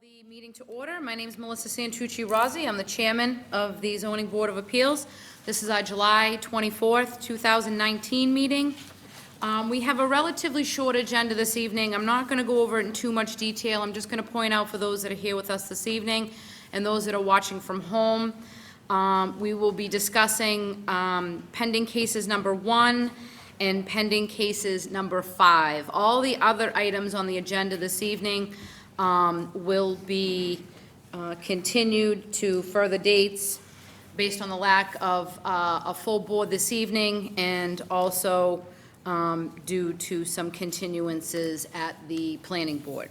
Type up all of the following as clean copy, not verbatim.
The meeting to order. My name is Melissa Santucci-Rossi. I'm the chairman of the Zoning Board of Appeals. This is our July 24th, 2019 meeting. We have a relatively short agenda this evening. I'm not going to go over it in too much detail. I'm just going to point out for those that are here with us this evening and those that are watching from home, we will be discussing pending cases number 1 and pending cases number 5. All the other items on the agenda this evening will be continued to further dates based on the lack of a full board this evening, and also due to some continuances at the planning board.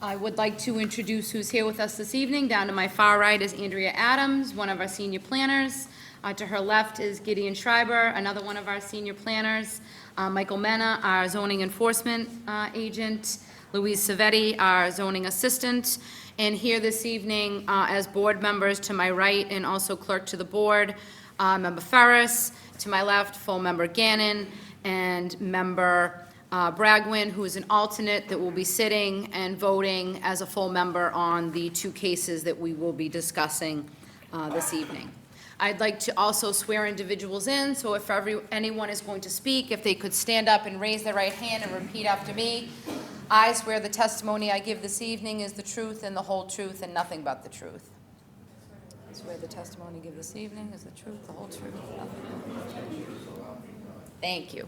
I would like to introduce who's here with us this evening. Down to my far right is Andrea Adams, one of our senior planners. To her left is Gideon Schreiber, another one of our senior planners. Michael Mena, our zoning enforcement agent. Louise Savetti, our zoning assistant. And here this evening, as board members to my right and also clerk to the board, Member Ferris, to my left, full member Gannon, and member Bragwin, who is an alternate that will be sitting and voting as a full member on the 2 cases that we will be discussing this evening. I'd like to also swear individuals in, so if anyone is going to speak, if they could stand up and raise their right hand and repeat after me. I swear the testimony I give this evening is the truth and the whole truth and nothing but the truth. I swear the testimony I give this evening is the truth, the whole truth, and nothing but the truth. Thank you.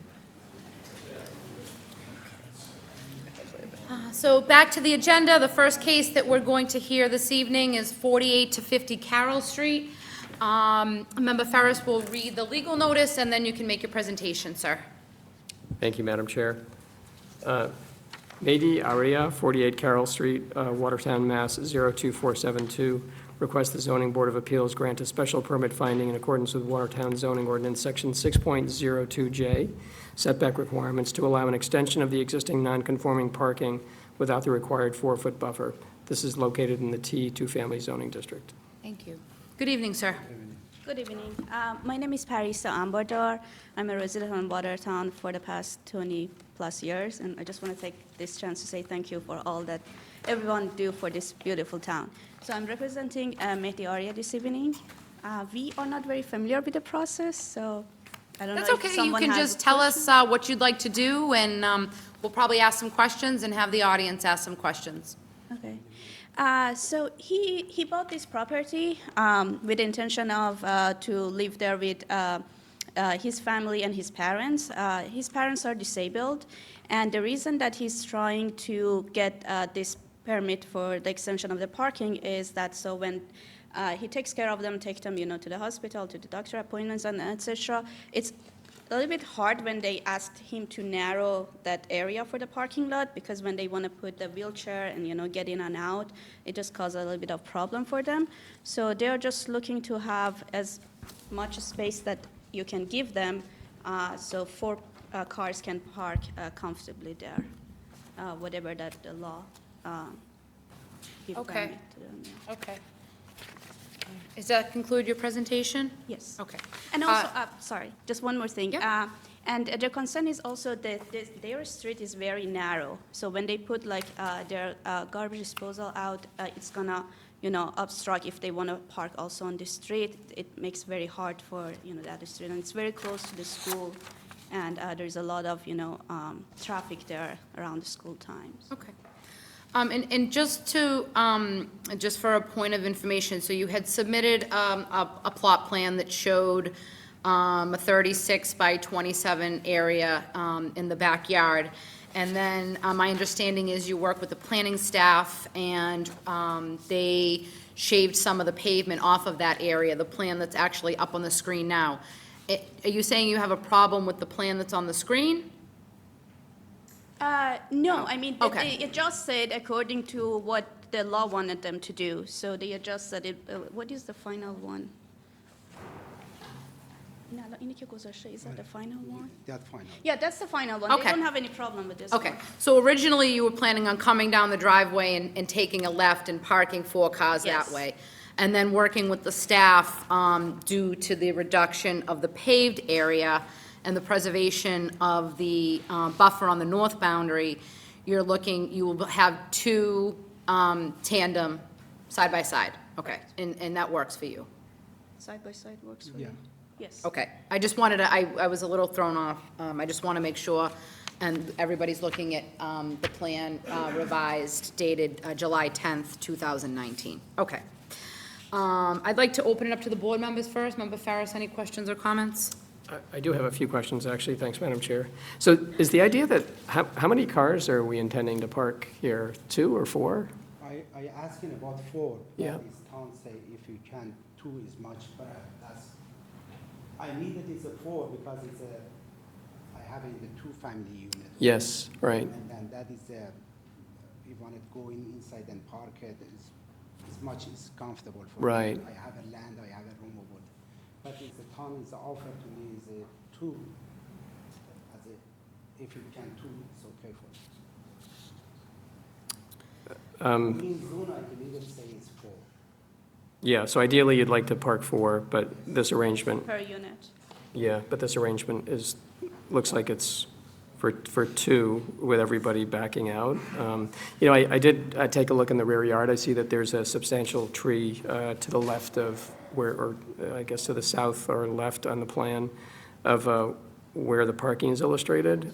So back to the agenda. The first case that we're going to hear this evening is 48 to 50 Carroll Street. Member Ferris will read the legal notice, and then you can make your presentation, sir. Thank you, Madam Chair. Mehdi Aria, 48 Carroll Street, Watertown, Mass. 02472, requests the Zoning Board of Appeals grant a special permit finding in accordance with Watertown Zoning Ordinance Section 6.02J, setback requirements to allow an extension of the existing non-conforming parking without the required 4-foot buffer. This is located in the T two-family zoning district. Thank you. Good evening, sir. Good evening. My name is Parisa Ambadar. I'm a resident of Watertown for the past 20-plus years, and I just want to take this chance to say thank you for all that everyone do for this beautiful town. So I'm representing Mehdi Aria this evening. We are not very familiar with the process, so I don't know if That's okay. You someone can has just a tell question. us what you'd like to do, and we'll probably ask some questions and have the audience ask some questions. Okay. So he bought this property with the intention of to live there with his family and his parents. His parents are disabled, and the reason that he's trying to get this permit for the extension of the parking is that so when he takes care of them, take them, to the hospital, to the doctor appointments, and etc. It's a little bit hard when they asked him to narrow that area for the parking lot, because when they want to put the wheelchair and get in and out, it just causes a little bit of problem for them. So they're just looking to have as much space that you can give them, so 4 cars can park comfortably there, whatever that the law give Okay. permit to them. Yeah. Okay. Does that conclude your presentation? Yes. Okay. And also, sorry, just one more thing. Yeah. And the concern is also that their street is very narrow. So when they put their garbage disposal out, it's gonna, obstruct if they want to park also on the street. It makes very hard for, the other street. And it's very close to the school. And there's a lot of, traffic there around the school times. Okay. And just to, just for a point of information, so you had submitted a plot plan that showed a 36 by 27 area in the backyard. And then my understanding is you work with the planning staff, and they shaved some of the pavement off of that area, the plan that's actually up on the screen now. Are you saying you have a problem with the plan that's on the screen? No, I mean, Okay. it just said according to what the law wanted them to do. So they adjusted it. What is the final one? Is that the final one? That's final. Yeah, that's the final one. Okay. They don't have any problem with this Okay, one. so originally you were planning on coming down the driveway and taking a left and parking 4 cars that Yes. way? And then working with the staff due to the reduction of the paved area and the preservation of the buffer on the north boundary, you will have 2 tandem, side by side? Okay, and that works for you? Side by side works for Yeah. you? Yes. Okay, I just wanted to, I was a little thrown off. I just want to make sure, and everybody's looking at the plan revised dated July 10th, 2019. Okay. I'd like to open it up to the board members first. Member Farris, any questions or comments? I do have a few questions, actually. Thanks, Madam Chair. So is the idea that, how many cars are we intending to park here? 2 or 4? I asking about 4. Yeah. But this town say if you can, 2 is much better. That's, I needed is a 4 because it's a, I have in the 2-family unit. Yes, right. And then that is you want to go inside and park it, it's much, it's comfortable for me. Right. I have a land, I have a room over it. But if the town is offer to me is a 2, as a, if you can 2, it's okay for me. In zone, I believe it says 4. Yeah, so ideally, you'd like to park 4, but this arrangement, Per unit. yeah, but this arrangement is, looks like it's for 2 with everybody backing out. You know, I did take a look in the rear yard. I see that there's a substantial tree to the left of where, or I guess to the south or left on the plan of where the parking is illustrated.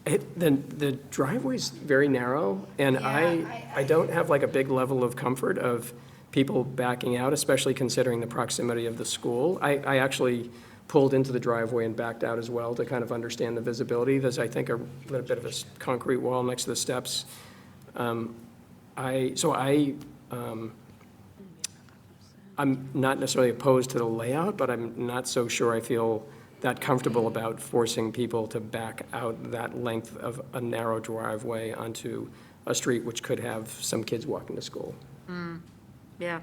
The driveway's very narrow, and I don't have like a big level of comfort of people backing out, especially considering the proximity of the school. I actually pulled into the driveway and backed out as well to kind of understand the visibility. There's, I think, a little bit of a concrete wall next to the steps. I'm not necessarily opposed to the layout, but I'm not so sure I feel that comfortable about forcing people to back out that length of a narrow driveway onto a street which could have some kids walking to school. Yeah.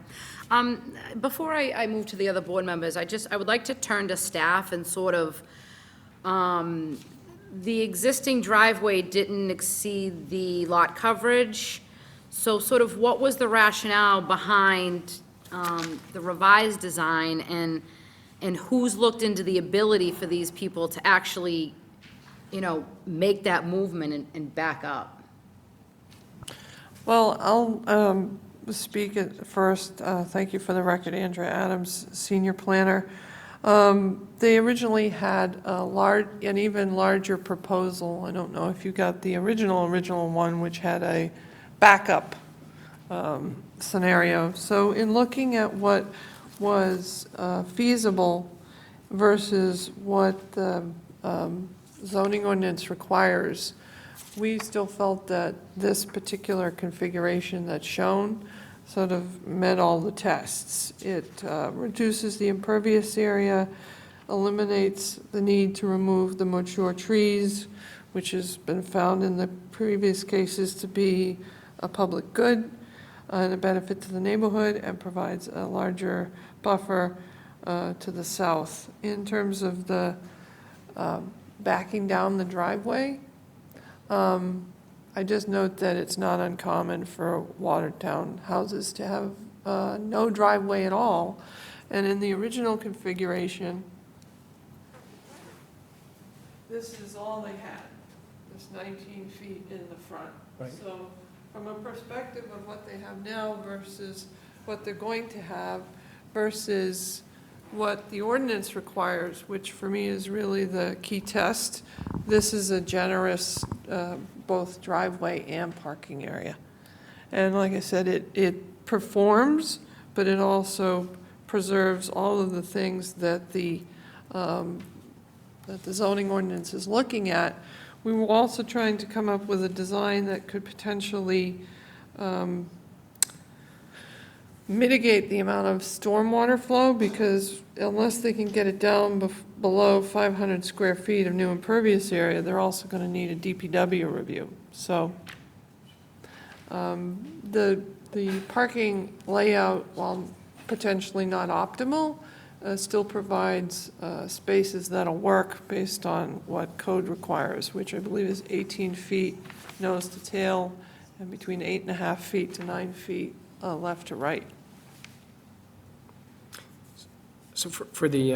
Before I move to the other board members, I would like to turn to staff and sort of, the existing driveway didn't exceed the lot coverage. So sort of what was the rationale behind the revised design, and who's looked into the ability for these people to actually, you know, make that movement and back up? Well, I'll speak at first. Thank you for the record, Andrea Adams, Senior Planner. They originally had an even larger proposal. I don't know if you got the original one, which had a backup scenario. So in looking at what was feasible versus what the zoning ordinance requires, we still felt that this particular configuration that's shown sort of met all the tests. It reduces the impervious area, eliminates the need to remove the mature trees, which has been found in the previous cases to be a public good and a benefit to the neighborhood, and provides a larger buffer to the south. In terms of the backing down the driveway, I just note that it's not uncommon for Watertown houses to have no driveway at all. And in the original configuration, this is all they had, this 19 feet in the front. Right. So from a perspective of what they have now versus what they're going to have versus what the ordinance requires, which for me is really the key test, this is a generous both driveway and parking area. And like I said, it performs, but it also preserves all of the things that the zoning ordinance is looking at. We were also trying to come up with a design that could potentially mitigate the amount of stormwater flow, because unless they can get it down below 500 square feet of new impervious area, they're also going to need a DPW review. So the parking layout, while potentially not optimal, still provides spaces that'll work based on what code requires, which I believe is 18 feet nose to tail and between 8.5 feet to 9 feet left to right. So for the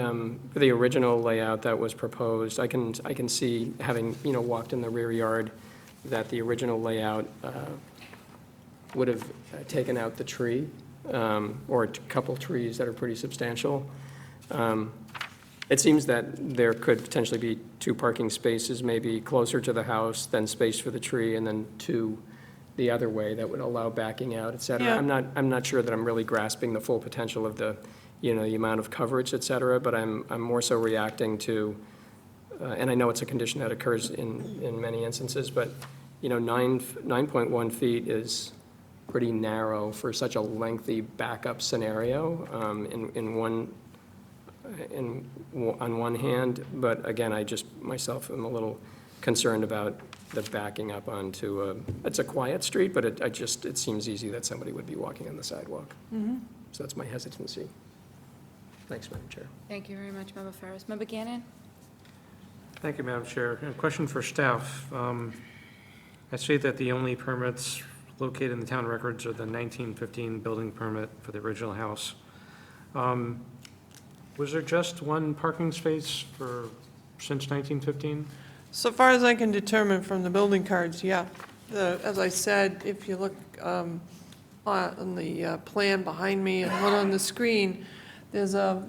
original layout that was proposed, I can see, having, you know, walked in the rear yard, that the original layout would have taken out the tree, or a couple trees that are pretty substantial. It seems that there could potentially be 2 parking spaces, maybe closer to the house, then space for the tree, and then 2 the other way that would allow backing out, et cetera. Yeah. I'm not sure that I'm really grasping the full potential of the, the amount of coverage, et cetera, but I'm more so reacting to, and I know it's a condition that occurs in many instances, but, 9.1 feet is pretty narrow for such a lengthy backup scenario, on one hand, but again, I just myself am a little concerned about the backing up onto it's a quiet street, but it seems easy that somebody would be walking on the sidewalk. So that's my hesitancy. Thanks, Madam Chair. Thank you very much, Member Ferris. Member Gannon? Thank you, Madam Chair. A question for staff. I see that the only permits located in the town records are the 1915 building permit for the original house. Was there just 1 parking space since 1915? So far as I can determine from the building cards, yeah. As I said, if you look on the plan behind me and one on the screen, there's a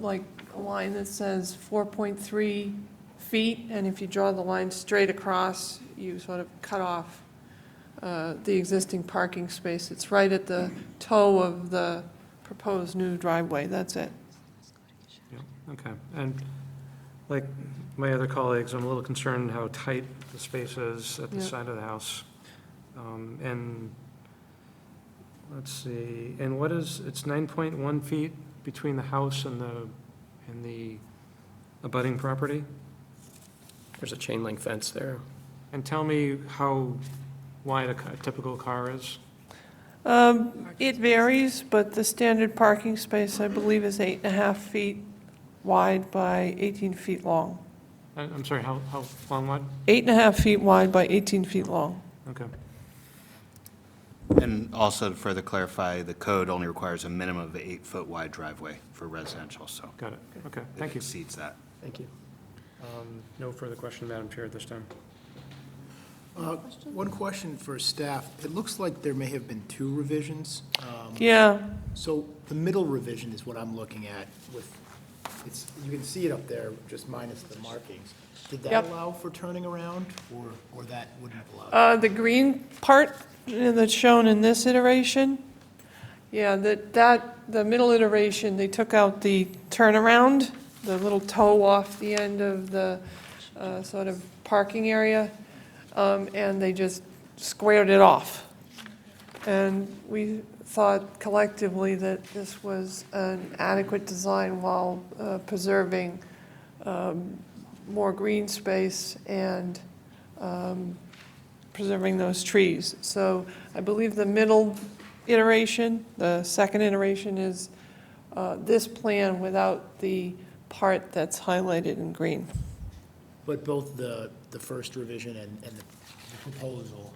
line that says 4.3 feet, and if you draw the line straight across, you sort of cut off the existing parking space. It's right at the toe of the proposed new driveway, that's it. Yeah, okay. And like my other colleagues, I'm a little concerned how tight the space is at the Yeah. side of the house. And let's see, and it's 9.1 feet between the house and the abutting property? There's a chain link fence there. And tell me how wide a typical car is? It varies, but the standard parking space, I believe, is 8.5 feet wide by 18 feet long. I'm sorry, how long, what? 8.5 feet wide by 18 feet long. Okay. And also to further clarify, the code only requires a minimum of an 8-foot wide driveway for residential, so. Got it. Okay, thank It you. exceeds that. Thank you. No further question, Madam Chair, at this time. One question for staff. It looks like there may have been 2 revisions. Yeah, So the middle revision is what I'm looking at with, you can see it up there, just minus the markings. Did that Yep. allow for turning around, or that wouldn't have allowed? the green part that's shown in this iteration, yeah, the middle iteration, they took out the turnaround, the little toe off the end of the sort of parking area, and they just squared it off. And we thought collectively that this was an adequate design while preserving more green space and preserving those trees. So I believe the middle iteration, the second iteration, is this plan without the part that's highlighted in green. But both the first revision and the proposal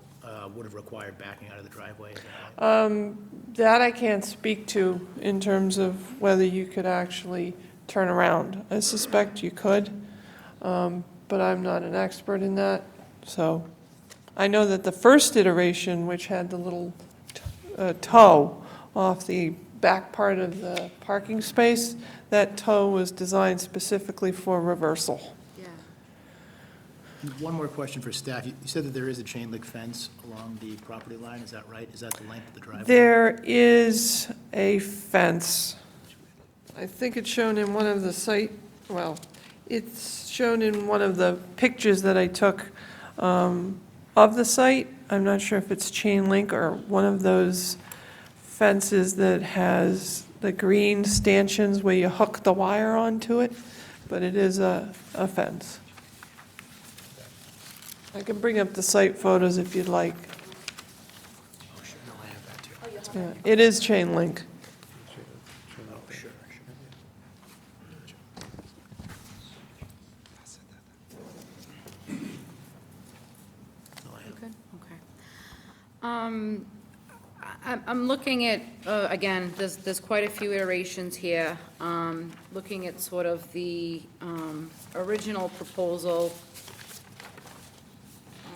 would have required backing out of the driveway. Is that right? That I can't speak to in terms of whether you could actually turn around. I suspect you could, but I'm not an expert in that. So I know that the first iteration, which had the little toe off the back part of the parking space, that toe was designed specifically for reversal. Yeah. And one more question for staff. You said that there is a chain link fence along the property line, is that right? Is that the length of the driveway? There is a fence. I think it's shown in one of the it's shown in one of the pictures that I took of the site. I'm not sure if it's chain link or one of those fences that has the green stanchions where you hook the wire onto it, but it is a fence. I can bring up the site photos if you'd like. Oh, sure, no, I have that too. Yeah, it is chain link. Oh, sure, No, I have. Good, okay. I'm looking at, again, there's quite a few iterations here. Looking at sort of the original proposal.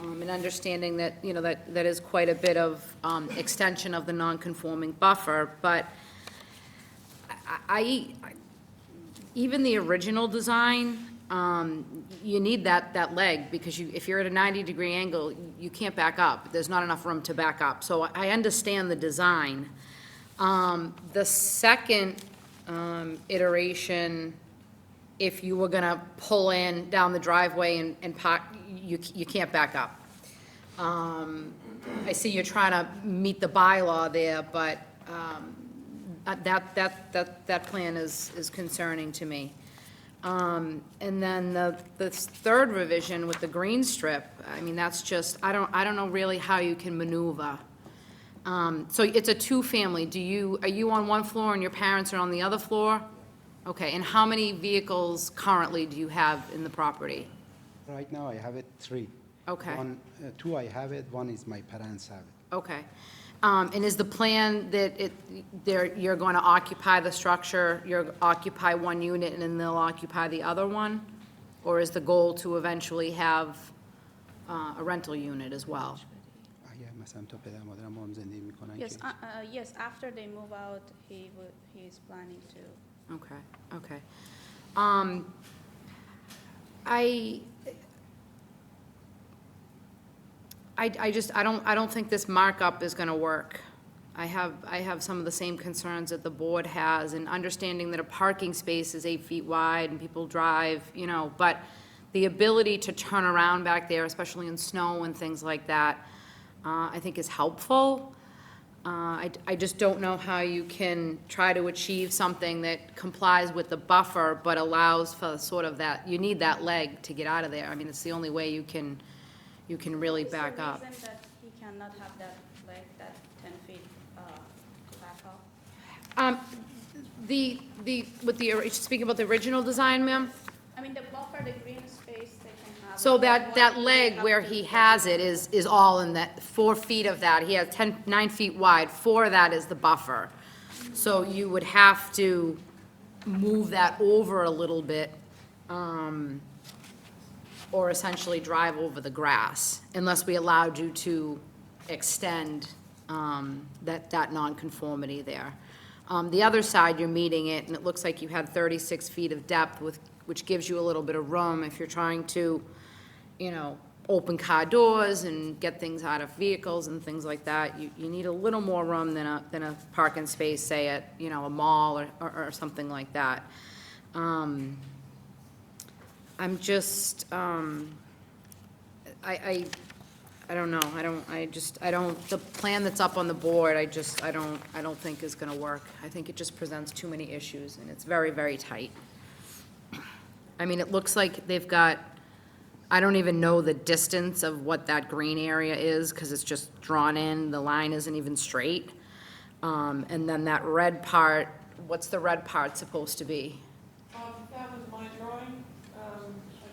and understanding that, that is quite a bit of extension of the non-conforming buffer, but even the original design, you need that leg, because if you're at a 90-degree angle, you can't back up. There's not enough room to back up. So I understand the design. The second iteration, if you were gonna pull in down the driveway and park, you can't back up. I see you're trying to meet the bylaw there, but that plan is concerning to me. And then the third revision with the green strip, I mean, that's just, I don't know really how you can maneuver. So it's a two-family. Are you on one floor and your parents are on the other floor? Okay, and how many vehicles currently do you have in the property? Right now, I have it 3. Okay. 2 I have it, 1 is my parents have it. Okay. And is the plan that you're going to occupy the structure, you'll occupy one unit and then they'll occupy the other one? Or is the goal to eventually have a rental unit as well? اگه مثلا تا پدر مادرم با هم زندگی میکنن Yes, که yes, after they move out, he's planning to. Okay, okay. I don't think this markup is gonna work. I have some of the same concerns that the board has, and understanding that a parking space is 8 feet wide and people drive, but the ability to turn around back there, especially in snow and things like that, I think is helpful. I just don't know how you can try to achieve something that complies with the buffer, but allows for sort of that, you need that leg to get out of there. I mean, it's the only way you can really back up. Is there a reason that he cannot have that leg, that 10 feet to back up? Speaking about the original design, ma'am? I mean, the buffer, the green space, they can have. So it, but that why do leg they have where to he get has it? it is all in that, 4 feet of that. He has 9 feet wide, 4 of that is the buffer. So you would have to move that over a little bit, or essentially drive over the grass, unless we allowed you to extend that nonconformity there. The other side, you're meeting it, and it looks like you had 36 feet of depth, which gives you a little bit of room if you're trying to, open car doors and get things out of vehicles and things like that. You need a little more room than a parking space, say at, a mall or something like that. I'm just, I don't know, the plan that's up on the board, I don't think is gonna work. I think it just presents too many issues, and it's very, very tight. I mean, it looks like they've got, I don't even know the distance of what that green area is, because it's just drawn in, the line isn't even straight. And then that red part, what's the red part supposed to be? That was my drawing.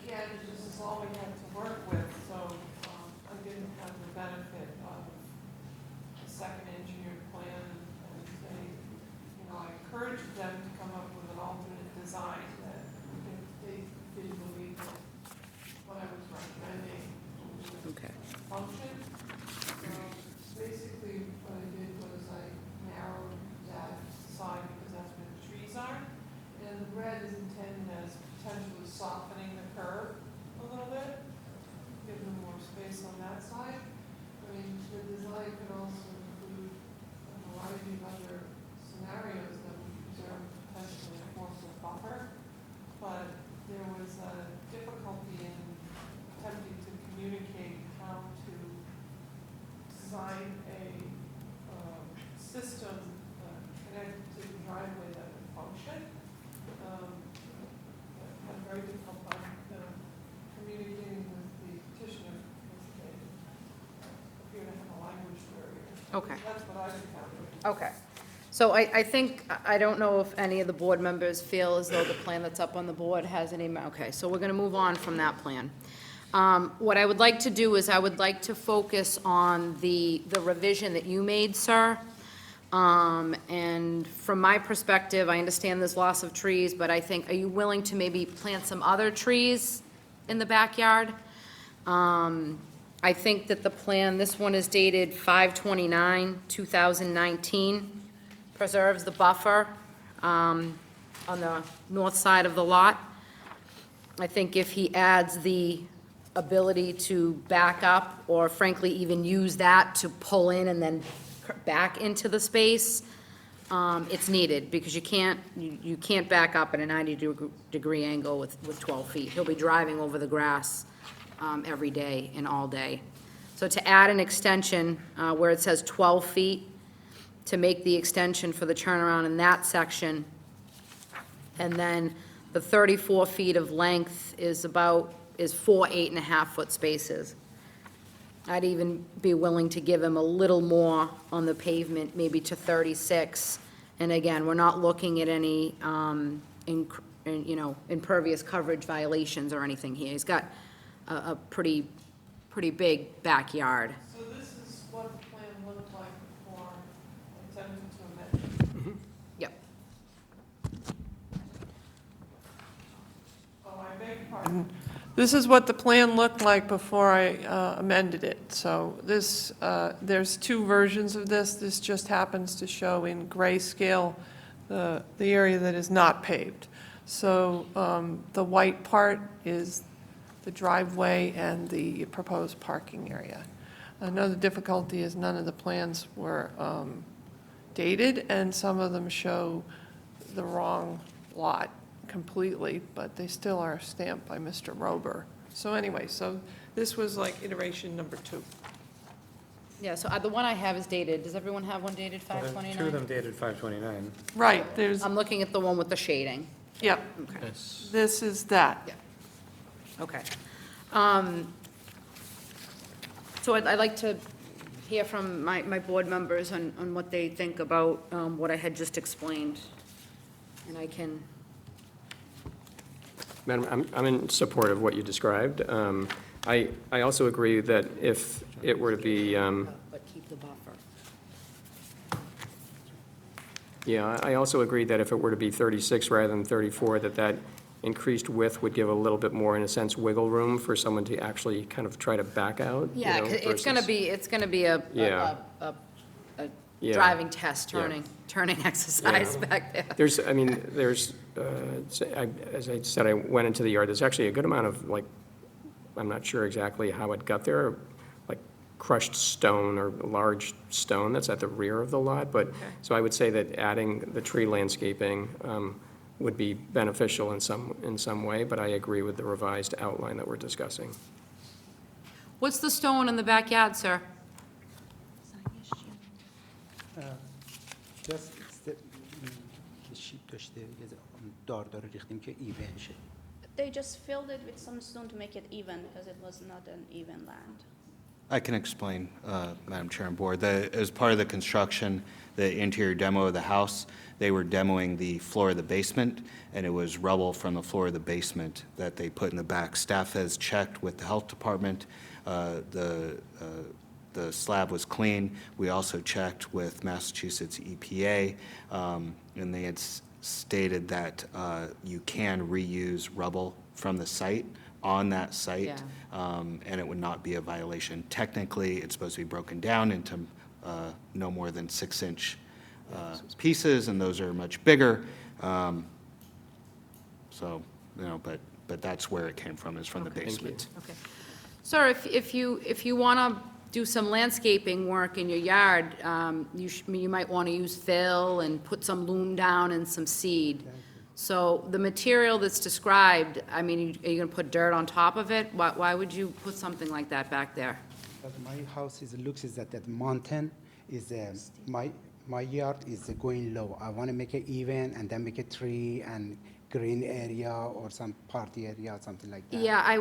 Again, this is all we had to work with, so I didn't have the benefit of a second engineered plan. And they, I encouraged them to come up with an alternate design that if they didn't believe that what I was recommending would Okay. function. So basically what I did was I narrowed that side because that's where the trees are. And the red is intended as potentially softening the curve a little bit, giving them more space on that side. I mean, the design could also include a variety of other scenarios that would preserve potentially a coastal buffer. But there was a difficulty in attempting to communicate how to design a system connected to the driveway that would function. Had a very difficult time communicating with the petitioner because they appear to have a language barrier. Okay. That's what I've encountered. Okay. So I think, I don't know if any of the board members feel as though the plan that's up on the board has any, okay, so we're gonna move on from that plan. What I would like to do is I would like to focus on the revision that you made, sir. And from my perspective, I understand there's loss of trees, but I think, are you willing to maybe plant some other trees in the backyard? I think that the plan, this one is dated 5/29/2019, preserves the buffer on the north side of the lot. I think if he adds the ability to back up, or frankly, even use that to pull in and then back into the space, it's needed, because you can't back up at a 90-degree angle with 12 feet. He'll be driving over the grass every day and all day. So to add an extension where it says 12 feet, to make the extension for the turnaround in that section, and then the 34 feet of length is 4 8.5-foot spaces. I'd even be willing to give him a little more on the pavement, maybe to 36. And again, we're not looking at any, impervious coverage violations or anything here. He's got a pretty big backyard. So this is what the plan looked like before attempting to amend it. Yep. Oh, I beg your pardon. This is what the plan looked like before I amended it. So this, there's two versions of this. This just happens to show in grayscale the area that is not paved. So the white part is the driveway and the proposed parking area. Another difficulty is none of the plans were dated, and some of them show the wrong lot completely, but they still are stamped by Mr. Rober. So anyway, so this was like iteration number 2. Yeah, so the one I have is dated. Does everyone have one dated Well, then 5/29? Two of them dated 5/29. Right, there's, I'm looking at the one with the shading. yep, Okay. this is that. Yeah. Okay. So I'd like to hear from my board members on what they think about what I had just explained. And I can, Madam, I'm in support of what you described. I also agree that if it were to be, but keep the buffer. yeah, I also agree that if it were to be 36 rather than 34, that increased width would give a little bit more, in a sense, wiggle room for someone to actually kind of try to back out. you Yeah, know, 'cause it's gonna versus- be a Yeah. Yeah. driving test, Yeah. turning exercise back there. There's, I mean, there's, as I said, I went into the yard, there's actually a good amount of, like, I'm not sure exactly how it got there, like crushed stone or large stone that's at the rear of the lot, but, so I would say that adding the tree landscaping would be beneficial in some way, but I agree with the revised outline that we're discussing. What's the stone in the backyard, sir? just شیب داشته یه دار ریختیم که ایون شه. They just filled it with some stone to make it even, because it was not an even land. I can explain, Madam Chair and Board. As part of the construction, the interior demo of the house, they were demoing the floor of the basement, and it was rubble from the floor of the basement that they put in the back. Staff has checked with the health department. The slab was clean. We also checked with Massachusetts EPA, and they had stated that you can reuse rubble from the site on that site, and it would not be a violation. Technically, it's supposed to be broken down into no more than 6-inch pieces, and those are much bigger. So, but that's where it came from, is from the basement. Okay. Sir, if you want to do some landscaping work in your yard, you might want to use fill and put some loam down and some seed. So the material that's described, I mean, are you going to put dirt on top of it? Why would you put something like that back there? But my house looks is that mountain is my yard is going low. I want to make it even and then make a tree and green area or some party area or something like that. Yeah, I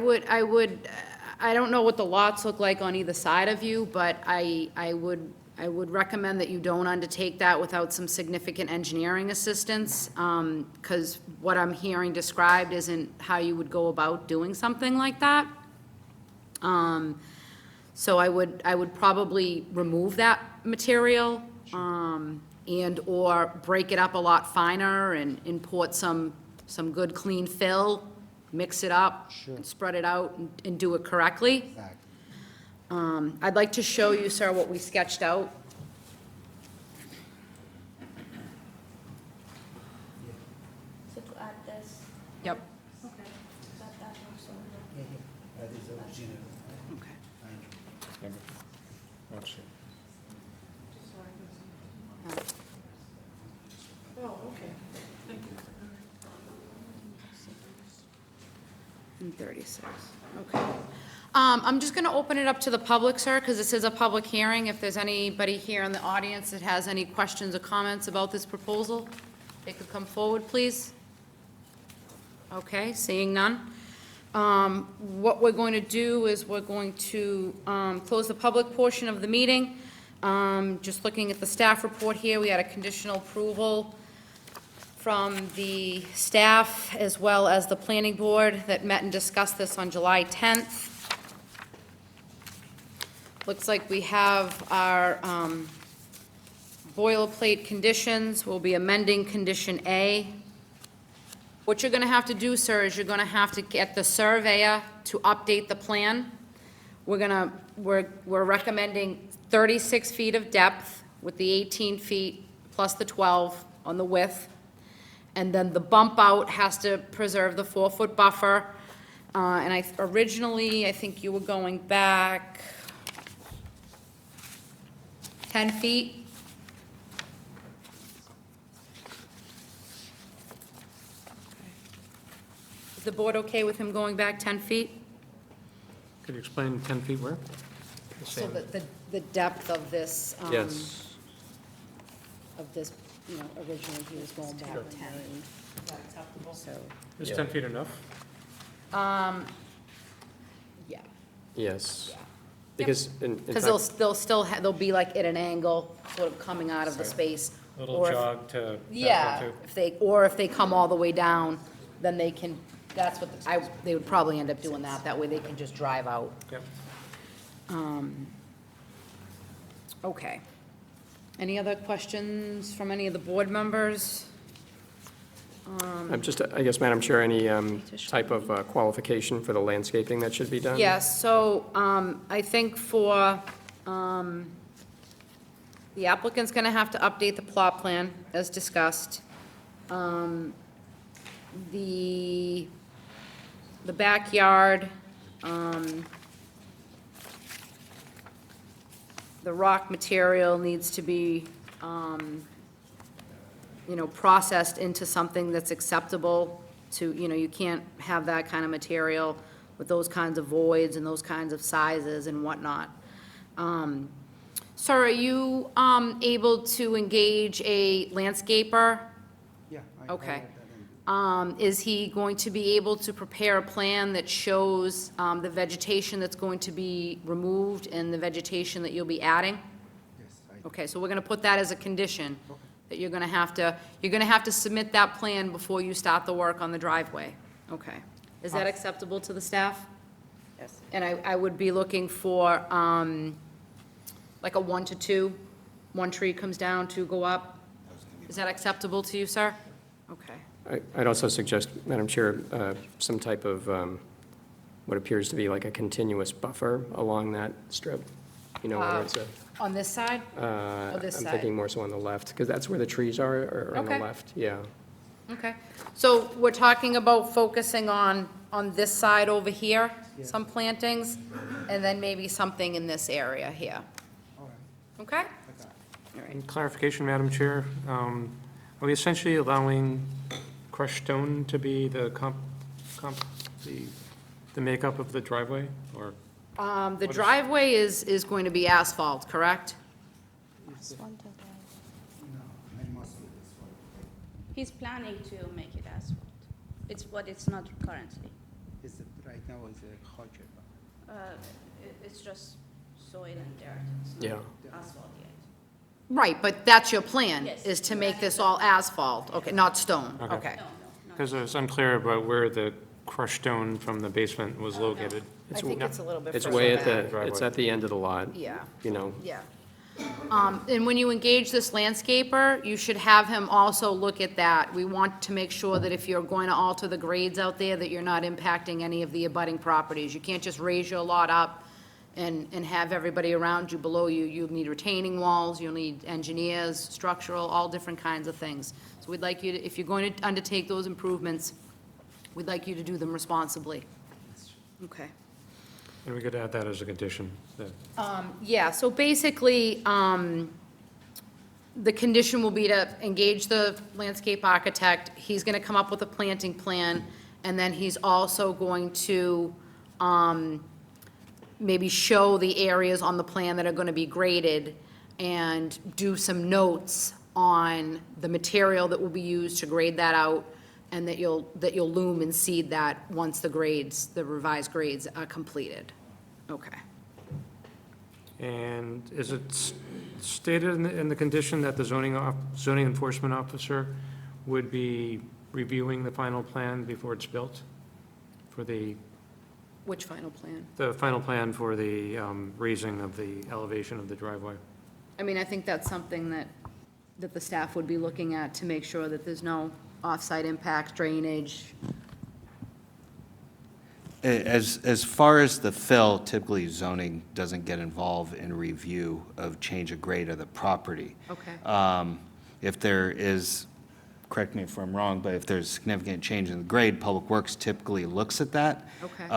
don't know what the lots look like on either side of you, but I would recommend that you don't undertake that without some significant engineering assistance, because what I'm hearing described isn't how you would go about doing something like that. So I would probably remove that material, and/or break it up a lot finer and import some good clean fill, mix it up, Sure. and spread it out and do it correctly. Exactly. I'd like to show you, sir, what we sketched out. So to add this, Yep. that looks over. That is original. Okay. Let's see. Oh, okay. And 36, okay. I'm just going to open it up to the public, sir, because this is a public hearing. If there's anybody here in the audience that has any questions or comments about this proposal, they could come forward, please. Okay, seeing none. What we're going to do is we're going to close the public portion of the meeting. Just looking at the staff report here, we had a conditional approval from the staff as well as the planning board that met and discussed this on July 10th. Looks like we have our boilerplate conditions. We'll be amending condition A. What you're gonna have to do, sir, is you're gonna have to get the surveyor to update the plan. We're recommending 36 feet of depth with the 18 feet plus the 12 on the width. And then the bump out has to preserve the 4-foot buffer. And originally, I think you were going back 10 feet. Is the board okay with him going back 10 feet? Could you explain 10 feet where? The So same. the depth of this, Yes. you know, originally he was going back 10. Is that acceptable? So, Is 10 feet enough? yeah. Yes. Because in Because fact, they'll be like at an angle, sort of coming out of the space. Little Or if- jog to back Yeah, onto. if they come all the way down, then they can, that's what, they would probably end up doing that. That way they can just drive out. Yep. Okay. Any other questions from any of the board members? I guess, Madam Chair, any type of qualification for the landscaping that should be done? Yes, so I think for, the applicant's going to have to update the plot plan, as discussed. The backyard, the rock material needs to be, you know, processed into something that's acceptable to, you know, you can't have that kind of material with those kinds of voids and those kinds of sizes and whatnot. Sir, are you able to engage a landscaper? Yeah. Okay. Is he going to be able to prepare a plan that shows the vegetation that's going to be removed and the vegetation that you'll be adding? Yes, Okay, so we're gonna put that as a condition, that you're gonna have to submit that plan before you start the work on the driveway. Okay. Is that acceptable to the staff? Yes. And I would be looking for, like a 1 to 2, 1 tree comes down, 2 go up. Is that acceptable to you, sir? Okay. I'd also suggest, Madam Chair, some type of what appears to be like a continuous buffer along that strip, you know, where it's a... On this side? I'm this side? thinking more so on the left, because that's where the trees are on the Okay. left, yeah. Okay. So we're talking about focusing on this side over here, some plantings, and then maybe something in this area here. all right. Okay? All right. And clarification, Madam Chair, are we essentially allowing crushed stone to be the the makeup of the driveway, or? The driveway is going to be asphalt, correct? No, I must do this one. He's planning to make it asphalt. It's not currently. Is it, right now is a hardship. It's just soil and dirt. It's Yeah. not asphalt yet. Right, but that's your plan, Yes. is to make this all asphalt, okay, not stone, Okay. okay. No. Because it's unclear about where the crushed stone from the basement was located. I think it's a little bit It's further way at back. the, it's at the end of the lot. Yeah. You know, Yeah. And when you engage this landscaper, you should have him also look at that. We want to make sure that if you're going to alter the grades out there, that you're not impacting any of the abutting properties. You can't just raise your lot up and have everybody around you, below you. You'll need retaining walls, you'll need engineers, structural, all different kinds of things. So we'd like you to, if you're going to undertake those improvements, we'd like you to do them responsibly. Okay. And we could add that as a condition, that Yeah, so basically, the condition will be to engage the landscape architect. He's gonna come up with a planting plan, and then he's also going to, maybe show the areas on the plan that are gonna be graded, and do some notes on the material that will be used to grade that out, and that you'll loom and seed that once the grades, the revised grades are completed. Okay. And is it stated in the condition that the zoning enforcement officer would be reviewing the final plan before it's built? For the Which final plan? final plan for the raising of the elevation of the driveway? I mean, I think that's something that the staff would be looking at to make sure that there's no off-site impacts, drainage. As far as the fill, typically zoning doesn't get involved in review of change of grade of the property. Okay. If there is, correct me if I'm wrong, but if there's significant change in the grade, Public Works typically looks at that. Okay.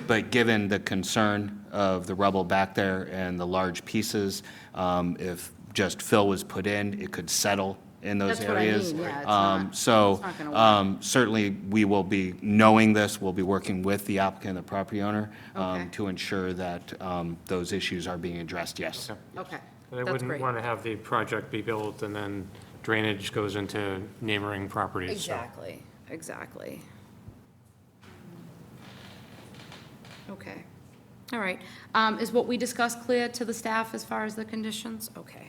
But given the concern of the rubble back there and the large pieces, if just fill was put in, it could settle in those That's what I areas. mean, yeah, it's not- it's not gonna work. Certainly, we will be, knowing this, we'll be working with the applicant and the property owner Okay. to ensure that those issues are being addressed, yes. Okay, They that's wouldn't great. want to have the project be built and then drainage goes into neighboring properties, so. Exactly, exactly. Okay, all right. Is what we discussed clear to the staff as far as the conditions? Okay.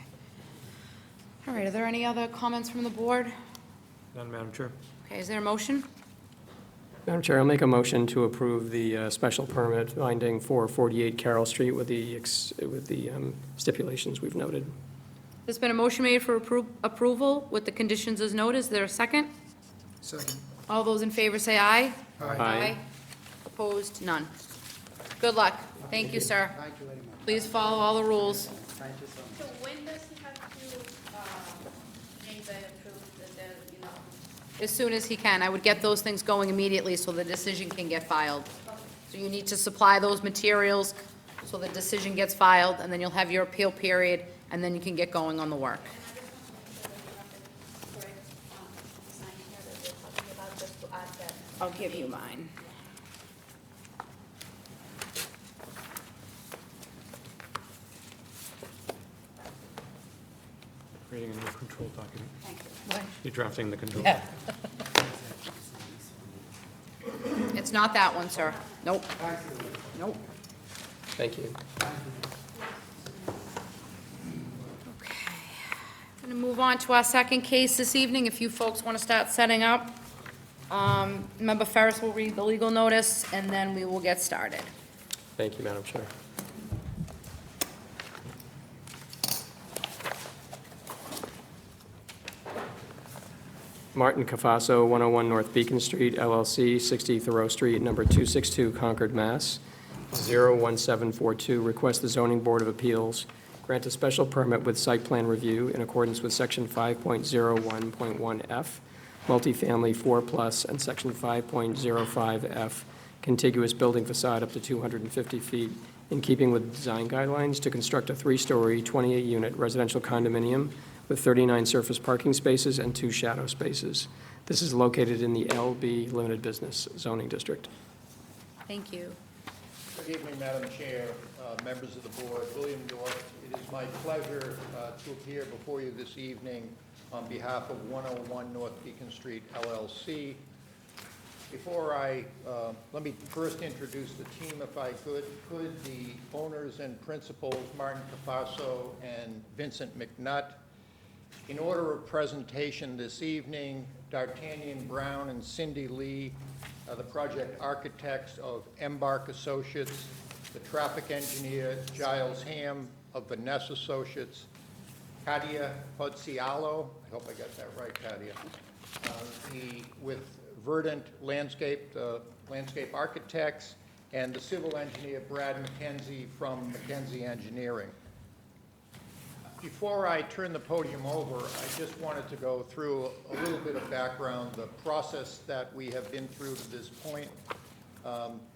All right, are there any other comments from the board? None, Madam Chair? Okay, is there a motion? Madam Chair, I'll make a motion to approve the special permit finding for 48 Carroll Street with the stipulations we've noted. There's been a motion made for approval with the conditions as noted. Is there a second? Second. All those in favor say aye. Aye. Opposed? None. Good luck. Thank you, sir. Thank you very much. Please follow all the rules. Thank you so much. So when does he have to make the proof that, you know? As soon as he can. I would get those things going immediately so the decision can get filed. So you need to supply those materials so the decision gets filed, and then you'll have your appeal period, and then you can get going on the work. I'll give you mine. Creating a new control document. Thank you. You're drafting the control. Yeah. It's not that one, sir. Nope. Nope. Thank you. Okay. I'm going to move on to our second case this evening, if you folks want to start setting up. Member Ferris will read the legal notice, and then we will get started. Thank you, Madam Chair. Martin Cafaso, 101 North Beacon Street, LLC, 60 Thoreau Street, number 262, Concord, Mass. 01742, request the Zoning Board of Appeals grant a special permit with site plan review in accordance with Section 5.01.1F, multifamily 4+, and Section 5.05F, contiguous building facade up to 250 feet, in keeping with design guidelines to construct a 3-story, 28-unit residential condominium with 39 surface parking spaces and 2 shadow spaces. This is located in the LB Limited Business Zoning District. Thank you. Good evening, Madam Chair, members of the board. William York. It is my pleasure to appear before you this evening on behalf of 101 North Beacon Street, LLC. Before let me first introduce the team, if I could. The owners and principals, Martin Cafaso and Vincent McNutt. In order of presentation this evening, D'Artagnan Brown and Cindy Lee, the project architects of Embark Associates, the traffic engineer Giles Ham of Vanessa Associates, Katia Pozzialo, I hope I got that right, Katia, with Verdant Landscape Architects, and the civil engineer Brad McKenzie from McKenzie Engineering. Before I turn the podium over, I just wanted to go through a little bit of background, the process that we have been through to this point.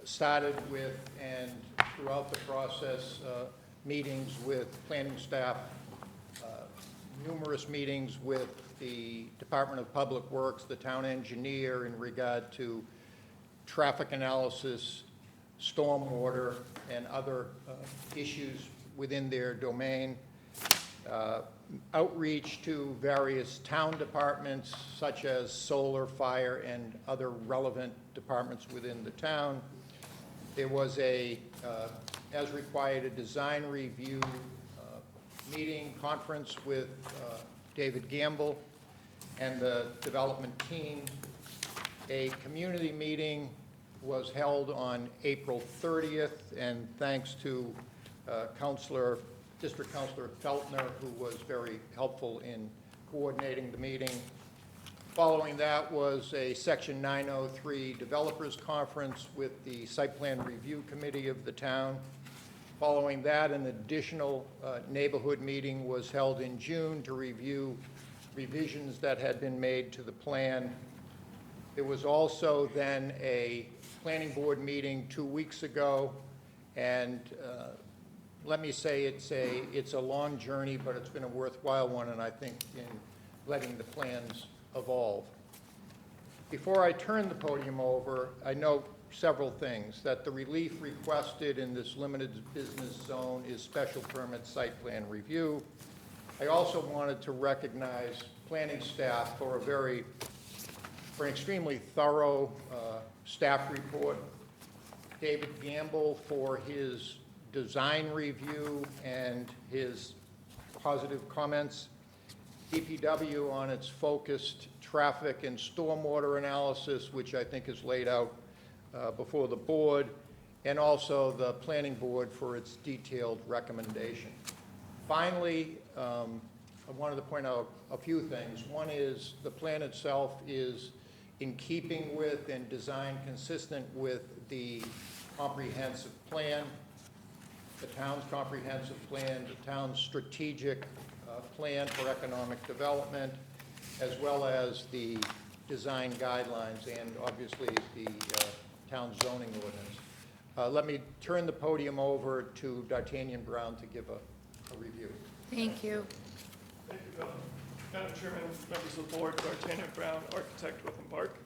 Started with, and throughout the process, meetings with planning staff, numerous meetings with the Department of Public Works, the town engineer in regard to traffic analysis, stormwater, and other issues within their domain. Outreach to various town departments such as solar, fire, and other relevant departments within the town. There was a, as required, a design review meeting, conference with David Gamble and the development team. A community meeting was held on April 30th, and thanks to District Councilor Feltner, who was very helpful in coordinating the meeting. Following that was a Section 903 Developers Conference with the Site Plan Review Committee of the town. Following that, an additional neighborhood meeting was held in June to review revisions that had been made to the plan. There was also then a planning board meeting 2 weeks ago, and let me say it's a long journey, but it's been a worthwhile one, and I think in letting the plans evolve. Before I turn the podium over, I note several things, that the relief requested in this limited business zone is special permit site plan review. I also wanted to recognize planning staff for an extremely thorough staff report. David Gamble for his design review and his positive comments. DPW on its focused traffic and stormwater analysis, which I think is laid out before the board, and also the planning board for its detailed recommendation. Finally, I wanted to point out a few things. One is the plan itself is in keeping with and designed consistent with the comprehensive plan, the town's comprehensive plan, the town's strategic plan for economic development, as well as the design guidelines and obviously the town zoning ordinance. Let me turn the podium over to D'Artagnan Brown to give a review. Thank you. Thank you, Bill. Madam Chairman, members of the board, D'Artagnan Brown, architect with Embark.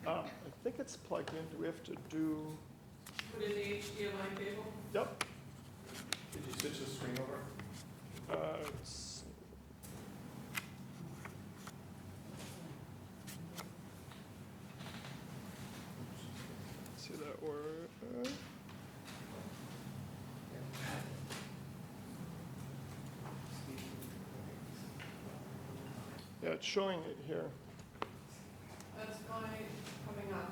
I think it's plugged in. Do we have to do? Put in the HDMI cable? Yep. Did you switch the screen over? See that word? Yeah, it's showing it here. That's my coming up.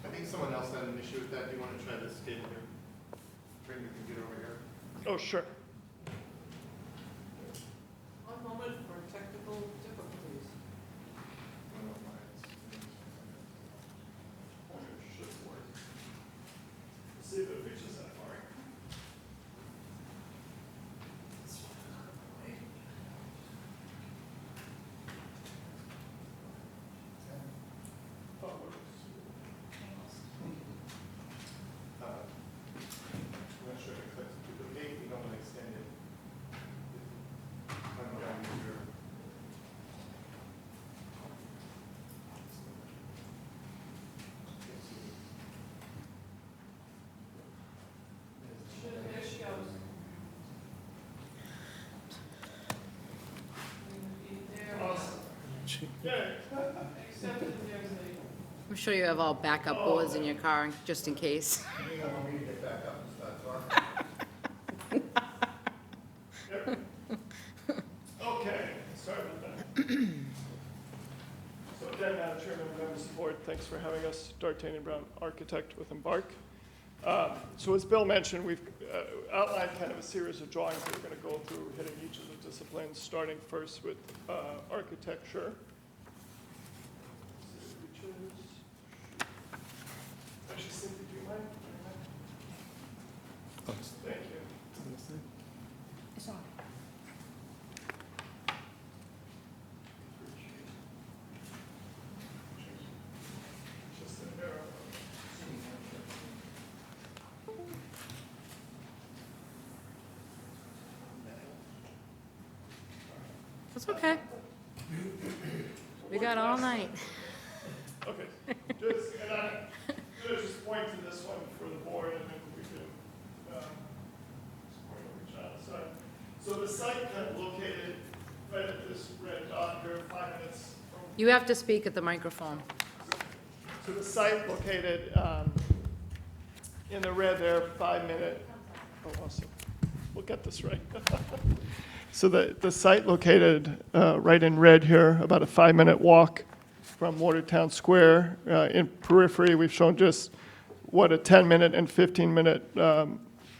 I think someone else had an issue with that. Do you want to try this cable here? Bring your computer over here. Oh, sure. One moment for technical difficulties. Should work. See if it reaches that far. I'm not sure if it clicks to the gate. You don't want to extend it. I'm down here. There she goes. There. Except that there's a, I'm sure you have all backup boards in your car, just in case. You don't want me to get back up and start talking? Okay, sorry about that. So again, Madam Chairman, members of the board, thanks for having us. D'Artagnan Brown, architect with Embark. So as Bill mentioned, we've outlined kind of a series of drawings that we're going to go through, hitting each of the disciplines, starting first with architecture. Actually, Cynthia, do you mind? Thank you. It's on. Just an arrow. That's okay. We got all night. Okay, and I'm gonna just point to this one for the board, and then we can, just point over each other's side. So the site kind of located right at this red dot here, 5 minutes from. You have to speak at the microphone. So the site located, in the red there, 5 minute, awesome. We'll get this right. So the site located, right in red here, about a 5-minute walk from Watertown Square. In periphery, we've shown just what a 10-minute and 15-minute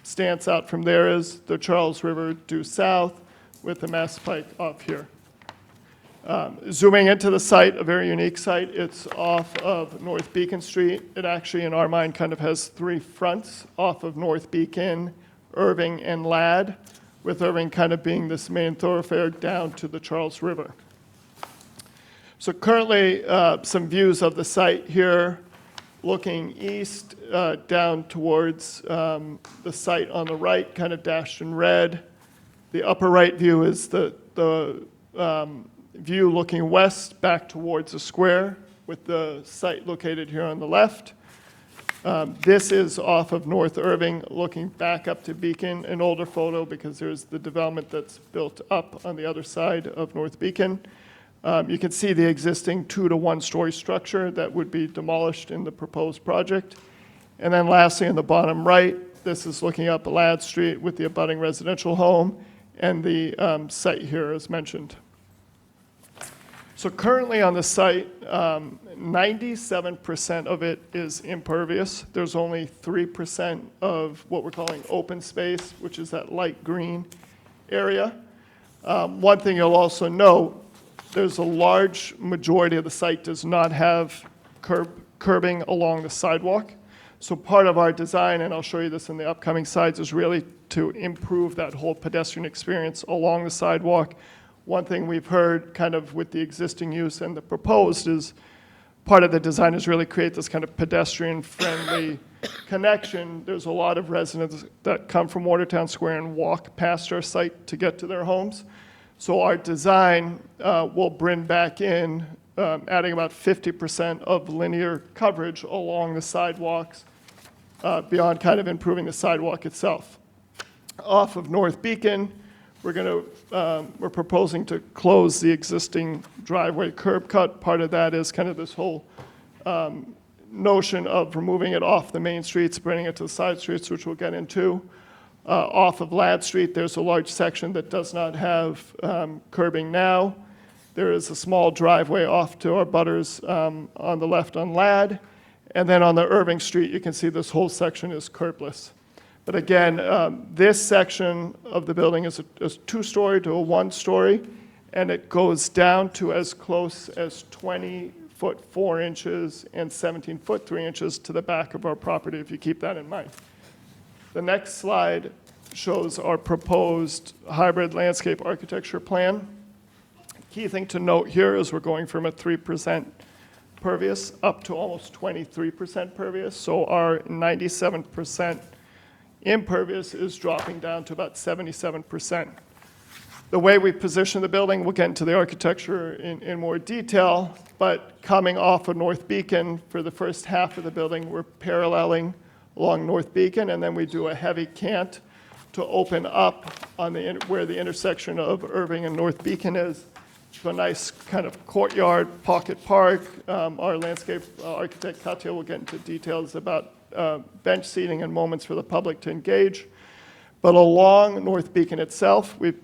stance out from there is. The Charles River due south with the Mass Pike off here. Zooming into the site, a very unique site. It's off of North Beacon Street. It actually, in our mind, kind of has 3 fronts off of North Beacon, Irving, and Ladd, with Irving kind of being this main thoroughfare down to the Charles River. So currently, some views of the site here, looking east down towards the site on the right, kind of dashed in red. The upper right view is the view looking west back towards the square, with the site located here on the left. This is off of North Irving, looking back up to Beacon, an older photo because there's the development that's built up on the other side of North Beacon. You can see the existing 2 to 1 story structure that would be demolished in the proposed project. And then lastly, in the bottom right, this is looking up Ladd Street with the abutting residential home and the site here as mentioned. So currently on the site, 97% of it is impervious. There's only 3% of what we're calling open space, which is that light green area. One thing you'll also note, there's a large majority of the site does not have curbing along the sidewalk. So part of our design, and I'll show you this in the upcoming slides, is really to improve that whole pedestrian experience along the sidewalk. One thing we've heard kind of with the existing use and the proposed is part of the design is really create this kind of pedestrian-friendly connection. There's a lot of residents that come from Watertown Square and walk past our site to get to their homes. So our design will bring back in, adding about 50% of linear coverage along the sidewalks beyond kind of improving the sidewalk itself. Off of North Beacon, we're proposing to close the existing driveway curb cut. Part of that is kind of this whole notion of removing it off the main streets, bringing it to the side streets, which we'll get into. Off of Ladd Street, there's a large section that does not have curbing now. There is a small driveway off to our butters on the left on Ladd. And then on the Irving Street, you can see this whole section is curbless. But again, this section of the building is a 2-story to a 1-story, and it goes down to as close as 20 foot 4 inches and 17 foot 3 inches to the back of our property, if you keep that in mind. The next slide shows our proposed hybrid landscape architecture plan. Key thing to note here is we're going from a 3% pervious up to almost 23% pervious, so our 97% impervious is dropping down to about 77%. The way we position the building, we'll get into the architecture in more detail, but coming off of North Beacon, for the first half of the building, we're paralleling along North Beacon, and then we do a heavy cant to open up on where the intersection of Irving and North Beacon is, to a nice kind of courtyard, pocket park. Our landscape architect, Katya, will get into details about bench seating and moments for the public to engage. But along North Beacon itself, we've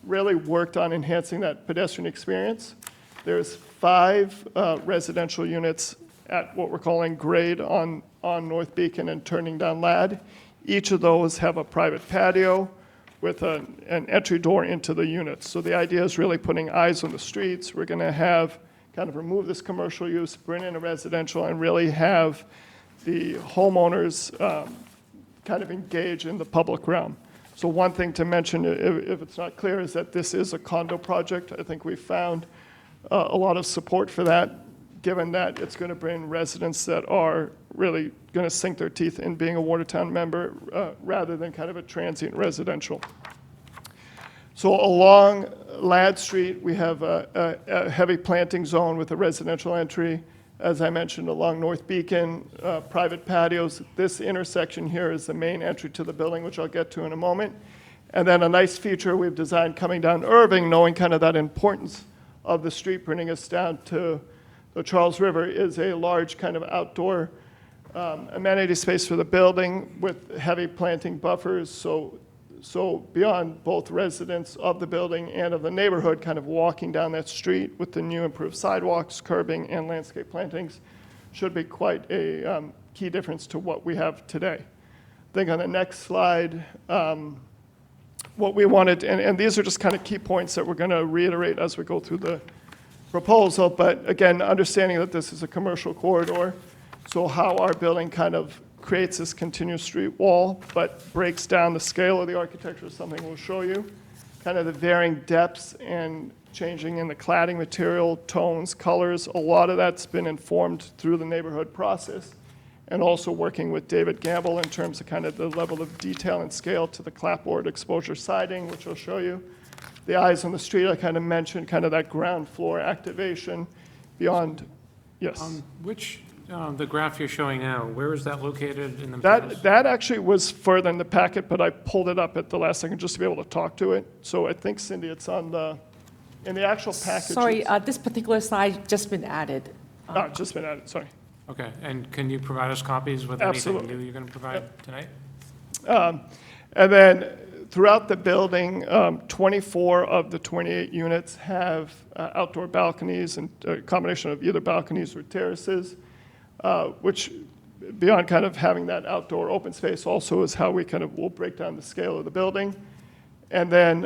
really worked on enhancing that pedestrian experience. There's 5 residential units at what we're calling grade on North Beacon and turning down Ladd. Each of those have a private patio with an entry door into the units. So the idea is really putting eyes on the streets. We're going to have kind of remove this commercial use, bring in a residential, and really have the homeowners kind of engage in the public realm. So one thing to mention, if it's not clear, is that this is a condo project. I think we found a lot of support for that, given that it's going to bring residents that are really going to sink their teeth in being a Watertown member rather than kind of a transient residential. So along Ladd Street, we have a heavy planting zone with a residential entry. As I mentioned, along North Beacon, private patios. This intersection here is the main entry to the building, which I'll get to in a moment. And then a nice feature we've designed coming down Irving, knowing kind of that importance of the street, bringing us down to the Charles River, is a large kind of outdoor amenity space for the building with heavy planting buffers. So beyond both residents of the building and of the neighborhood kind of walking down that street with the new improved sidewalks, curbing, and landscape plantings should be quite a key difference to what we have today. I think on the next slide, what we wanted, and these are just kind of key points that we're going to reiterate as we go through the proposal, but again, understanding that this is a commercial corridor, so how our building kind of creates this continuous street wall, but breaks down the scale of the architecture is something we'll show you. Kind of the varying depths and changing in the cladding material, tones, colors, a lot of that's been informed through the neighborhood process, and also working with David Gamble in terms of kind of the level of detail and scale to the clapboard exposure siding, which I'll show you. The eyes on the street, I kind of mentioned kind of that ground floor activation beyond, yes. The graph you're showing now, where is that located in the materials? That actually was further in the packet, but I pulled it up at the last second just to be able to talk to it. So I think, Cindy, it's in the actual package. Sorry, this particular slide just been added. Just been added, sorry. Okay, and can you provide us copies with anything new you're going to provide tonight? And then throughout the building, 24 of the 28 units have outdoor balconies and a combination of either balconies or terraces. Which, beyond kind of having that outdoor open space, also is how we kind of will break down the scale of the building. And then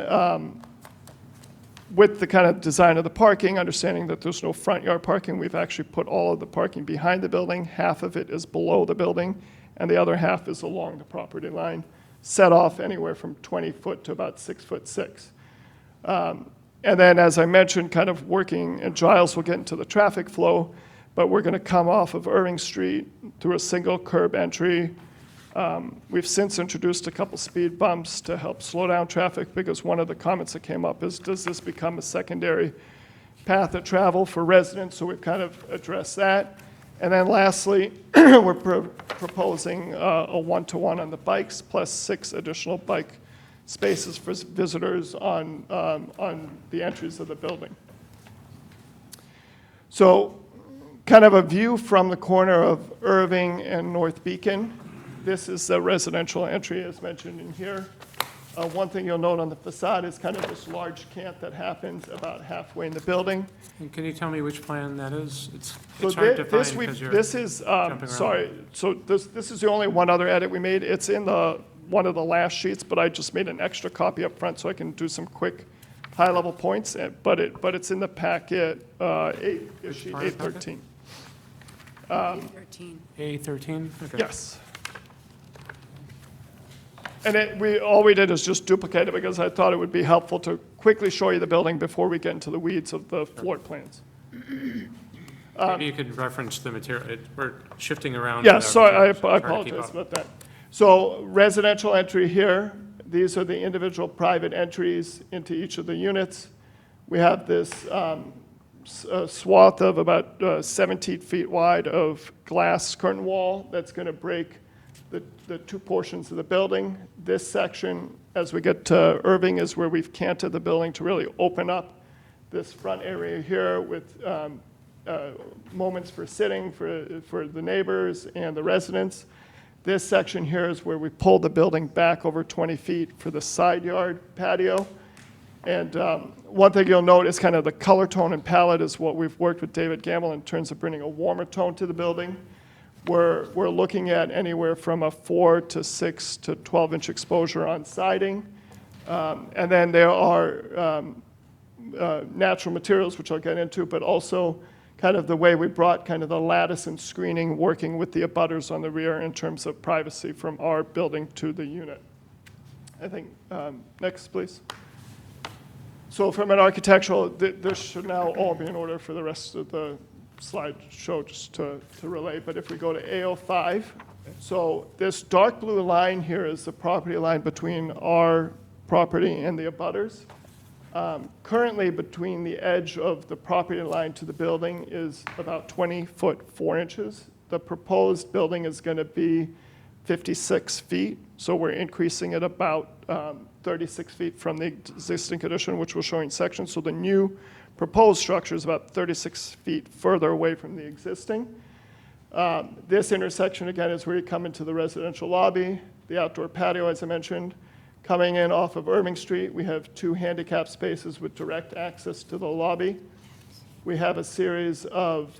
with the kind of design of the parking, understanding that there's no front yard parking, we've actually put all of the parking behind the building. Half of it is below the building, and the other half is along the property line, set off anywhere from 20 foot to about 6'6". And then, as I mentioned, kind of working, and Giles will get into the traffic flow, but we're going to come off of Irving Street through a single curb entry. We've since introduced a couple speed bumps to help slow down traffic, because one of the comments that came up is, does this become a secondary path of travel for residents? So we've kind of addressed that. And then lastly, we're proposing a one-to-one on the bikes, plus 6 additional bike spaces for visitors on the entries of the building. So kind of a view from the corner of Irving and North Beacon. This is the residential entry as mentioned in here. One thing you'll note on the facade is kind of this large cant that happens about halfway in the building. And can you tell me which plan that is? So It's hard to find because you're this is, jumping around. sorry, so this is the only one other edit we made. It's in one of the last sheets, but I just made an extra copy up front so I can do some quick high-level points, but it's in the packet, sheet part of the 813. 13. A13? Okay. Yes. And all we did is just duplicate it because I thought it would be helpful to quickly show you the building before we get into the weeds of the floor plans. Maybe you could reference the material. We're shifting around. Yeah, with our sorry, I materials, so try to keep apologize up. about that. So residential entry here, these are the individual private entries into each of the units. We have this swath of about 17 feet wide of glass curtain wall that's going to break the 2 portions of the building. This section, as we get to Irving, is where we've canted the building to really open up this front area here with moments for sitting for the neighbors and the residents. This section here is where we pulled the building back over 20 feet for the side yard patio. And one thing you'll note is kind of the color tone and palette is what we've worked with David Gamble in terms of bringing a warmer tone to the building. We're looking at anywhere from a 4 to 6 to 12-inch exposure on siding. And then there are natural materials, which I'll get into, but also kind of the way we brought kind of the lattice and screening, working with the abutters on the rear in terms of privacy from our building to the unit. I think, next, please. So from an architectural, this should now all be in order for the rest of the slide show, just to relay. But if we go to A05, so this dark blue line here is the property line between our property and the abutters. Currently, between the edge of the property line to the building is about 20 foot 4 inches. The proposed building is going to be 56 feet, so we're increasing it about 36 feet from the existing condition, which we'll show in sections. So the new proposed structure is about 36 feet further away from the existing. This intersection, again, is where you come into the residential lobby, the outdoor patio, as I mentioned. Coming in off of Irving Street, we have 2 handicap spaces with direct access to the lobby. We have a series of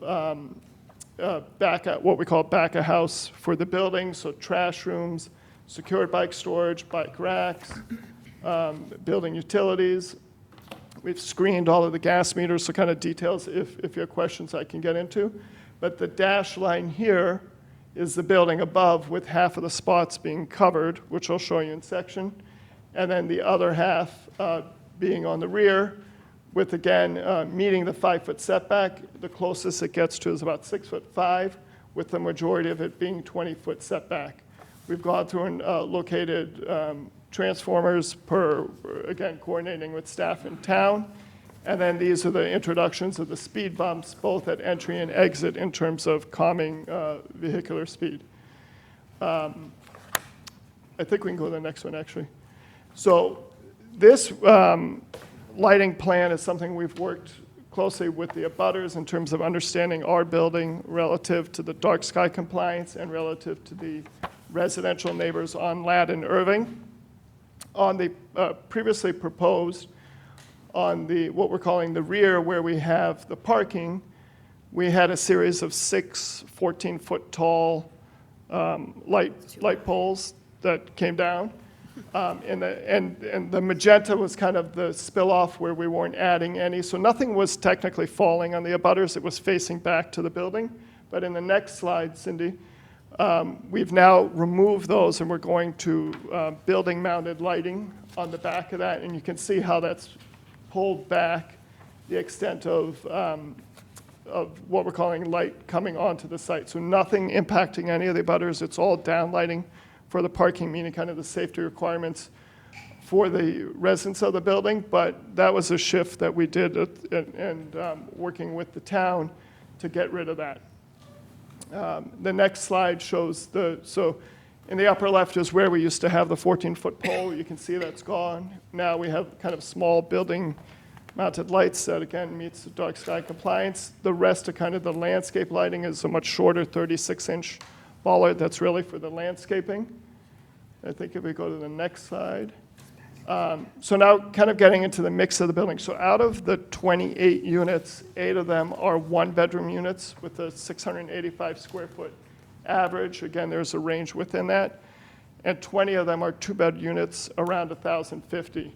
what we call back-of-house for the building, so trash rooms, secured bike storage, bike racks, building utilities. We've screened all of the gas meters, so kind of details if you have questions I can get into. But the dashed line here is the building above with half of the spots being covered, which I'll show you in section. And then the other half being on the rear with, again, meeting the 5-foot setback. The closest it gets to is about 6'5", with the majority of it being 20-foot setback. We've gone through and located transformers again, coordinating with staff in town. And then these are the introductions of the speed bumps, both at entry and exit in terms of calming vehicular speed. I think we can go to the next one, actually. So this lighting plan is something we've worked closely with the abutters in terms of understanding our building relative to the dark sky compliance and relative to the residential neighbors on Ladd and Irving. On the previously proposed, on the what we're calling the rear, where we have the parking, we had a series of 6 14-foot tall light poles that came down. And the magenta was kind of the spill-off where we weren't adding any. So nothing was technically falling on the abutters. It was facing back to the building. But in the next slide, Cindy, we've now removed those, and we're going to building-mounted lighting on the back of that. And you can see how that's pulled back the extent of what we're calling light coming onto the site. So nothing impacting any of the abutters. It's all down lighting for the parking, meaning kind of the safety requirements for the residents of the building. But that was a shift that we did and working with the town to get rid of that. The next slide shows so in the upper left is where we used to have the 14-foot pole. You can see that's gone. Now we have kind of small building mounted lights that, again, meets the dark sky compliance. The rest of kind of the landscape lighting is a much shorter 36-inch bollard that's really for the landscaping. I think if we go to the next slide. So now kind of getting into the mix of the building. So out of the 28 units, 8 of them are 1-bedroom units with a 685 square foot average. Again, there's a range within that. And 20 of them are 2-bed units around 1,050.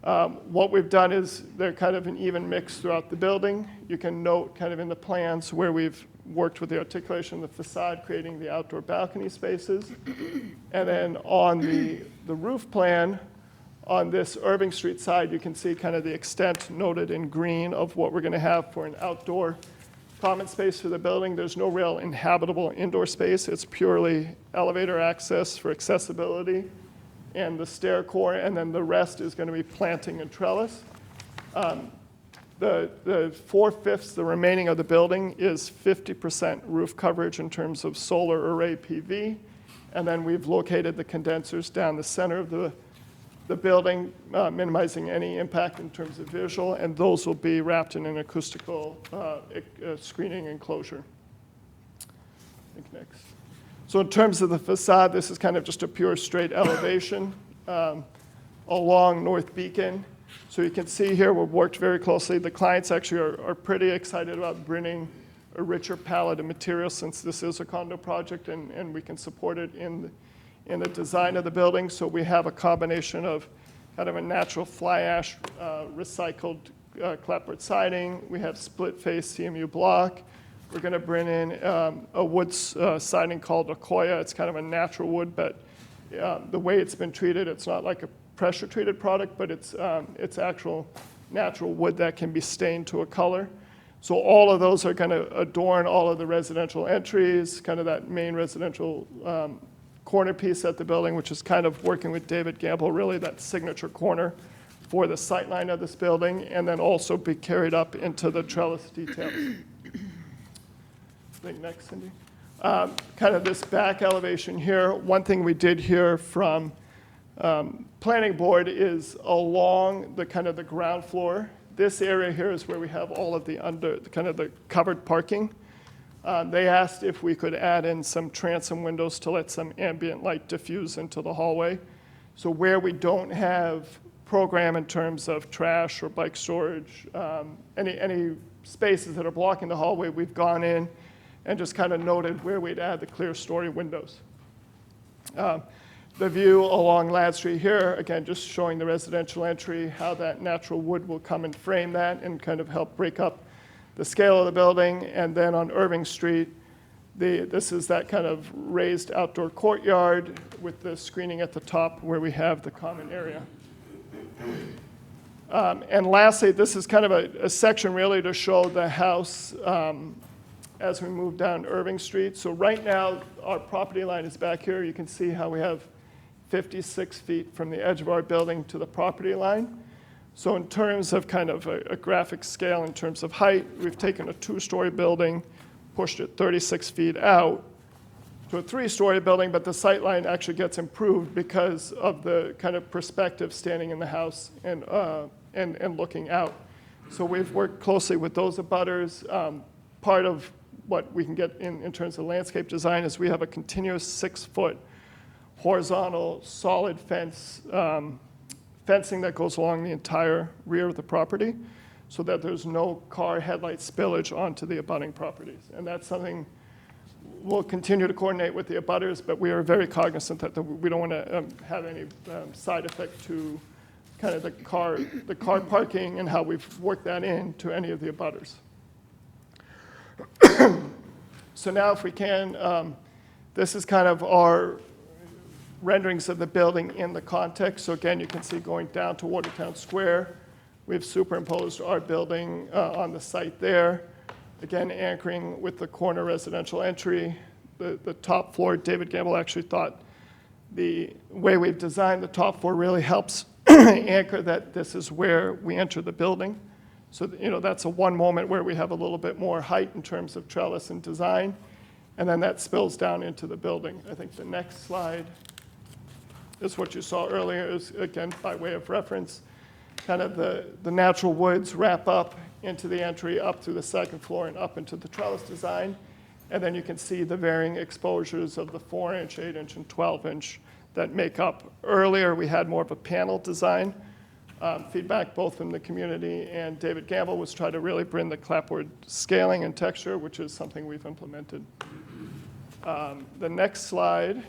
What we've done is they're kind of an even mix throughout the building. You can note kind of in the plans where we've worked with the articulation of the facade, creating the outdoor balcony spaces. And then on the roof plan, on this Irving Street side, you can see kind of the extent noted in green of what we're going to have for an outdoor common space for the building. There's no real inhabitable indoor space. It's purely elevator access for accessibility and the stair core, and then the rest is going to be planting and trellis. The 4/5, the remaining of the building, is 50% roof coverage in terms of solar array PV, and then we've located the condensers down the center of the building, minimizing any impact in terms of visual, and those will be wrapped in an acoustical screening enclosure. I think next. So in terms of the facade, this is kind of just a pure straight elevation along North Beacon. So you can see here we've worked very closely. The clients actually are pretty excited about bringing a richer palette of materials since this is a condo project and we can support it in the design of the building. So we have a combination of kind of a natural fly ash recycled clapboard siding. We have split-face CMU block. We're going to bring in a wood siding called Okoya. It's kind of a natural wood, but the way it's been treated, it's not like a pressure-treated product, but it's actual natural wood that can be stained to a color. So all of those are going to adorn all of the residential entries, kind of that main residential corner piece at the building, which is kind of working with David Gamble, really that signature corner for the sightline of this building, and then also be carried up into the trellis details. I think next, Cindy. Kind of this back elevation here. One thing we did hear from planning board is along the kind of the ground floor. This area here is where we have all of the kind of the covered parking. They asked if we could add in some transom windows to let some ambient light diffuse into the hallway. So where we don't have program in terms of trash or bike storage, any spaces that are blocking the hallway, we've gone in and just kind of noted where we'd add the clear story windows. The view along Ladd Street here, again, just showing the residential entry, how that natural wood will come and frame that and kind of help break up the scale of the building. And then on Irving Street, this is that kind of raised outdoor courtyard with the screening at the top where we have the common area. And lastly, this is kind of a section really to show the house as we move down Irving Street. So right now, our property line is back here. You can see how we have 56 feet from the edge of our building to the property line. So in terms of kind of a graphic scale, in terms of height, we've taken a 2-story building, pushed it 36 feet out to a 3-story building, but the sight line actually gets improved because of the kind of perspective standing in the house and looking out. So we've worked closely with those abutters. Part of what we can get in terms of landscape design is we have a continuous 6-foot horizontal solid fence, fencing that goes along the entire rear of the property so that there's no car headlight spillage onto the abutting properties. And that's something we'll continue to coordinate with the abutters, but we are very cognizant that we don't want to have any side effect to kind of the car parking and how we've worked that in to any of the abutters. So now if we can, this is kind of our renderings of the building in the context. So again, you can see going down to Watertown Square, we've superimposed our building on the site there. Again, anchoring with the corner residential entry. The top floor, David Gamble actually thought the way we've designed the top floor really helps anchor that this is where we enter the building. So, that's one moment where we have a little bit more height in terms of trellis and design, and then that spills down into the building. I think the next slide is what you saw earlier, is again, by way of reference, kind of the natural woods wrap up into the entry, up through the second floor and up into the trellis design. And then you can see the varying exposures of the 4-inch, 8-inch, and 12-inch that make up. Earlier, we had more of a panel design. Feedback both from the community and David Gamble was try to really bring the clapboard scaling and texture, which is something we've implemented. The next slide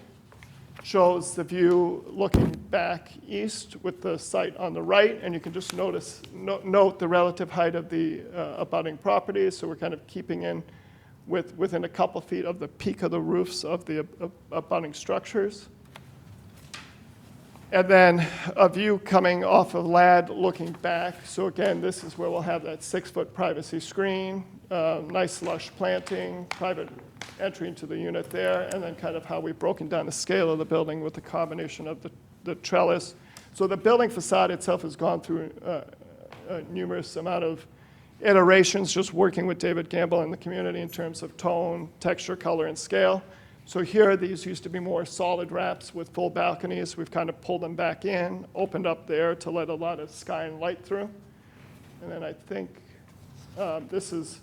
shows the view looking back east with the site on the right, and you can just note the relative height of the abutting properties. So we're kind of keeping in within a couple feet of the peak of the roofs of the abutting structures. And then a view coming off of Ladd looking back. So again, this is where we'll have that 6-foot privacy screen, nice lush planting, private entry into the unit there, and then kind of how we've broken down the scale of the building with the combination of the trellis. So the building facade itself has gone through a numerous amount of iterations, just working with David Gamble and the community in terms of tone, texture, color, and scale. So here, these used to be more solid wraps with full balconies. We've kind of pulled them back in, opened up there to let a lot of sky and light through. And then I think this is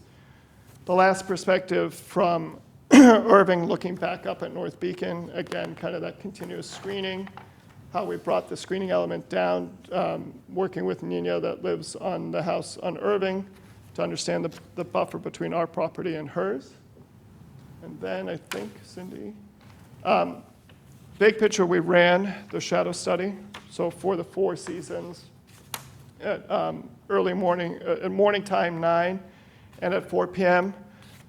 the last perspective from Irving looking back up at North Beacon. Again, kind of that continuous screening, how we brought the screening element down, working with Nina that lives on the house on Irving to understand the buffer between our property and hers. And then I think, Cindy, big picture, we ran the shadow study. So for the 4 seasons, early morning, at morning time, 9, and at 4 p.m.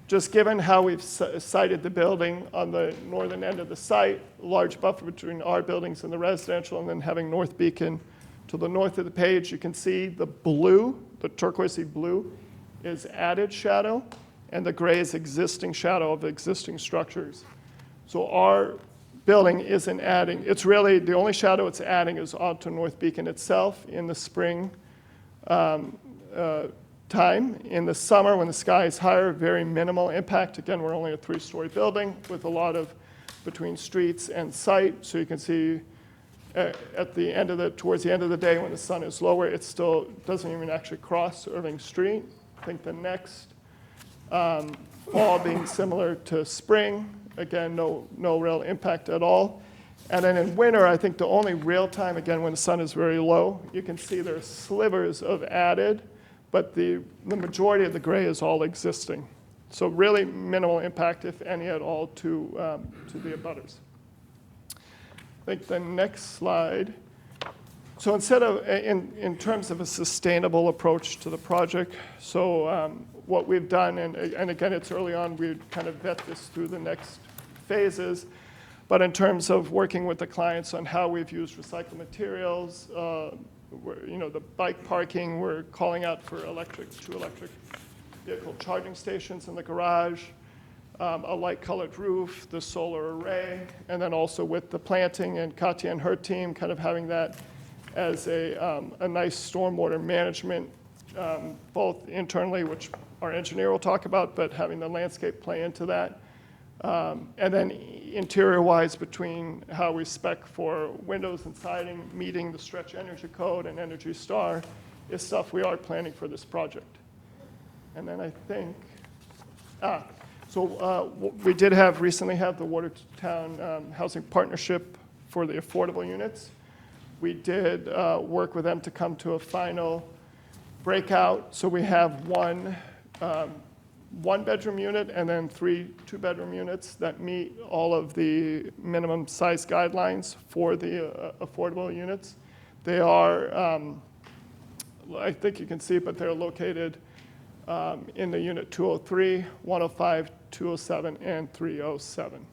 Just given how we've sited the building on the northern end of the site, large buffer between our buildings and the residential, and then having North Beacon to the north of the page, you can see the blue, the turquoisey blue, is added shadow, and the gray is existing shadow of existing structures. So our building isn't adding, it's really, the only shadow it's adding is onto North Beacon itself in the spring time. In the summer, when the sky is higher, very minimal impact. Again, we're only a 3-story building with a lot of between streets and site. So you can see at the end of towards the end of the day when the sun is lower, it still doesn't even actually cross Irving Street. I think the next fall being similar to spring. Again, no real impact at all. And then in winter, I think the only real time, again, when the sun is very low, you can see there are slivers of added, but the majority of the gray is all existing. So really minimal impact, if any at all, to the abutters. I think the next slide. So instead of, in terms of a sustainable approach to the project, so what we've done, and again, it's early on, we kind of vet this through the next phases, but in terms of working with the clients on how we've used recycled materials, the bike parking, we're calling out for two electric vehicle charging stations in the garage, a light-colored roof, the solar array, and then also with the planting and Katya and her team kind of having that as a nice stormwater management, both internally, which our engineer will talk about, but having the landscape play into that. And then interior-wise, between how we spec for windows and siding, meeting the stretch energy code and Energy Star is stuff we are planning for this project. And then I think, we did recently have the Watertown Housing Partnership for the affordable units. We did work with them to come to a final breakout. So we have one one-bedroom unit and then 3 two-bedroom units that meet all of the minimum size guidelines for the affordable units. They are, I think you can see, but they're located in the unit 203, 105, 207, and 307.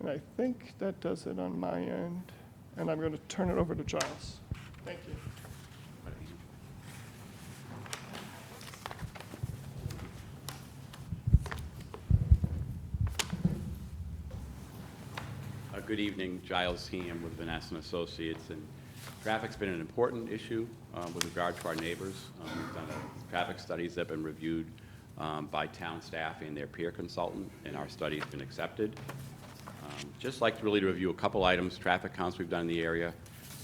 And I think that does it on my end. And I'm going to turn it over to Giles. Thank you. Good evening, Giles Heam with Vanessa & Associates. And traffic's been an important issue with regard to our neighbors. We've done traffic studies that have been reviewed by town staff and their peer consultant, and our study's been accepted. Just like to really review a couple items, traffic counts we've done in the area,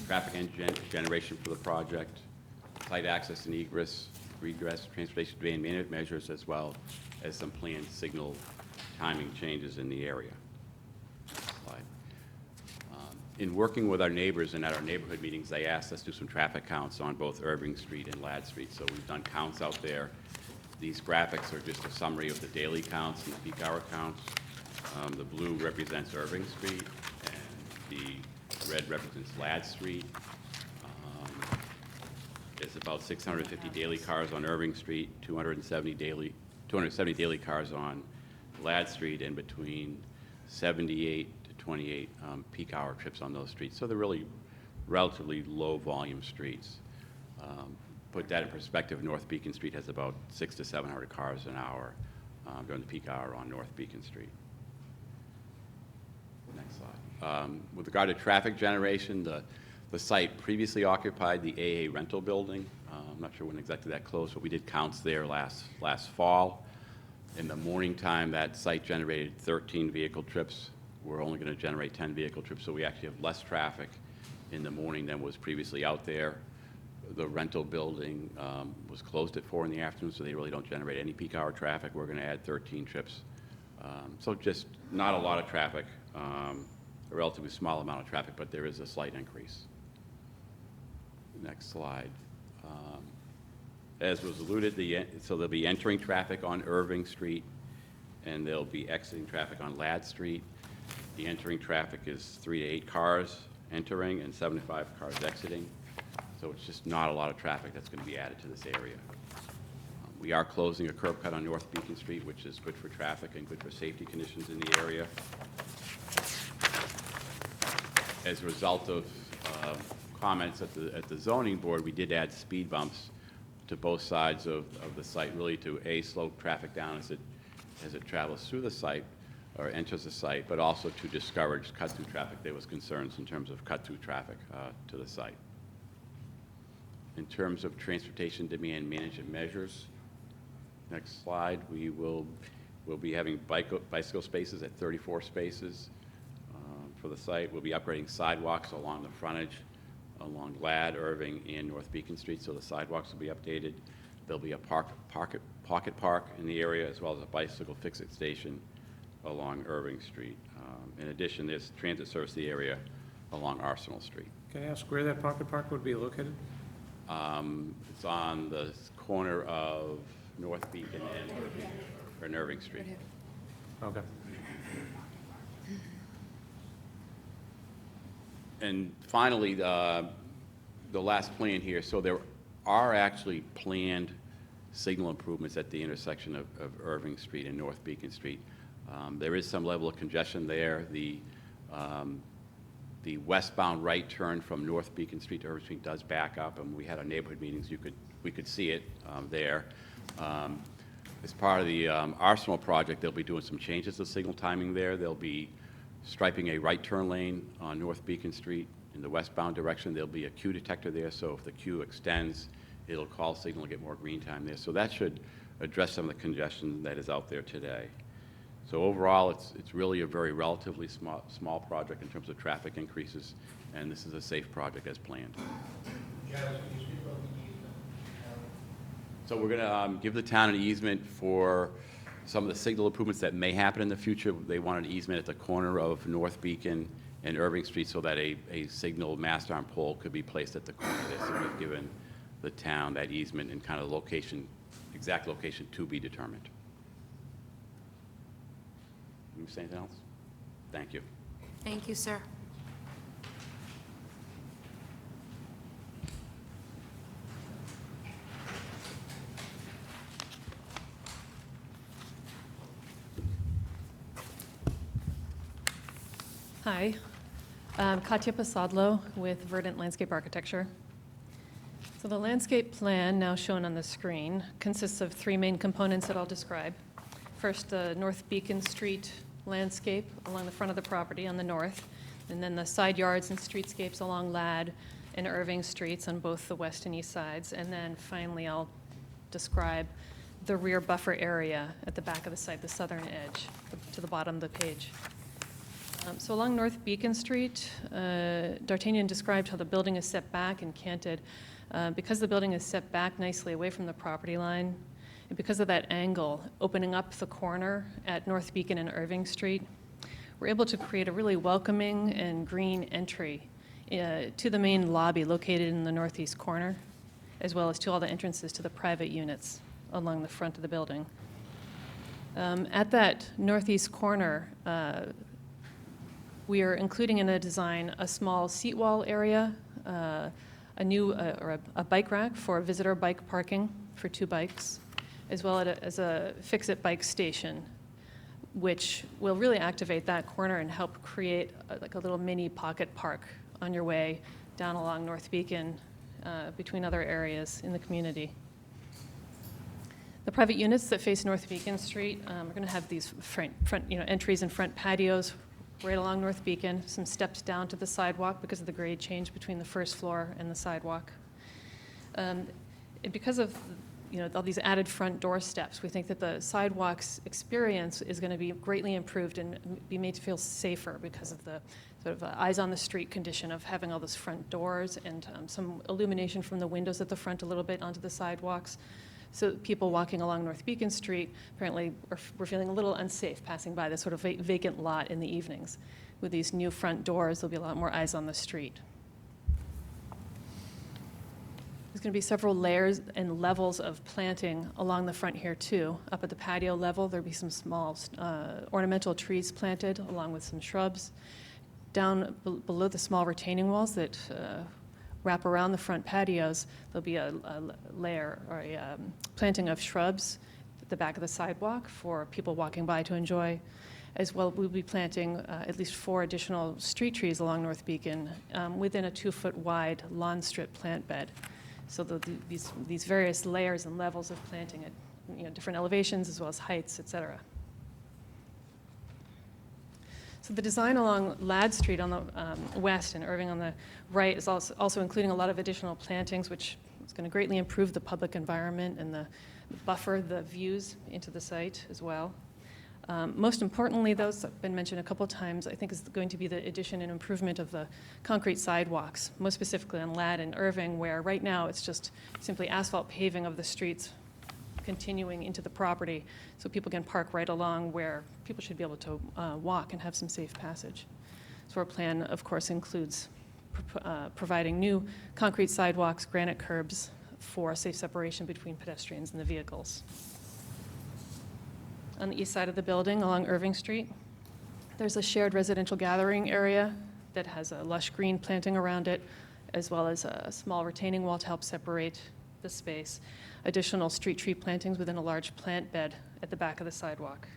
traffic generation for the project, site access and egress, transportation demand management measures, as well as some planned signal timing changes in the area. In working with our neighbors and at our neighborhood meetings, they asked us to do some traffic counts on both Irving Street and Ladd Street. So we've done counts out there. These graphics are just a summary of the daily counts and the peak hour counts. The blue represents Irving Street, and the red represents Ladd Street. It's about 650 daily cars on Irving Street, 270 daily cars on Ladd Street, and between 78 to 28 peak hour trips on those streets. So they're really relatively low volume streets. Put that in perspective, North Beacon Street has about 600 to 700 cars an hour during the peak hour on North Beacon Street. Next slide. With regard to traffic generation, the site previously occupied the AA rental building. I'm not sure when exactly that closed, but we did counts there last fall. In the morning time, that site generated 13 vehicle trips. We're only going to generate 10 vehicle trips, so we actually have less traffic in the morning than was previously out there. The rental building was closed at 4 in the afternoon, so they really don't generate any peak hour traffic. We're going to add 13 trips. So just not a lot of traffic, a relatively small amount of traffic, but there is a slight increase. Next slide. As was alluded, so they'll be entering traffic on Irving Street, and they'll be exiting traffic on Ladd Street. The entering traffic is 3 to 8 cars entering and 75 cars exiting. So it's just not a lot of traffic that's going to be added to this area. We are closing a curb cut on North Beacon Street, which is good for traffic and good for safety conditions in the area. As a result of comments at the zoning board, we did add speed bumps to both sides of the site, really to slow traffic down as it travels through the site or enters the site, but also to discourage cut-through traffic. There was concerns in terms of cut-through traffic to the site. In terms of transportation demand management measures, next slide, we'll be having bicycle spaces at 34 spaces for the site. We'll be upgrading sidewalks along the frontage, along Ladd, Irving, and North Beacon Street, so the sidewalks will be updated. There'll be a pocket park in the area, as well as a bicycle fix-it station along Irving Street. In addition, there's transit service to the area along Arsenal Street. Can I ask where that pocket park would be located? It's on the corner of North Beacon and Irving Street. Okay. And finally, the last plan here, so there are actually planned signal improvements at the intersection of Irving Street and North Beacon Street. There is some level of congestion there. The westbound right turn from North Beacon Street to Irving Street does back up, and we had our neighborhood meetings. We could see it there. As part of the Arsenal project, they'll be doing some changes to signal timing there. They'll be striping a right turn lane on North Beacon Street in the westbound direction. There'll be a queue detector there, so if the queue extends, it'll call signal and get more green time there. So that should address some of the congestion that is out there today. So overall, it's really a very relatively small project in terms of traffic increases, and this is a safe project as planned. So we're going to give the town an easement for some of the signal improvements that may happen in the future. They want an easement at the corner of North Beacon and Irving Street so that a signal mast arm pole could be placed at the corner there. So we've given the town that easement and kind of location, exact location to be determined. You say anything else? Thank you. Thank you, sir. Hi, I'm Katya Pasadlo with Verdant Landscape Architecture. So the landscape plan, now shown on the screen, consists of three main components that I'll describe. First, the North Beacon Street landscape along the front of the property on the north, and then the side yards and streetscapes along Ladd and Irving Streets on both the west and east sides. And then finally, I'll describe the rear buffer area at the back of the site, the southern edge, to the bottom of the page. So along North Beacon Street, D'Artagnan described how the building is set back and canted. Because the building is set back nicely away from the property line, and because of that angle opening up the corner at North Beacon and Irving Street, we're able to create a really welcoming and green entry to the main lobby located in the northeast corner, as well as to all the entrances to the private units along the front of the building. At that northeast corner, we are including in the design a small seat wall area, a bike rack for visitor bike parking for 2 bikes, as well as a fix-it bike station, which will really activate that corner and help create like a little mini pocket park on your way down along North Beacon between other areas in the community. The private units that face North Beacon Street are going to have these front entries and front patios right along North Beacon, some steps down to the sidewalk because of the grade change between the first floor and the sidewalk. And because of all these added front door steps, we think that the sidewalks experience is going to be greatly improved and be made to feel safer because of the sort of eyes on the street condition of having all those front doors and some illumination from the windows at the front a little bit onto the sidewalks. So people walking along North Beacon Street apparently were feeling a little unsafe passing by this sort of vacant lot in the evenings. With these new front doors, there'll be a lot more eyes on the street. There's going to be several layers and levels of planting along the front here too. Up at the patio level, there'll be some small ornamental trees planted along with some shrubs. Down below the small retaining walls that wrap around the front patios, there'll be a layer or a planting of shrubs at the back of the sidewalk for people walking by to enjoy. As well, we'll be planting at least 4 additional street trees along North Beacon within a 2-foot wide lawn strip plant bed. So these various layers and levels of planting at different elevations as well as heights, et cetera. So the design along Ladd Street on the west and Irving on the right is also including a lot of additional plantings, which is going to greatly improve the public environment and the buffer the views into the site as well. Most importantly, those have been mentioned a couple of times, I think is going to be the addition and improvement of the concrete sidewalks, most specifically on Ladd and Irving, where right now it's just simply asphalt paving of the streets continuing into the property, so people can park right along where people should be able to walk and have some safe passage. So our plan, of course, includes providing new concrete sidewalks, granite curbs for safe separation between pedestrians and the vehicles. On the east side of the building along Irving Street, there's a shared residential gathering area that has a lush green planting around it, as well as a small retaining wall to help separate the space. Additional street tree plantings within a large plant bed at the back of the sidewalk.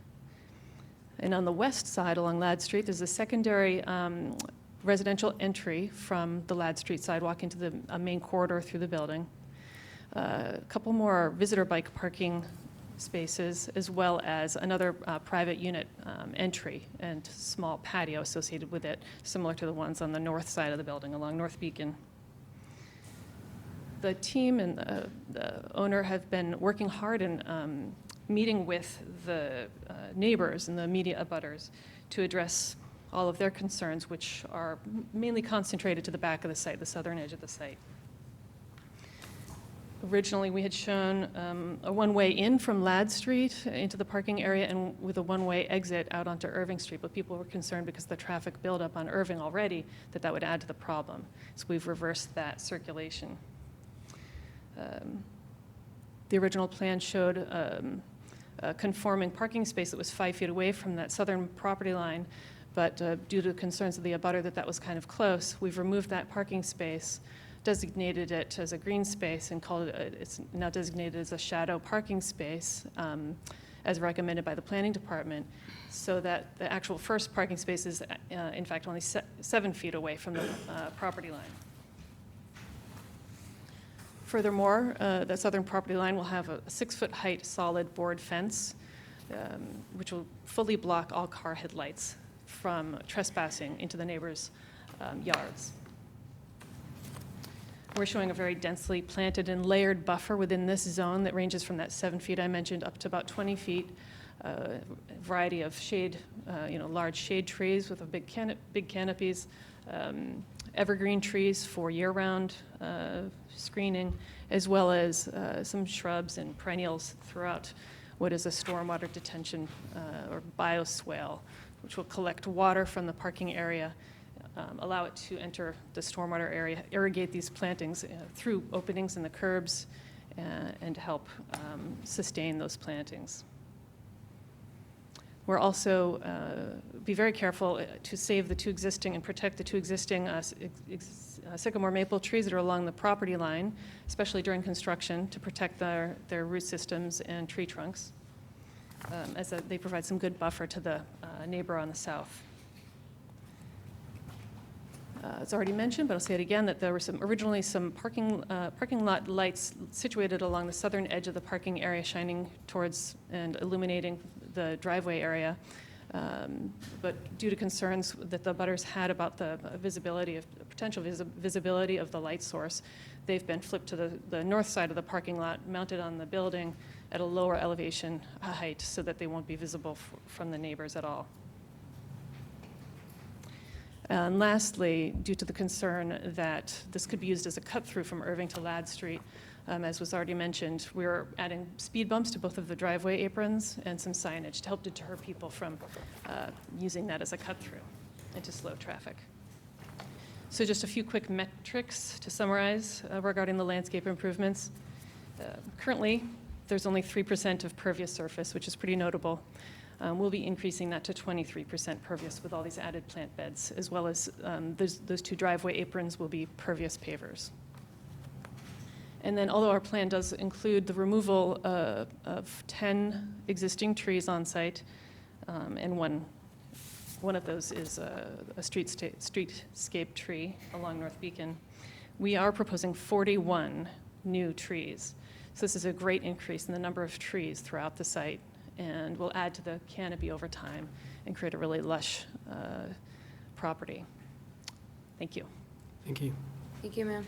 And on the west side along Ladd Street, there's a secondary residential entry from the Ladd Street sidewalk into the main corridor through the building. A couple more visitor bike parking spaces, as well as another private unit entry and small patio associated with it, similar to the ones on the north side of the building along North Beacon. The team and the owner have been working hard in meeting with the neighbors and the immediate abutters to address all of their concerns, which are mainly concentrated to the back of the site, the southern edge of the site. Originally, we had shown a one-way in from Ladd Street into the parking area and with a one-way exit out onto Irving Street, but people were concerned because of the traffic buildup on Irving already that would add to the problem. So we've reversed that circulation. The original plan showed a conforming parking space that was 5 feet away from that southern property line, but due to concerns of the abutter that was kind of close, we've removed that parking space, designated it as a green space, and called it, it's now designated as a shadow parking space, as recommended by the planning department, so that the actual first parking space is, in fact, only 7 feet away from the property line. Furthermore, the southern property line will have a 6-foot height solid board fence, which will fully block all car headlights from trespassing into the neighbors' yards. We're showing a very densely planted and layered buffer within this zone that ranges from that 7 feet I mentioned up to about 20 feet. A variety of shade, large shade trees with a big canopies, evergreen trees for year-round screening, as well as some shrubs and perennials throughout what is a stormwater detention or bioswale, which will collect water from the parking area, allow it to enter the stormwater area, irrigate these plantings through openings in the curbs, and help sustain those plantings. We're also be very careful to save the 2 existing and protect the 2 existing sycamore maple trees that are along the property line, especially during construction, to protect their root systems and tree trunks, as they provide some good buffer to the neighbor on the south. It's already mentioned, but I'll say it again, that there were originally some parking lot lights situated along the southern edge of the parking area, shining towards and illuminating the driveway area. But due to concerns that the abutters had about the potential visibility of the light source, they've been flipped to the north side of the parking lot, mounted on the building at a lower elevation height so that they won't be visible from the neighbors at all. And lastly, due to the concern that this could be used as a cut-through from Irving to Ladd Street, as was already mentioned, we're adding speed bumps to both of the driveway aprons and some signage to help deter people from using that as a cut-through and to slow traffic. So just a few quick metrics to summarize regarding the landscape improvements. Currently, there's only 3% of pervious surface, which is pretty notable. We'll be increasing that to 23% pervious with all these added plant beds, as well as those 2 driveway aprons will be pervious pavers. And then, although our plan does include the removal of 10 existing trees on site, and one of those is a streetscape tree along North Beacon, we are proposing 41 new trees. So this is a great increase in the number of trees throughout the site, and will add to the canopy over time and create a really lush property. Thank you. Thank you. Thank you, ma'am.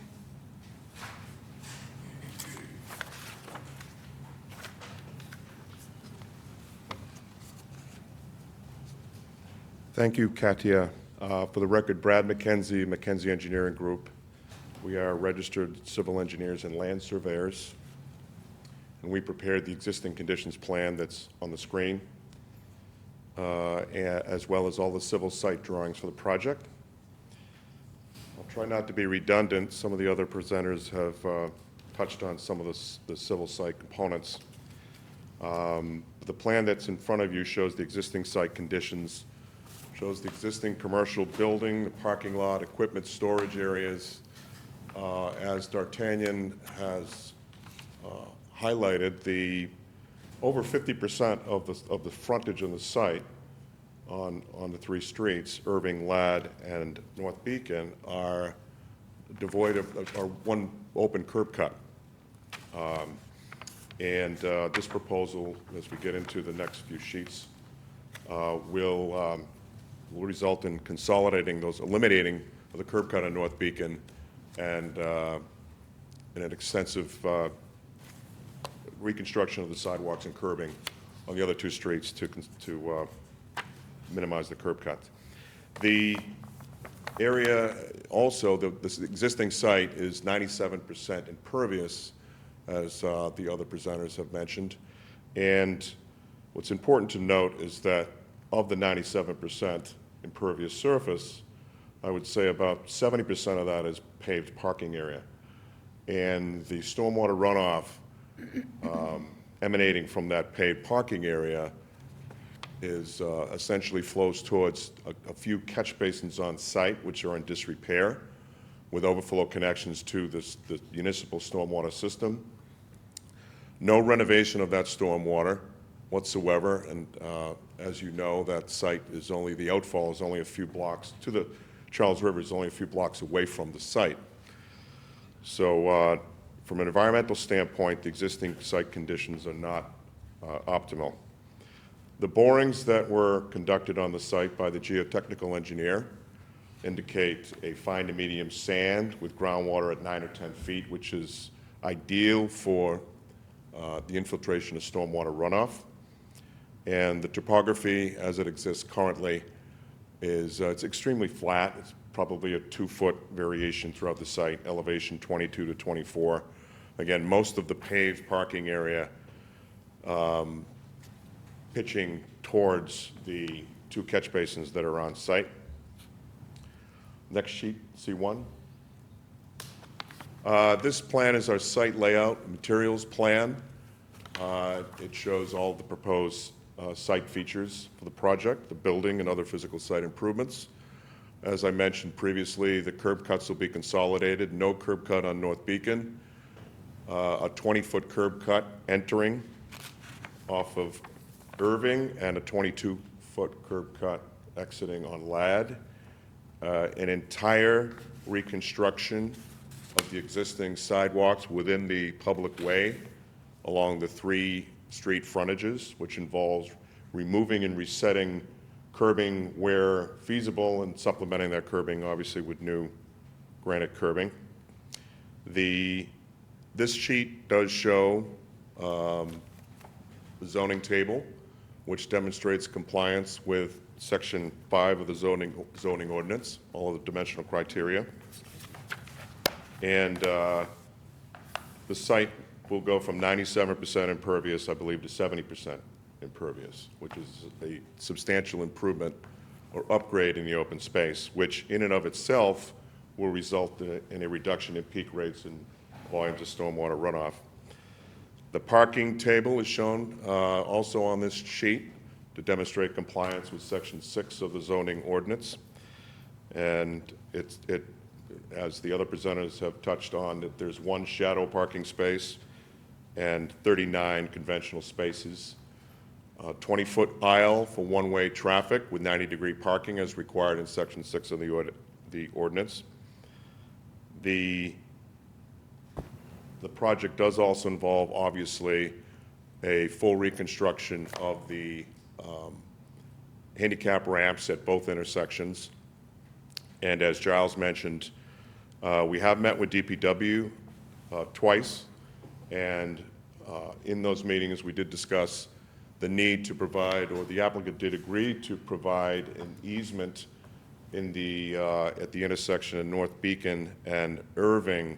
Thank you, Katia. For the record, Brad McKenzie, McKenzie Engineering Group. We are registered civil engineers and land surveyors, and we prepared the existing conditions plan that's on the screen, as well as all the civil site drawings for the project. I'll try not to be redundant. Some of the other presenters have touched on some of the civil site components. The plan that's in front of you shows the existing site conditions, shows the existing commercial building, the parking lot, equipment storage areas. As D'Artagnan has highlighted, over 50% of the frontage on the site on the 3 streets, Irving, Ladd, and North Beacon, are devoid of one open curb cut. This proposal, as we get into the next few sheets, will result in consolidating those, eliminating the curb cut on North Beacon, and an extensive reconstruction of the sidewalks and curbing on the other 2 streets to minimize the curb cut. The area also, this existing site is 97% impervious, as the other presenters have mentioned. And what's important to note is that of the 97% impervious surface, I would say about 70% of that is paved parking area. And the stormwater runoff emanating from that paved parking area is essentially flows towards a few catch basins on site, which are in disrepair, with overflow connections to the municipal stormwater system. No renovation of that stormwater whatsoever, and as you know, that site is only, the outfall is only a few blocks to the Charles River, is only a few blocks away from the site. So from an environmental standpoint, the existing site conditions are not optimal. The borings that were conducted on the site by the geotechnical engineer indicate a fine to medium sand with groundwater at 9 or 10 feet, which is ideal for the infiltration of stormwater runoff. And the topography as it exists currently is it's extremely flat. It's probably a 2-foot variation throughout the site, elevation 22 to 24. Again, most of the paved parking area pitching towards the 2 catch basins that are on site. Next sheet, C1. This plan is our site layout materials plan. It shows all the proposed site features for the project, the building and other physical site improvements. As I mentioned previously, the curb cuts will be consolidated. No curb cut on North Beacon. A 20-foot curb cut entering off of Irving, and a 22-foot curb cut exiting on Ladd. An entire reconstruction of the existing sidewalks within the public way along the 3 street frontages, which involves removing and resetting curbing where feasible and supplementing that curbing, obviously, with new granite curbing. This sheet does show the zoning table, which demonstrates compliance with Section 5 of the zoning ordinance, all of the dimensional criteria. And the site will go from 97% impervious, I believe, to 70% impervious, which is a substantial improvement or upgrade in the open space, which in and of itself will result in a reduction in peak rates and volumes of stormwater runoff. The parking table is shown also on this sheet, to demonstrate compliance with Section 6 of the zoning ordinance. And as the other presenters have touched on, that there's 1 shadow parking space and 39 conventional spaces. 20-foot aisle for one-way traffic with 90-degree parking as required in Section 6 of the ordinance. The project does also involve, obviously, a full reconstruction of the handicap ramps at both intersections. And as Giles mentioned, we have met with DPW twice, and in those meetings, we did discuss the need to provide, or the applicant did agree to provide an easement in at the intersection of North Beacon and Irving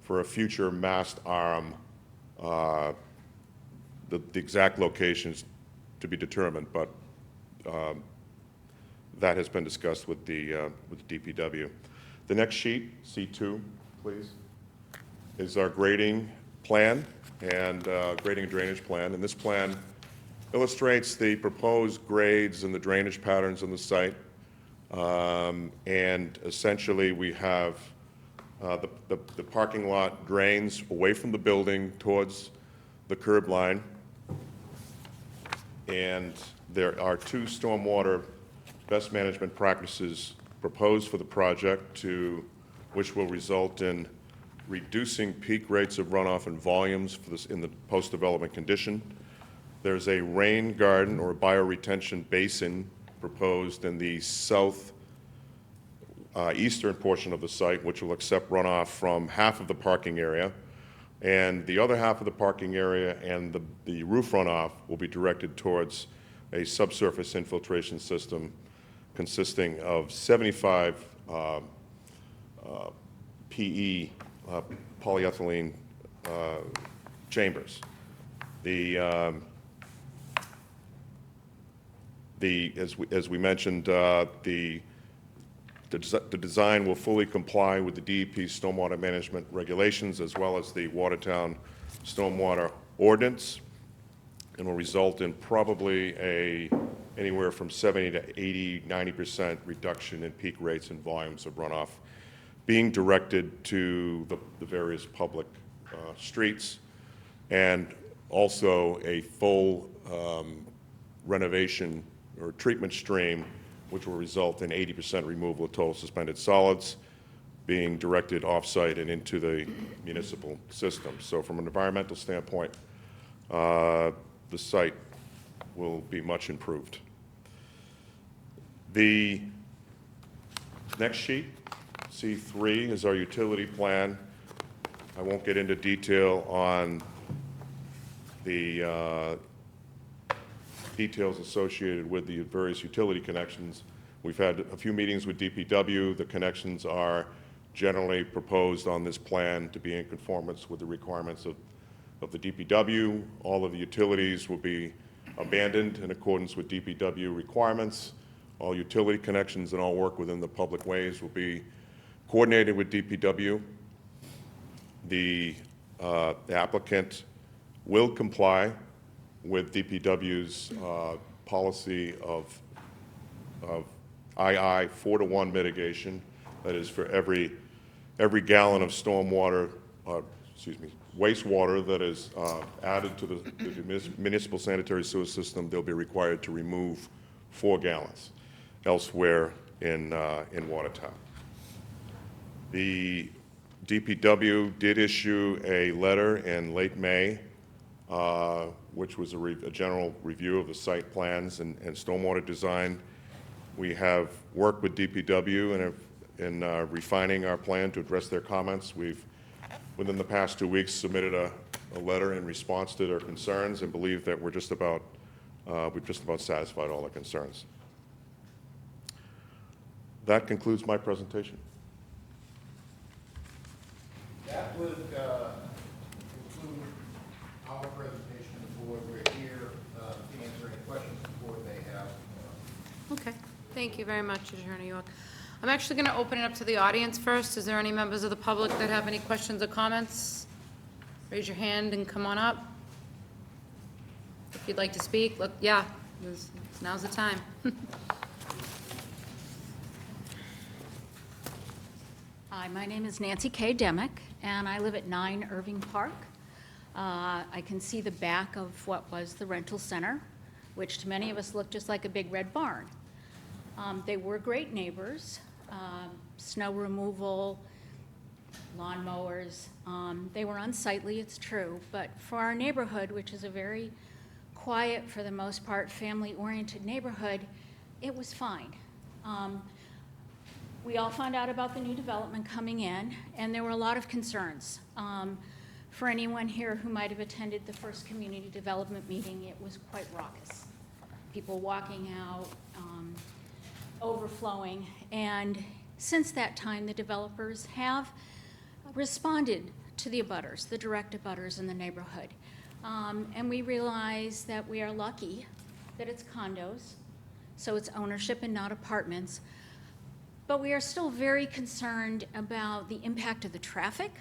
for a future mast arm. The exact locations to be determined, but that has been discussed with the DPW. The next sheet, C2, please, is our grading plan and grading and drainage plan. And this plan illustrates the proposed grades and the drainage patterns on the site. And essentially, we have the parking lot drains away from the building towards the curb line. And there are 2 stormwater best management practices proposed for the project, which will result in reducing peak rates of runoff and volumes in the post-development condition. There's a rain garden or bioretention basin proposed in the eastern portion of the site, which will accept runoff from half of the parking area. And the other half of the parking area and the roof runoff will be directed towards a subsurface infiltration system consisting of 75 PE polyethylene chambers. As we mentioned, the design will fully comply with the DEP's stormwater management regulations as well as the Watertown Stormwater Ordinance, and will result in probably anywhere from 70 to 80, 90% reduction in peak rates and volumes of runoff being directed to the various public streets, and also a full renovation or treatment stream, which will result in 80% removal of total suspended solids being directed off-site and into the municipal system. So from an environmental standpoint, the site will be much improved. The next sheet, C3, is our utility plan. I won't get into detail on the details associated with the various utility connections. We've had a few meetings with DPW. The connections are generally proposed on this plan to be in conformance with the requirements of the DPW. All of the utilities will be abandoned in accordance with DPW requirements. All utility connections and all work within the public ways will be coordinated with DPW. The applicant will comply with DPW's policy of II 4-to-1 mitigation. That is, for every gallon of wastewater that is added to the municipal sanitary sewer system, they'll be required to remove 4 gallons elsewhere in Watertown. The DPW did issue a letter in late May, which was a general review of the site plans and stormwater design. We have worked with DPW in refining our plan to address their comments. We've, within the past 2 weeks, submitted a letter in response to their concerns and believe that we've just about satisfied all the concerns. That concludes my presentation. That would conclude our presentation to the board. We're here to answer any questions the board may have. Okay, thank you very much, Attorney York. I'm actually going to open it up to the audience first. Is there any members of the public that have any questions or comments? Raise your hand and come on up. If you'd like to speak, yeah, Now's the time. Hi, my name is Nancy K. Demick, and I live at 9 Irving Park. I can see the back of what was the rental center, which to many of us looked just like a big red barn. They were great neighbors, snow removal, lawnmowers. They were unsightly, it's true, but for our neighborhood, which is a very quiet, for the most part, family-oriented neighborhood, it was fine. We all found out about the new development coming in, and there were a lot of concerns. For anyone here who might have attended the first community development meeting, it was quite raucous. People walking out, overflowing, and since that time, the developers have responded to the abutters, the direct abutters in the neighborhood. And we realize that we are lucky that it's condos, so it's ownership and not apartments. But we are still very concerned about the impact of the traffic.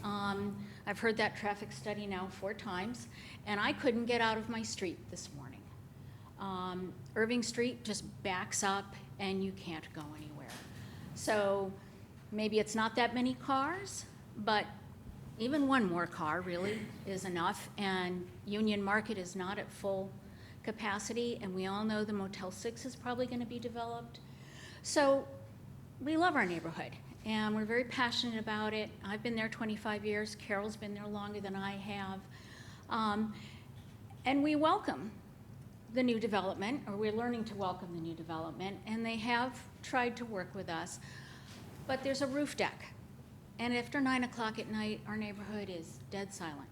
I've heard that traffic study now 4 times, and I couldn't get out of my street this morning. Irving Street just backs up and you can't go anywhere. So maybe it's not that many cars, but even one more car really is enough, and Union Market is not at full capacity, and we all know the Motel 6 is probably going to be developed. So we love our neighborhood, and we're very passionate about it. I've been there 25 years. Carol's been there longer than I have. And we welcome the new development, or we're learning to welcome the new development, and they have tried to work with us. But there's a roof deck, and after 9 o'clock at night, our neighborhood is dead silent.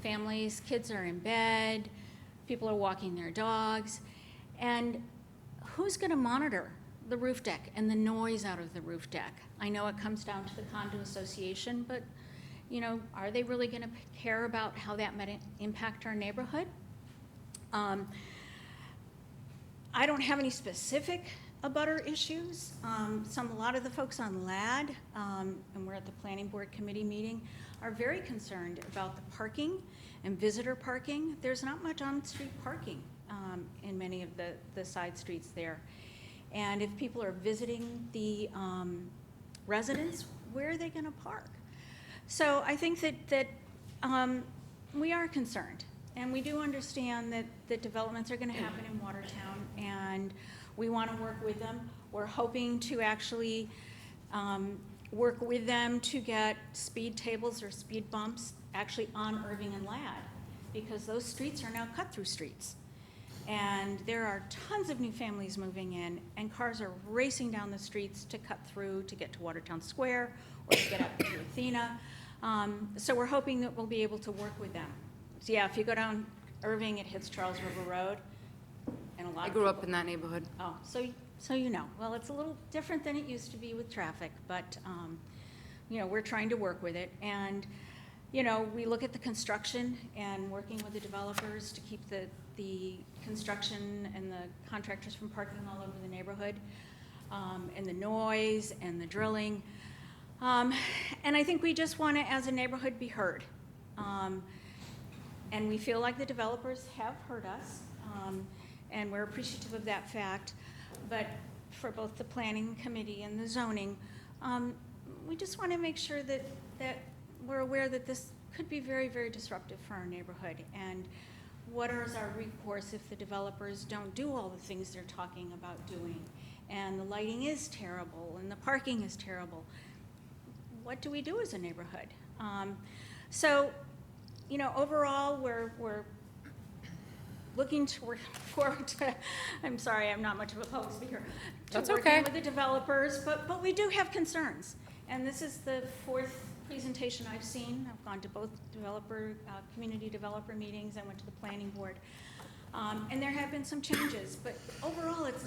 Families, kids are in bed, people are walking their dogs, and who's going to monitor the roof deck and the noise out of the roof deck? I know it comes down to the condo association, but you know, are they really going to care about how that might impact our neighborhood? I don't have any specific abutter issues. A lot of the folks on LAD, and we're at the planning board committee meeting, are very concerned about the parking and visitor parking. There's not much on-street parking in many of the side streets there. And if people are visiting the residents, where are they going to park? So I think that we are concerned, and we do understand that developments are going to happen in Watertown, and we want to work with them. We're hoping to actually work with them to get speed tables or speed bumps actually on Irving and Ladd, because those streets are now cut-through streets. And there are tons of new families moving in, and cars are racing down the streets to cut through to get to Watertown Square or to get up to Athena. So we're hoping that we'll be able to work with them. So yeah, if you go down Irving, it hits Charles River Road, and a lot I of grew up people- in that neighborhood. Oh, so you know. Well, it's a little different than it used to be with traffic, but you know, we're trying to work with it. And you know, we look at the construction and working with the developers to keep the construction and the contractors from parking all over the neighborhood, and the noise and the drilling. And I think we just want to, as a neighborhood, be heard. And we feel like the developers have heard us, and we're appreciative of that fact. But for both the planning committee and the zoning, we just want to make sure that we're aware that this could be very, very disruptive for our neighborhood. And what is our recourse if the developers don't do all the things they're talking about doing? And the lighting is terrible, and the parking is terrible. What do we do as a neighborhood? So, you know, overall, we're looking forward to, I'm sorry, I'm not much of a public speaker, That's to okay. working with the developers, but we do have concerns. And this is the 4th presentation I've seen. I've gone to both community developer meetings. I went to the planning board. And there have been some changes, but overall, it's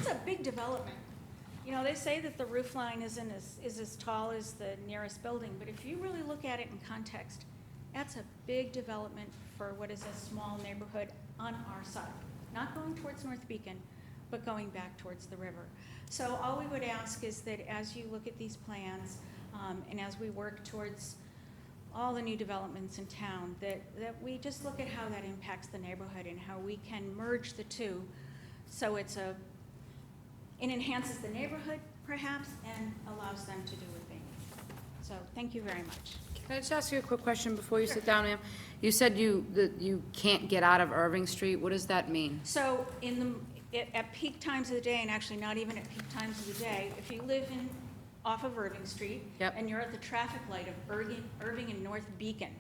a big development. You know, they say that the roof line is as tall as the nearest building, but if you really look at it in context, that's a big development for what is a small neighborhood on our side. Not going towards North Beacon, but going back towards the river. So all we would ask is that as you look at these plans, and as we work towards all the new developments in town, that we just look at how that impacts the neighborhood and how we can merge the two. So it enhances the neighborhood perhaps and allows them to do what they need. So thank you very much. Can I just ask you a quick question before you sit down, ma'am? You said that you can't get out of Irving Street. What does that mean? So at peak times of the day, and actually not even at peak times of the day, if you live off of Irving Street, Yep. and you're at the traffic light of Irving and North Beacon,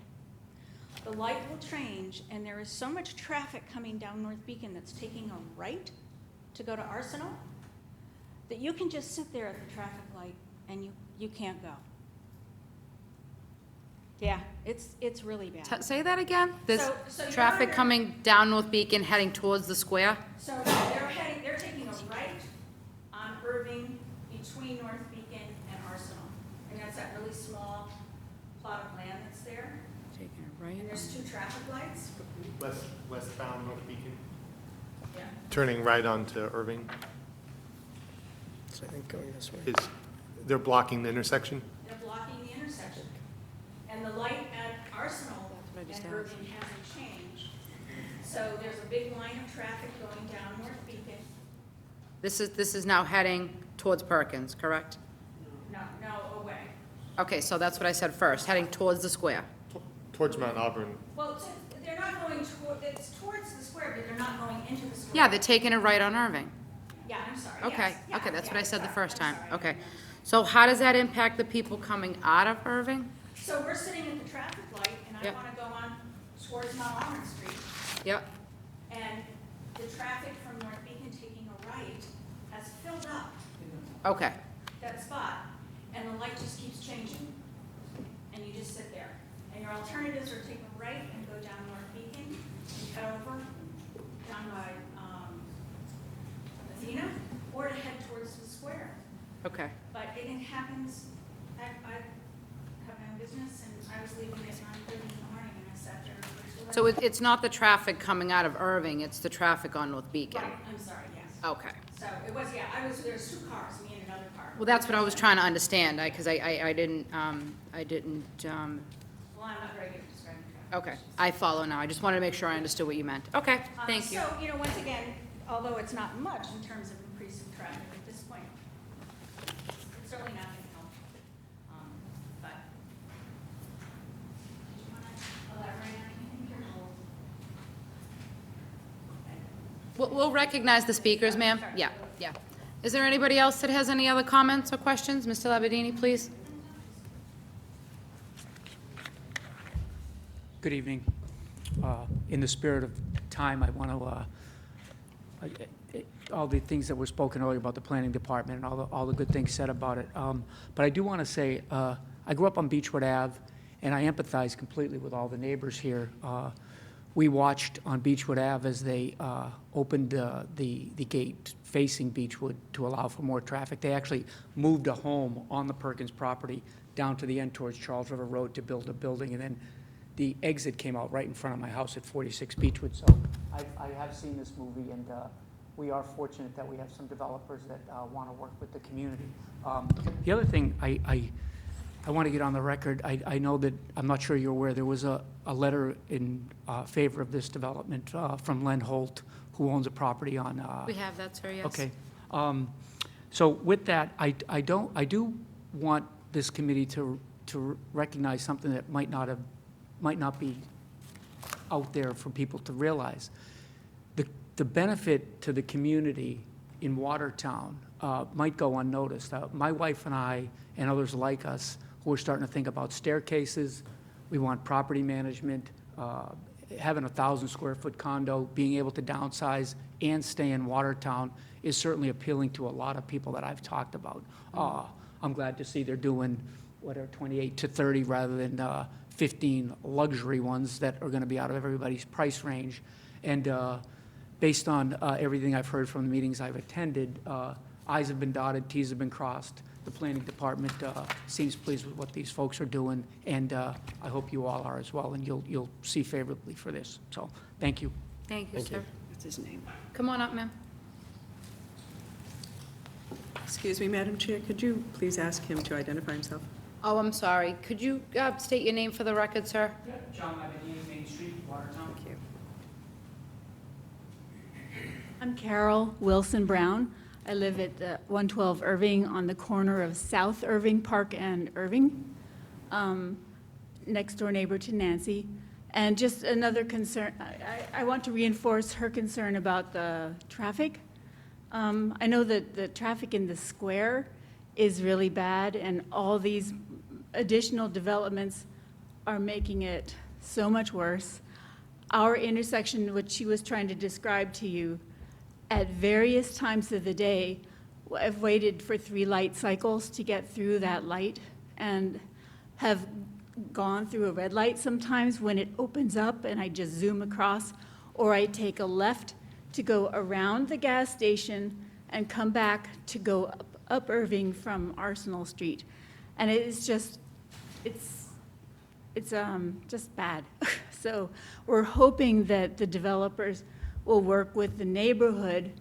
the light will change, and there is so much traffic coming down North Beacon that's taking a right to go to Arsenal, that you can just sit there at the traffic light and you can't go. Yeah, it's really bad. Say that again? There's So you're traffic under- coming down North Beacon heading towards the square? So they're taking a right on Irving between North Beacon and Arsenal. And that's that really small plot of land that's there. Taking a right. And there's 2 traffic lights. Westbound North Beacon, Yeah. turning right onto Irving. So I think going this way. They're blocking the intersection? They're blocking the intersection. And the light at Arsenal what I just and Irving hasn't changed. So there's a big line of traffic going down North Beacon. This is now heading towards Perkins, correct? No, away. Okay, so that's what I said first, heading towards the square. Towards Mount Auburn. Well, they're not going it's towards the square, but they're not going into the square. Yeah, they're taking a right on Irving. Yeah, I'm sorry. Okay, yes. Yeah, okay, that's what yeah, I said the sorry, first I'm time. sorry. Okay. So how does that impact the people coming out of Irving? So we're sitting at the traffic light, and I Yep. want to go on towards Mount Auburn Street, Yep. and the traffic from North Beacon taking a right has filled up Okay, that spot, and the light just keeps changing, and you just sit there. And your alternatives are take a right and go down North Beacon, and cut over down by Athena, or to head towards the square. okay. But it happens, I have my own business, and I was leaving at 9:30 in the morning, and I sat there for 2 hours. So it's not the traffic coming out of Irving, it's the traffic on North Beacon? Right, I'm sorry, yes. Okay. So it was, there's 2 cars, me and another car. Well, that's what I was trying to understand, because I didn't, Well, I'm not very good at describing traffic. okay. I follow now. I just wanted to make sure I understood what you meant. Okay, thank you. So, once again, although it's not much in terms of increasing traffic at this point, it's certainly not going to help. But, do you want to elaborate on anything here? We'll recognize the speakers, ma'am. Yeah, yeah. Is there anybody else that has any other comments or questions? Mr. Labadini, please. Good evening. In the spirit of time, I want to, all the things that were spoken earlier about the planning department and all the good things said about it. But I do want to say, I grew up on Beechwood Ave, and I empathize completely with all the neighbors here. We watched on Beechwood Ave as they opened the gate facing Beechwood to allow for more traffic. They actually moved a home on the Perkins property down to the end towards Charles River Road to build a building, and then the exit came out right in front of my house at 46 Beechwood. So I have seen this movie, and we are fortunate that we have some developers that want to work with the community. The other thing I want to get on the record, I know that, I'm not sure you're aware, there was a letter in favor of this development from Len Holt, who owns a property on. We have that, sir, yes. Okay. So with that, I do want this committee to recognize something that might not be out there for people to realize. The benefit to the community in Watertown might go unnoticed. My wife and I and others like us who are starting to think about staircases, we want property management, having a 1,000-square-foot condo, being able to downsize and stay in Watertown is certainly appealing to a lot of people that I've talked about. I'm glad to see they're doing, 28 to 30 rather than 15 luxury ones that are going to be out of everybody's price range. And based on everything I've heard from the meetings I've attended, I's have been dotted, T's have been crossed. The planning department seems pleased with what these folks are doing, and I hope you all are as well, and you'll see favorably for this. So, thank you. Thank you, sir. What's his name? Come on up, ma'am. Excuse me, Madam Chair, could you please ask him to identify himself? Oh, I'm sorry. Could you state your name for the record, sir? John Labanini, Main Street, Watertown. Thank you. I'm Carol Wilson Brown. I live at 112 Irving on the corner of South Irving Park and Irving, next door neighbor to Nancy. And just another concern, I want to reinforce her concern about the traffic. I know that the traffic in the square is really bad, and all these additional developments are making it so much worse. Our intersection, which she was trying to describe to you, at various times of the day, I've waited for 3 light cycles to get through that light, and have gone through a red light sometimes when it opens up and I just zoom across, or I take a left to go around the gas station and come back to go up Irving from Arsenal Street. And it's just bad. So we're hoping that the developers will work with the neighborhood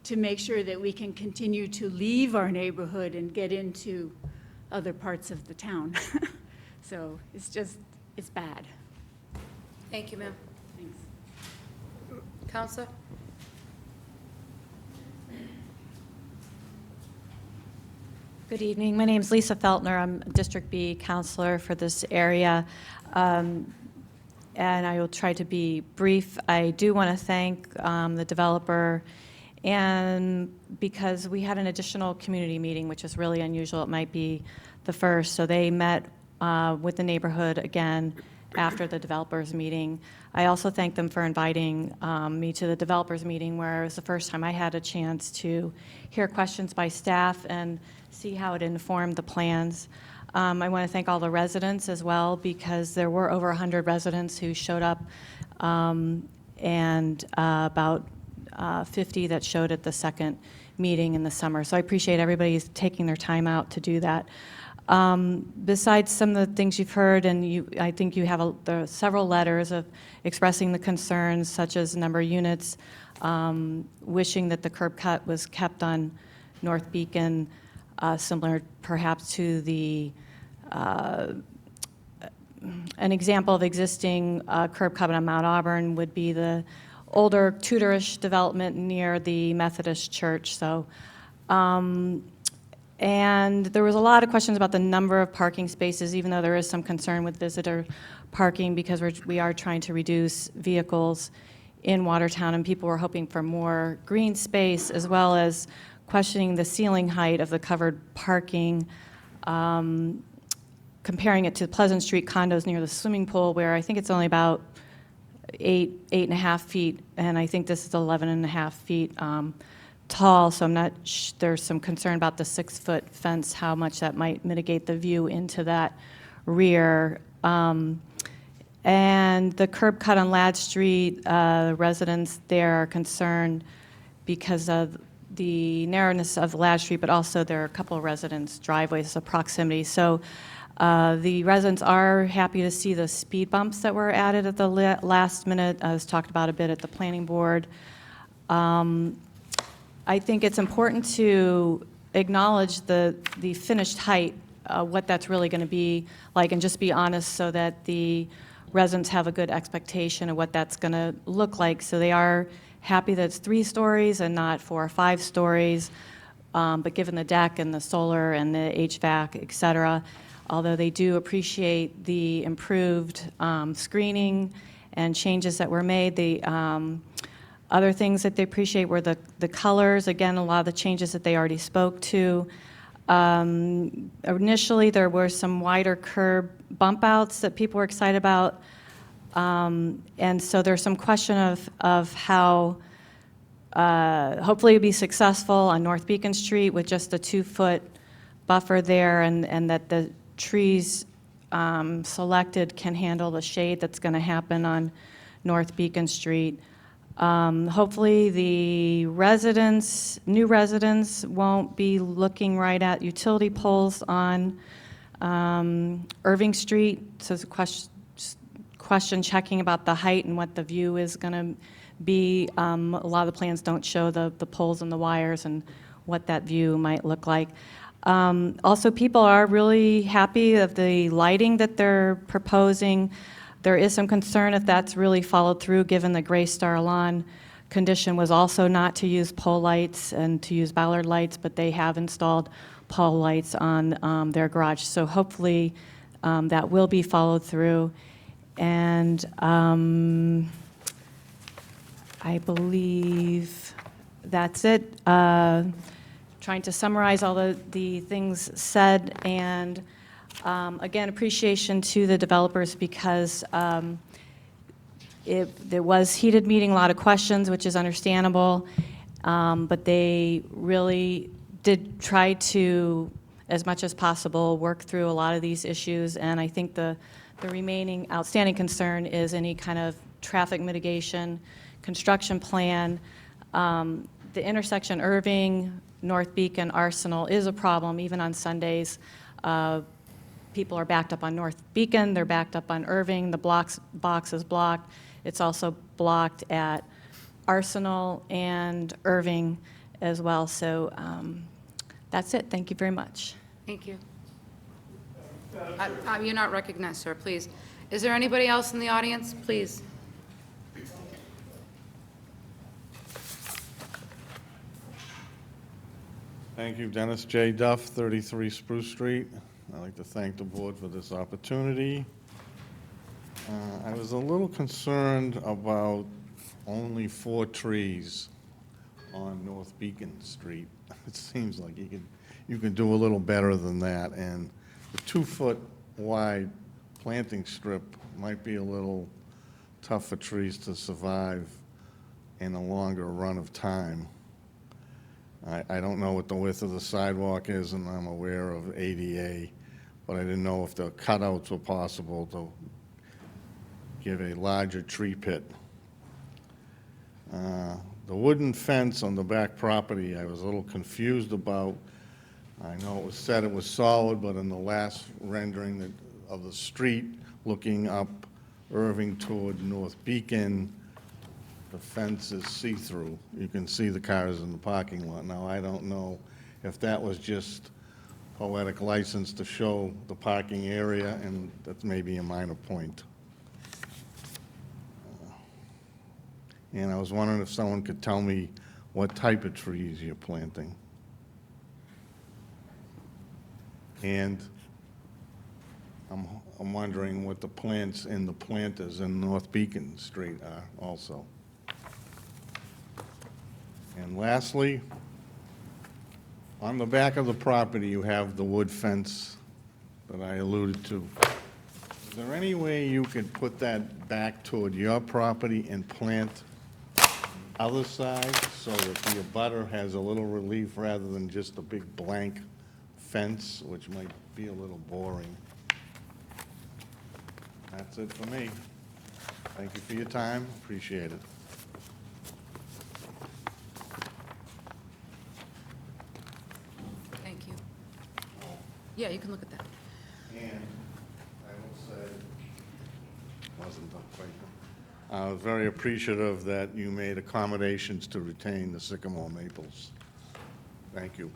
to make sure that we can continue to leave our neighborhood and get into other parts of the town. So it's bad. Thank you, ma'am. Thanks. Counselor? Good evening. My name is Lisa Feltner. I'm District B counselor for this area. And I will try to be brief. I do want to thank the developer, and because we had an additional community meeting, which is really unusual. It might be the first. So they met with the neighborhood again after the developers meeting. I also thank them for inviting me to the developers meeting, where it was the first time I had a chance to hear questions by staff and see how it informed the plans. I want to thank all the residents as well, because there were over 100 residents who showed up, and about 50 that showed at the second meeting in the summer. So I appreciate everybody taking their time out to do that. Besides some of the things you've heard, and I think you have there are several letters of expressing the concerns, such as number of units, wishing that the curb cut was kept on North Beacon, similar perhaps to the an example of existing curb cut on Mount Auburn would be the older Tudorish development near the Methodist Church. So, and there was a lot of questions about the number of parking spaces, even though there is some concern with visitor parking, because we are trying to reduce vehicles in Watertown, and people were hoping for more green space, as well as questioning the ceiling height of the covered parking, comparing it to Pleasant Street condos near the swimming pool, where I think it's only about 8.5 feet, and I think this is 11.5 feet tall, so I'm not there's some concern about the 6-foot fence, how much that might mitigate the view into that rear. And the curb cut on Ladd Street, residents there are concerned because of the narrowness of Ladd Street, but also there are a couple of residents' driveways of proximity. So the residents are happy to see the speed bumps that were added at the last minute, as talked about a bit at the planning board. I think it's important to acknowledge the finished height, what that's really going to be like, and just be honest so that the residents have a good expectation of what that's going to look like. So they are happy that it's 3 stories and not 4 or 5 stories, but given the deck and the solar and the HVAC, et cetera, although they do appreciate the improved screening and changes that were made. The other things that they appreciate were the colors. Again, a lot of the changes that they already spoke to. Initially, there were some wider curb bump outs that people were excited about. And so there's some question of how hopefully it'll be successful on North Beacon Street with just a 2-foot buffer there, and that the trees selected can handle the shade that's going to happen on North Beacon Street. Hopefully the new residents won't be looking right at utility poles on Irving Street. So it's a question checking about the height and what the view is going to be. A lot of the plans don't show the poles and the wires and what that view might look like. Also, people are really happy of the lighting that they're proposing. There is some concern if that's really followed through, given the Gray Star Lawn condition was also not to use pole lights and to use bollard lights, but they have installed pole lights on their garage. So hopefully that will be followed through. And I believe that's it. Trying to summarize all the things said, and again, appreciation to the developers because there was heated meeting, a lot of questions, which is understandable, but they really did try to, as much as possible, work through a lot of these issues, and I think the remaining outstanding concern is any kind of traffic mitigation, construction plan. The intersection Irving, North Beacon, Arsenal is a problem, even on Sundays. People are backed up on North Beacon, they're backed up on Irving, the box is blocked. It's also blocked at Arsenal and Irving as well. So that's it. Thank you very much. Thank you. You're not recognized, sir, please. Is there anybody else in the audience? Please. Thank you, Dennis J. Duff, 33 Spruce Street. I'd like to thank the board for this opportunity. I was a little concerned about only 4 trees on North Beacon Street. It seems like you can do a little better than that, and the 2-foot wide planting strip might be a little tough for trees to survive in a longer run of time. I don't know what the width of the sidewalk is, and I'm aware of ADA, but I didn't know if the cutouts were possible to give a larger tree pit. The wooden fence on the back property, I was a little confused about. I know it was said it was solid, but in the last rendering of the street, looking up Irving toward North Beacon, the fence is see-through. You can see the cars in the parking lot. Now, I don't know if that was just poetic license to show the parking area, and that's maybe a minor point. And I was wondering if someone could tell me what type of trees you're planting. And I'm wondering what the plants in the planters in North Beacon Street are also. And lastly, on the back of the property, you have the wood fence that I alluded to. Is there any way you could put that back toward your property and plant the other side so that the abutter has a little relief rather than just a big blank fence, which might be a little boring? That's it for me. Thank you for your time. Appreciate it. Thank you. Yeah, you can look at that. And I will say, wasn't done quite. I was very appreciative that you made accommodations to retain the sycamore maples. Thank you.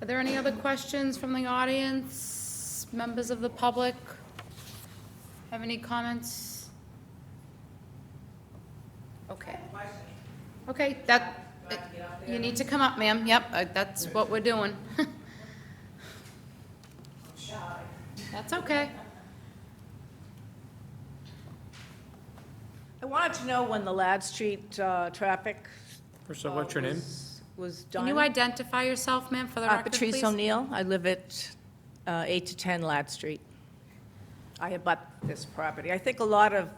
Are there any other questions from the audience? Members of the public? Have any comments? Okay. Okay, you need to come up, ma'am. Yep, that's what we're doing. That's okay. I wanted to know when the Ladd Street traffic First of all, what's your name? was done. Can you identify yourself, ma'am, for the record, please? Patrice O'Neill. I live at 8 to 10 Ladd Street. I abut this property. I think a lot of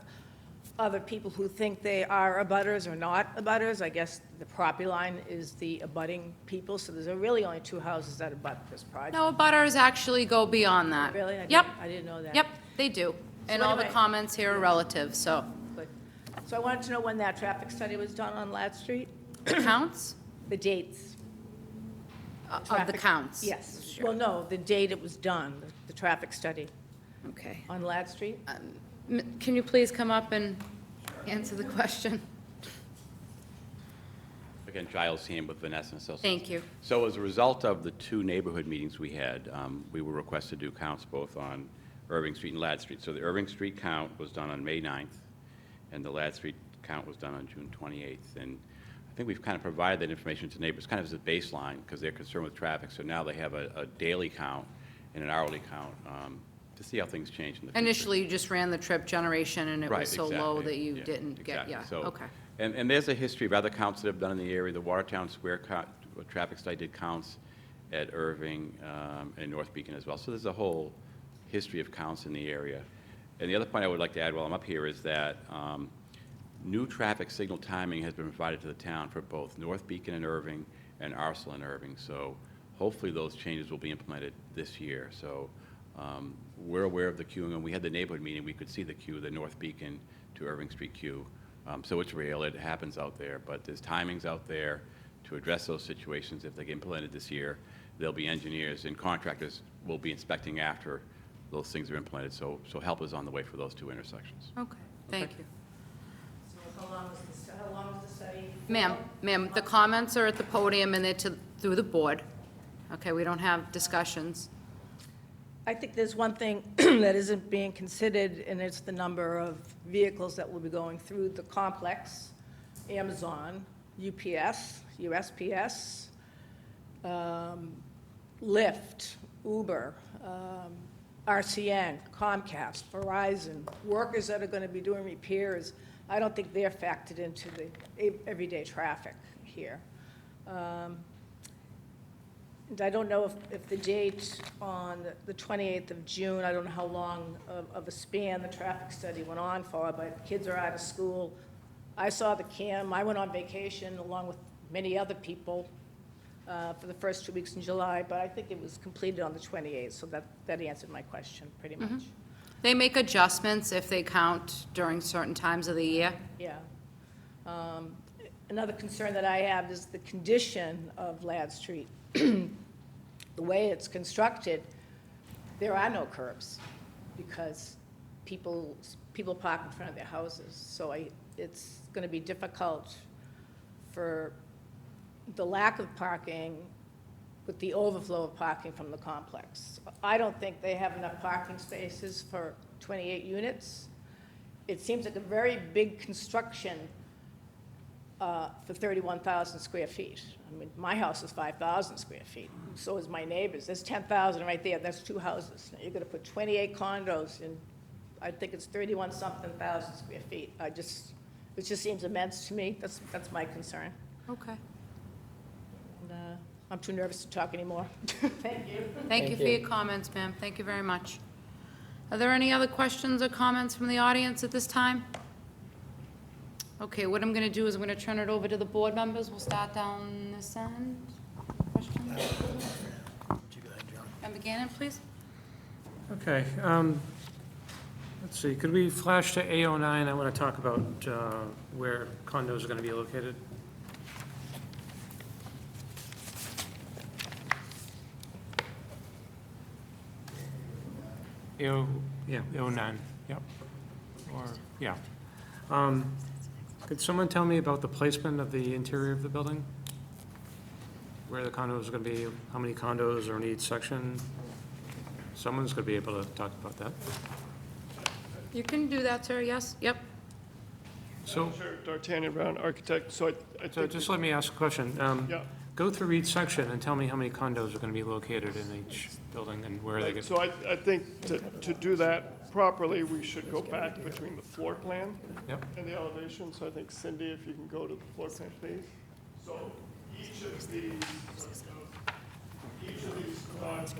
other people who think they are abutters are not abutters. I guess the property line is the abutting people, so there's really only 2 houses that abut this project. No, abutters actually go beyond that. Really? Yep. I didn't know that. Yep, they do. And all the anyway- comments here are relative, so. Good. So I wanted to know when that traffic study was done on Ladd Street? The counts? The dates. Of the Traffic- counts? Yes. Sure. Well, no, the date it was done, the traffic study. Okay. On Ladd Street? Can you please come up and answer the question? If I Again, Giles Ham with Vanessa and Associates. Thank you. So as a result of the 2 neighborhood meetings we had, we were requested to do counts both on Irving Street and Ladd Street. So the Irving Street count was done on May 9th, and the Ladd Street count was done on June 28th. And I think we've kind of provided that information to neighbors, kind of as a baseline, because they're concerned with traffic. So now they have a daily count and an hourly count to see how things change in the future. Initially, you just ran the trip generation, and it Right, was so low exactly. that you Yeah, didn't get, exactly. yeah, So- okay. And there's a history of other counts that have done in the area. The Watertown Square traffic study did counts at Irving and North Beacon as well. So there's a whole history of counts in the area. And the other point I would like to add while I'm up here is that new traffic signal timing has been provided to the town for both North Beacon and Irving and Arsenal and Irving. So hopefully those changes will be implemented this year. So we're aware of the queuing, and we had the neighborhood meeting. We could see the queue, the North Beacon to Irving Street queue. So it's real, it happens out there, but there's timings out there to address those situations. If they get implemented this year, there'll be engineers and contractors will be inspecting after those things are implemented. So help is on the way for those 2 intersections. Okay, thank you. How long was the study? Ma'am, the comments are at the podium and they're through the board. Okay, we don't have discussions. I think there's one thing that isn't being considered, and it's the number of vehicles that will be going through the complex, Amazon, UPS, USPS, Lyft, Uber, RCN, Comcast, Verizon, workers that are going to be doing repairs. I don't think they're factored into the everyday traffic here. And I don't know if the date on the 28th of June, I don't know how long of a span the traffic study went on for, but kids are out of school. I saw the CAM. I went on vacation along with many other people for the first 2 weeks in July, but I think it was completed on the 28th, so that answered my question pretty much. They make adjustments if they count during certain times of the year. Yeah. Another concern that I have is the condition of Ladd Street. The way it's constructed, there are no curbs because people park in front of their houses. So it's going to be difficult for the lack of parking with the overflow of parking from the complex. I don't think they have enough parking spaces for 28 units. It seems like a very big construction for 31,000 square feet. I mean, my house is 5,000 square feet. So is my neighbor's. There's 10,000 right there. That's 2 houses. Now, you're going to put 28 condos in, I think it's 31-something thousand square feet. It just seems immense to me. That's my concern. Okay. And, I'm too nervous to talk anymore. Thank you. Thank you for your comments, ma'am. Thank you very much. Are there any other questions or comments from the audience at this time? Okay, what I'm going to do is I'm going to turn it over to the board members. We'll start down this end. Questions? Member Gannon, please. Okay, let's see, could we flash to A09? I want to talk about where condos are going to be located. A09, yep. Or, yeah. Could someone tell me about the placement of the interior of the building? Where the condos are going to be, how many condos are in each section? Someone's going to be able to talk about that. You can do that, sir, yes? Yep. So, Sure, D'Artagnan Brown, architect, so I so think. just let me ask a question. Yeah. Go through each section and tell me how many condos are going to be located in each building and where they get. So I think to do that properly, we should go back between the floor plan Yep. and the elevation. So I think Cindy, if you can go to the floor plan, please. So each of these lines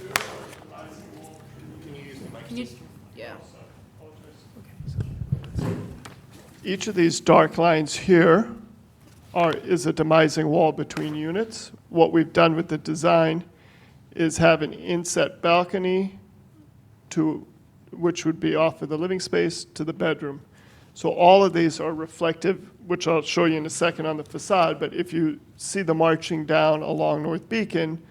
here are demising wall. Can you, yeah. Each of these dark lines here is a demising wall between units. What we've done with the design is have an inset balcony which would be off of the living space to the bedroom. So all of these are reflective, which I'll show you in a second on the facade, but if you see the marching down along North Beacon,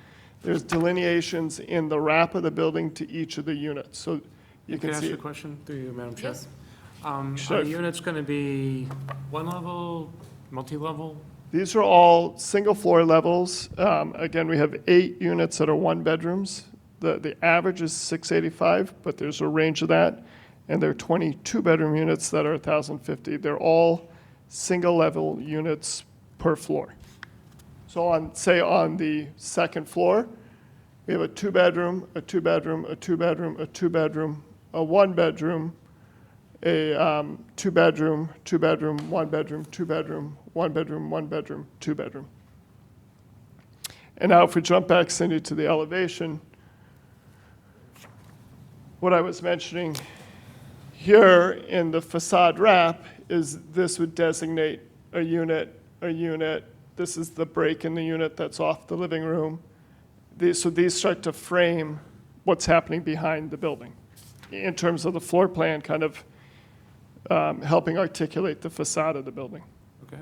there's delineations in the wrap of the building to each of the units. So you can Can I see. ask you a question through you, Madam Chair? Yes. Are Sure. the units going to be one level, multi-level? These are all single-floor levels. Again, we have 8 units that are one-bedrooms. The average is 685, but there's a range of that. And there are 22-bedroom units that are 1,050. They're all single-level units per floor. So on the second floor, we have a 2-bedroom, a 2-bedroom, a 2-bedroom, a 2-bedroom, a 1-bedroom, a 2-bedroom, 2-bedroom, 1-bedroom, 2-bedroom, 1-bedroom, 1-bedroom, 2-bedroom. And now if we jump back, Cindy, to the elevation, what I was mentioning here in the facade wrap is this would designate a unit. This is the break in the unit that's off the living room. So these start to frame what's happening behind the building in terms of the floor plan, kind of helping articulate the facade of the building. Okay.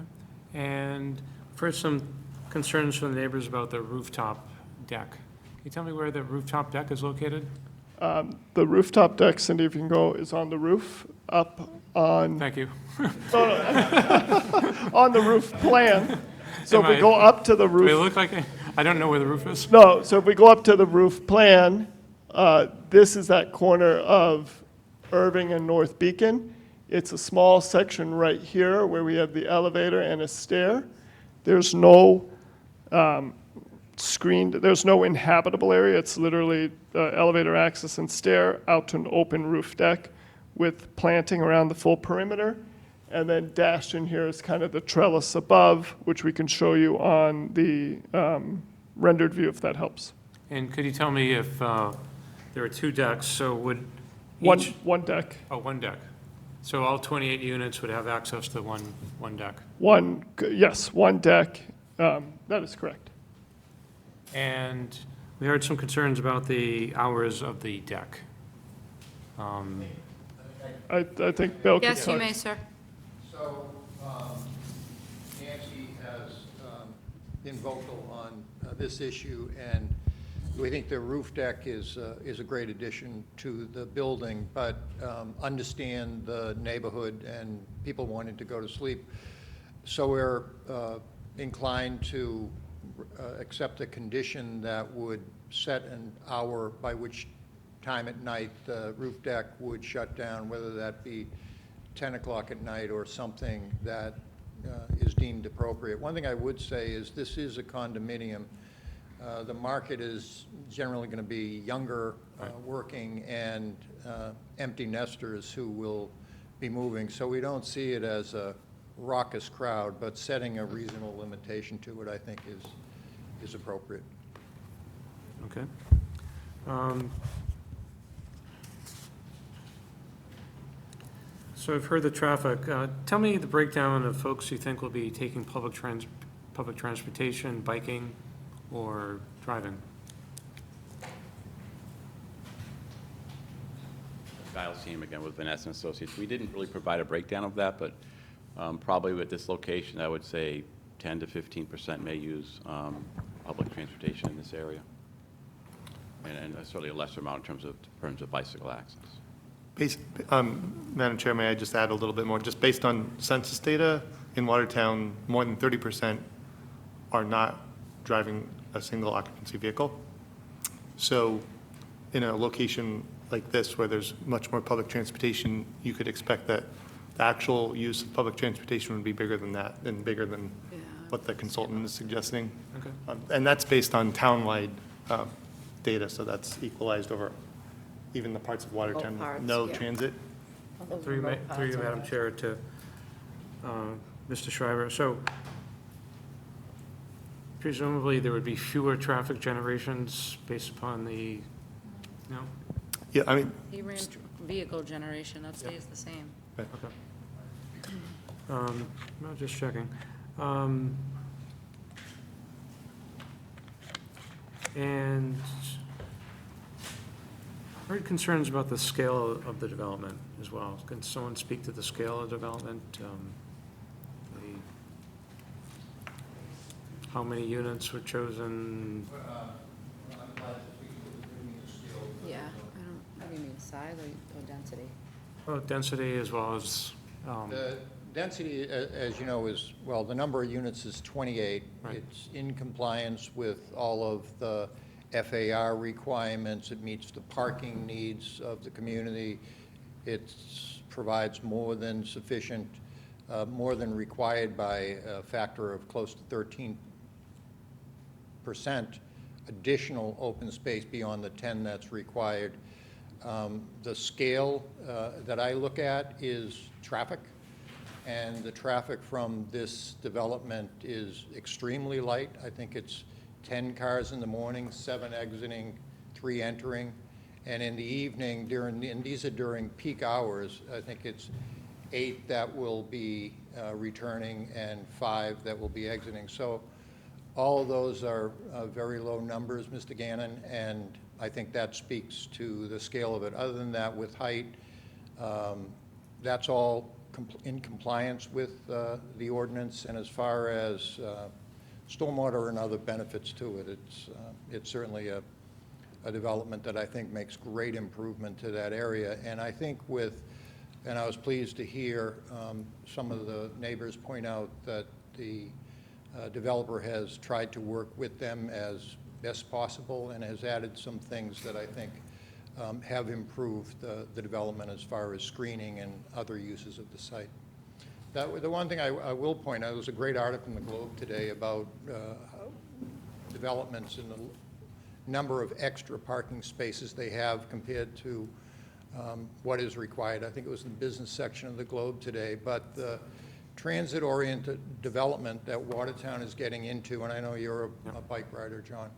And first, some concerns from the neighbors about the rooftop deck. Can you tell me where the rooftop deck is located? The rooftop deck, Cindy, if you can go, is on the roof, up on... Thank you. On the roof plan. So if we go up to the roof... Do they look like I don't know where the roof is? No, so if we go up to the roof plan, this is that corner of Irving and North Beacon. It's a small section right here where we have the elevator and a stair. There's no there's no inhabitable area. It's literally elevator access and stair out to an open roof deck with planting around the full perimeter. And then dashed in here is kind of the trellis above, which we can show you on the rendered view if that helps. And could you tell me if there are 2 decks, so would each... One deck. Oh, 1 deck. So all 28 units would have access to one deck? Yes, 1 deck. That is correct. And we heard some concerns about the hours of the deck. I think Bill can Yes, you may, sir. So Nancy has been vocal on this issue, and we think the roof deck is a great addition to the building, but understand the neighborhood and people wanting to go to sleep. So we're inclined to accept a condition that would set an hour by which time at night the roof deck would shut down, whether that be 10 o'clock at night or something that is deemed appropriate. One thing I would say is this is a condominium. The market is generally going to be younger, working, and empty nesters who will be moving. So we don't see it as a raucous crowd, but setting a reasonable limitation to it, I think, is appropriate. Okay. So I've heard the traffic. Tell me the breakdown of folks you think will be taking public transportation, biking, or driving. Giles team again with Vanessa and Associates. We didn't really provide a breakdown of that, but probably with this location, I would say 10 to 15% may use public transportation in this area, and certainly a lesser amount in terms of bicycle access. Madam Chair, may I just add a little bit more? Just based on census data, in Watertown, more than 30% are not driving a single occupancy vehicle. So in a location like this, where there's much more public transportation, you could expect that the actual use of public transportation would be bigger than that, and bigger than what the consultant is suggesting. Okay. And that's based on townwide data, so that's equalized over even the parts of Watertown with no transit. Through you, Madam Chair, to Mr. Schreiber. So presumably there would be fewer traffic generations based upon the, no? Yeah, I mean. He ran vehicle generation, that stays the same. Okay. I'm just checking. And I heard concerns about the scale of the development as well. Can someone speak to the scale of development? How many units were chosen? Yeah, what do you mean, size or density? Well, density as well as, Density, as you know, is, well, the number of units is 28. It's in compliance with all of the FAR requirements. It meets the parking needs of the community. It provides more than sufficient, more than required by a factor of close to 13% additional open space beyond the 10 that's required. The scale that I look at is traffic, and the traffic from this development is extremely light. I think it's 10 cars in the morning, 7 exiting, 3 entering, and in the evening, and these are during peak hours, I think it's 8 that will be returning and 5 that will be exiting. So all of those are very low numbers, Mr. Gannon, and I think that speaks to the scale of it. Other than that, with height, that's all in compliance with the ordinance, and as far as stormwater and other benefits to it, it's certainly a development that I think makes great improvement to that area. And I think and I was pleased to hear some of the neighbors point out that the developer has tried to work with them as best possible and has added some things that I think have improved the development as far as screening and other uses of the site. The one thing I will point out, there was a great article in the Globe today about developments in the number of extra parking spaces they have compared to what is required. I think it was in the business section of the Globe today, but the transit-oriented development that Watertown is getting into, and I know you're a bike rider, John,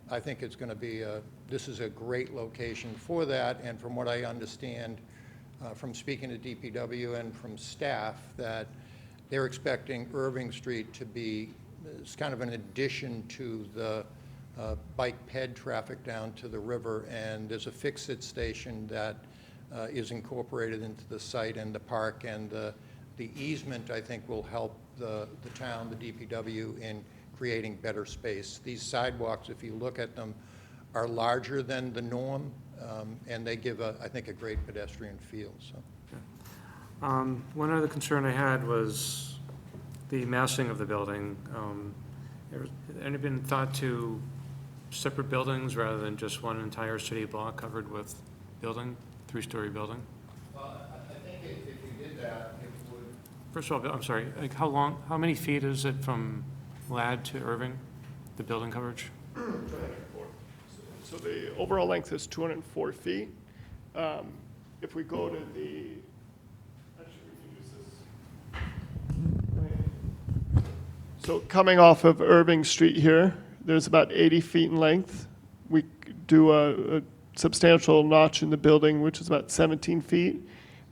I think it's going to be this is a great location for that, and from what I understand from speaking to DPW and from staff, that they're expecting Irving Street to be kind of an addition to the bike ped traffic down to the river, and there's a fix-it station that is incorporated into the site and the park, and the easement, I think, will help the town, the DPW, in creating better space. These sidewalks, if you look at them, are larger than the norm, and they give, I think, a great pedestrian feel. So, one other concern I had was the massing of the building. Has any been thought to separate buildings rather than just one entire city block covered with building, 3-story building? well, I think if you did that, it would. First of all, I'm sorry, like how many feet is it from Ladd to Irving, the building coverage? 204. So the overall length is 204 feet. If we go to the, actually we can use this. So coming off of Irving Street here, there's about 80 feet in length. We do a substantial notch in the building, which is about 17 feet,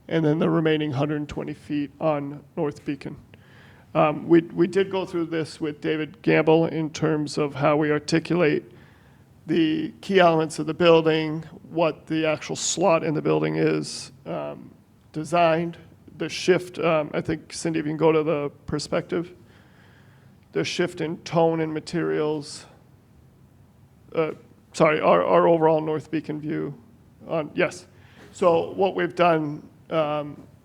and then the remaining 120 feet on North Beacon. We did go through this with David Gamble in terms of how we articulate the key elements of the building, what the actual slot in the building is designed, the shift, I think, Cindy, if you can go to the perspective, the shift in tone and materials, sorry, our overall North Beacon view. Yes. So what we've done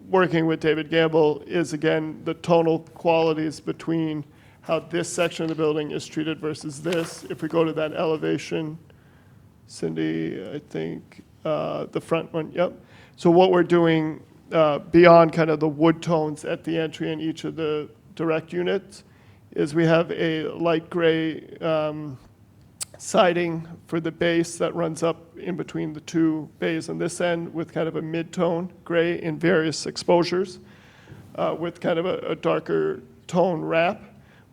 working with David Gamble is, again, the tonal qualities between how this section of the building is treated versus this. If we go to that elevation, Cindy, I think the front one, yep. So what we're doing beyond kind of the wood tones at the entry in each of the direct units is we have a light gray siding for the base that runs up in between the two bays on this end with kind of a mid-tone gray in various exposures with kind of a darker tone wrap.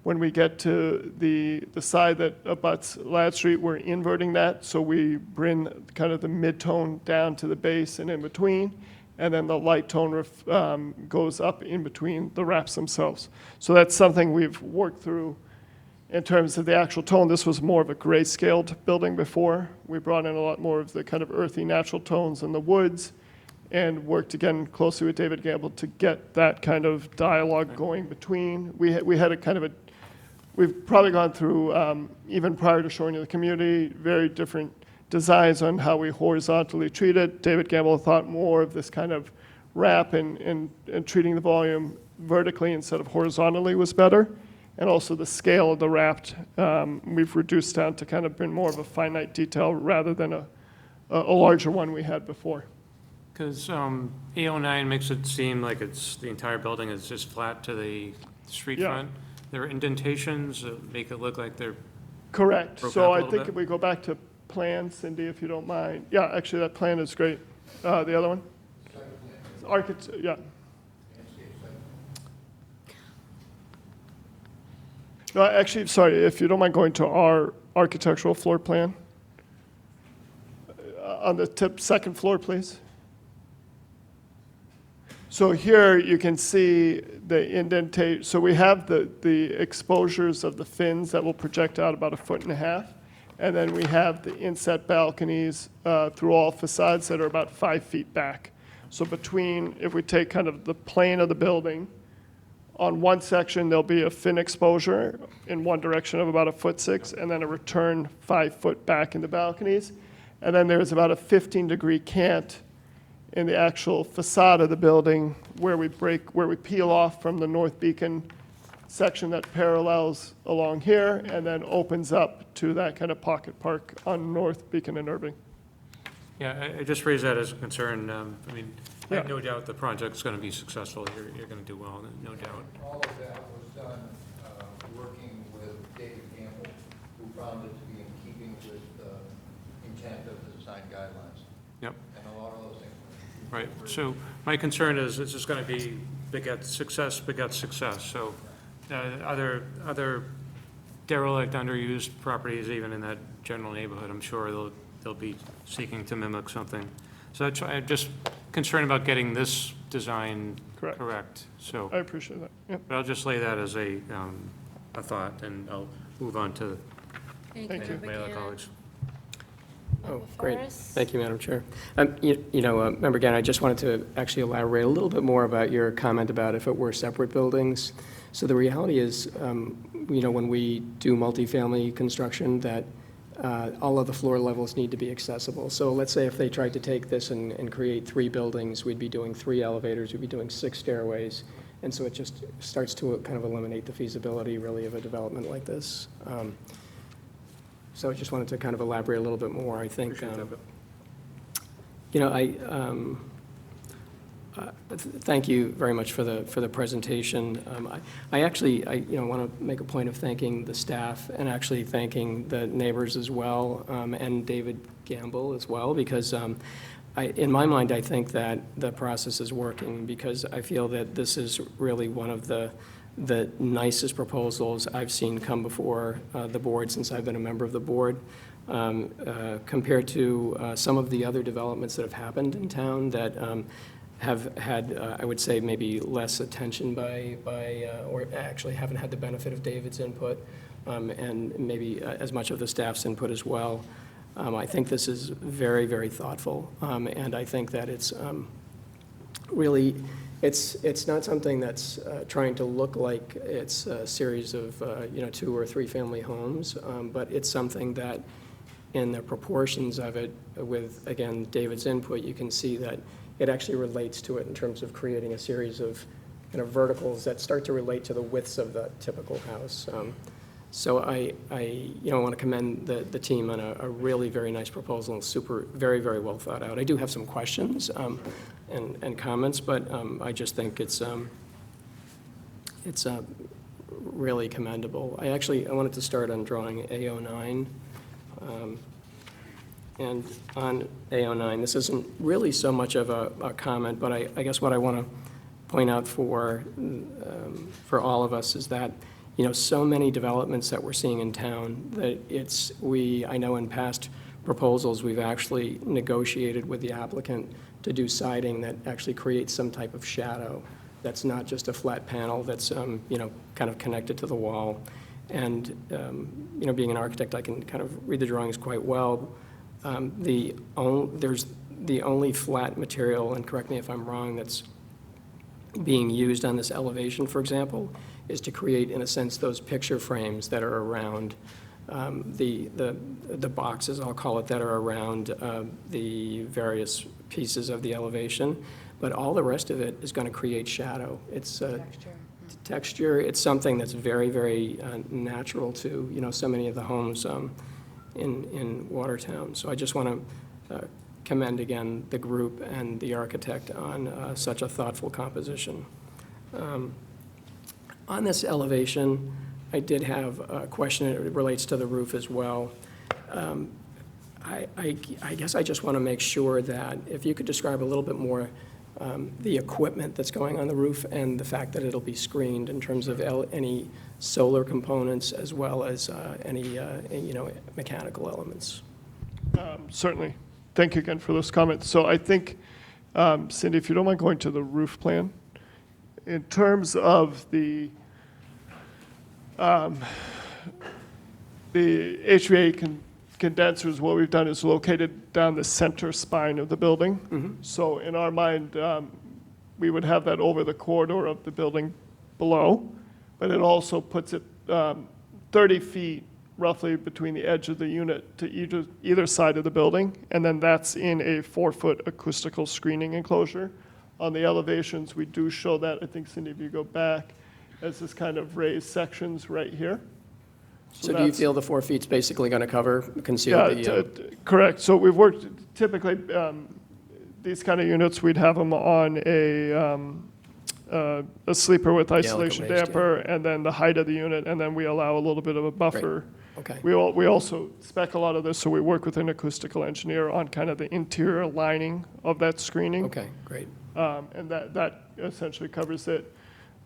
When we get to the side that abuts Ladd Street, we're inverting that, so we bring kind of the mid-tone down to the base and in between, and then the light tone goes up in between the wraps themselves. So that's something we've worked through in terms of the actual tone. This was more of a gray-scaled building before. We brought in a lot more of the kind of earthy natural tones in the woods and worked again closely with David Gamble to get that kind of dialogue going between. We had a kind of we've probably gone through, even prior to showing you the community, very different designs on how we horizontally treat it. David Gamble thought more of this kind of wrap and treating the volume vertically instead of horizontally was better. And also the scale of the wrapped, we've reduced down to kind of been more of a finite detail rather than a larger one we had before. Because A09 makes it seem like the entire building is just flat to the street Yeah. front. There are indentations that make it look like they're Correct. broken So up a I little think bit. if we go back to plan, Cindy, if you don't mind. Yeah, actually, that plan is great. The other one? Yeah. No, actually, sorry, if you don't mind going to our architectural floor plan. On the second floor, please. So here you can see the indentation. So we have the exposures of the fins that will project out about 1.5 feet. And then we have the inset balconies through all facades that are about 5 feet back. So if we take kind of the plane of the building, on one section, there'll be a fin exposure in one direction of about 1.6 feet, and then a return 5 foot back in the balconies. And then there's about a 15-degree cant in the actual facade of the building where we peel off from the North Beacon section that parallels along here and then opens up to that kind of pocket park on North Beacon and Irving. Yeah, I just raised that as a concern. I mean, I have Yeah. no doubt the project's going to be successful. You're going to do well, no doubt. All of that was done working with David Campbell, who found it to be in keeping with the intent of the design guidelines. Yep. And a lot of those things. Right, so my concern is this is going to be begets success. So other derelict, underused properties, even in that general neighborhood, I'm sure they'll be seeking to mimic something. So I'm just concerned about getting this design correct. So I appreciate that. Yep. but I'll just lay that as a thought, and I'll move on to Thank you. my other colleagues. Oh, great. Thank you, Madam Chair. Member Gannon, I just wanted to actually elaborate a little bit more about your comment about if it were separate buildings. So the reality is, when we do multifamily construction, that all of the floor levels need to be accessible. So let's say if they tried to take this and create 3 buildings, we'd be doing 3 elevators, we'd be doing 6 stairways. And so it just starts to kind of eliminate the feasibility, really, of a development like this. So I just wanted to kind of elaborate a little bit more. I think, thank you very much for the presentation. I actually want to make a point of thanking the staff and actually thanking the neighbors as well, and David Gamble as well, because in my mind, I think that the process is working, because I feel that this is really one of the nicest proposals I've seen come before the board since I've been a member of the board, compared to some of the other developments that have happened in town that have had, I would say, maybe less attention or actually haven't had the benefit of David's input, and maybe as much of the staff's input as well. I think this is very, very thoughtful, and I think that it's really, it's not something that's trying to look like it's a series of 2 or 3 family homes, but it's something that in the proportions of it, with, again, David's input, you can see that it actually relates to it in terms of creating a series of kind of verticals that start to relate to the widths of the typical house. So I want to commend the team on a really very nice proposal, and very, very well thought out. I do have some questions and comments, but I just think it's really commendable. I wanted to start on drawing A09. And on A09, this isn't really so much of a comment, but I guess what I want to point out for all of us is that so many developments that we're seeing in town, that I know in past proposals, we've actually negotiated with the applicant to do siding that actually creates some type of shadow that's not just a flat panel that's, kind of connected to the wall. And, being an architect, I can kind of read the drawings quite well. There's the only flat material, and correct me if I'm wrong, that's being used on this elevation, for example, is to create, in a sense, those picture frames that are around the boxes, I'll call it, that are around the various pieces of the elevation. but all the rest of it is going to create shadow. It's texture. It's something that's very, very natural to, so many of the homes in Watertown. So I just want to commend again the group and the architect on such a thoughtful composition. On this elevation, I did have a question. It relates to the roof as well. I guess I just want to make sure that if you could describe a little bit more the equipment that's going on the roof and the fact that it'll be screened in terms of any solar components as well as any mechanical elements. Certainly. Thank you again for those comments. So I think, Cindy, if you don't mind going to the roof plan, in terms of the HVAC condensers, what we've done is located down the center spine of the building. So in our mind, we would have that over the corridor of the building below, but it also puts it 30 feet roughly between the edge of the unit to either side of the building, and then that's in a 4-foot acoustical screening enclosure. On the elevations, we do show that, I think, Cindy, if you go back, as this kind of raised sections right here. So do you feel the 4 feet's basically going to conceal the... Correct. So we've worked, typically, these kind of units, we'd have them on a sleeper with isolation like a raised, damper, and then the height of the unit, and then we allow a little bit of a buffer. Okay. We also spec a lot of this, so we work with an acoustical engineer on kind of the interior lining of that screening. Okay, great. And that essentially covers it.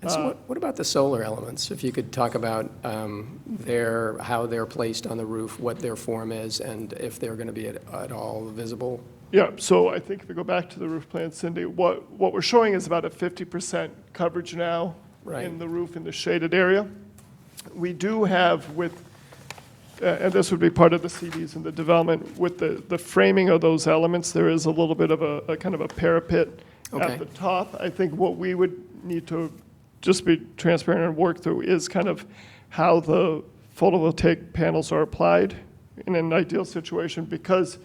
And so what about the solar elements? If you could talk about how they're placed on the roof, what their form is, and if they're going to be at all visible? Yeah, so I think if we go back to the roof plan, Cindy, what we're showing is about a 50% coverage now in the roof in the shaded area. We do have and this would be part of the CDs and the development, with the framing of those elements, there is a little bit of a kind of a parapet at the top. I think what we would need to just be transparent and work through is kind of how the photovoltaic panels are applied in an ideal situation, because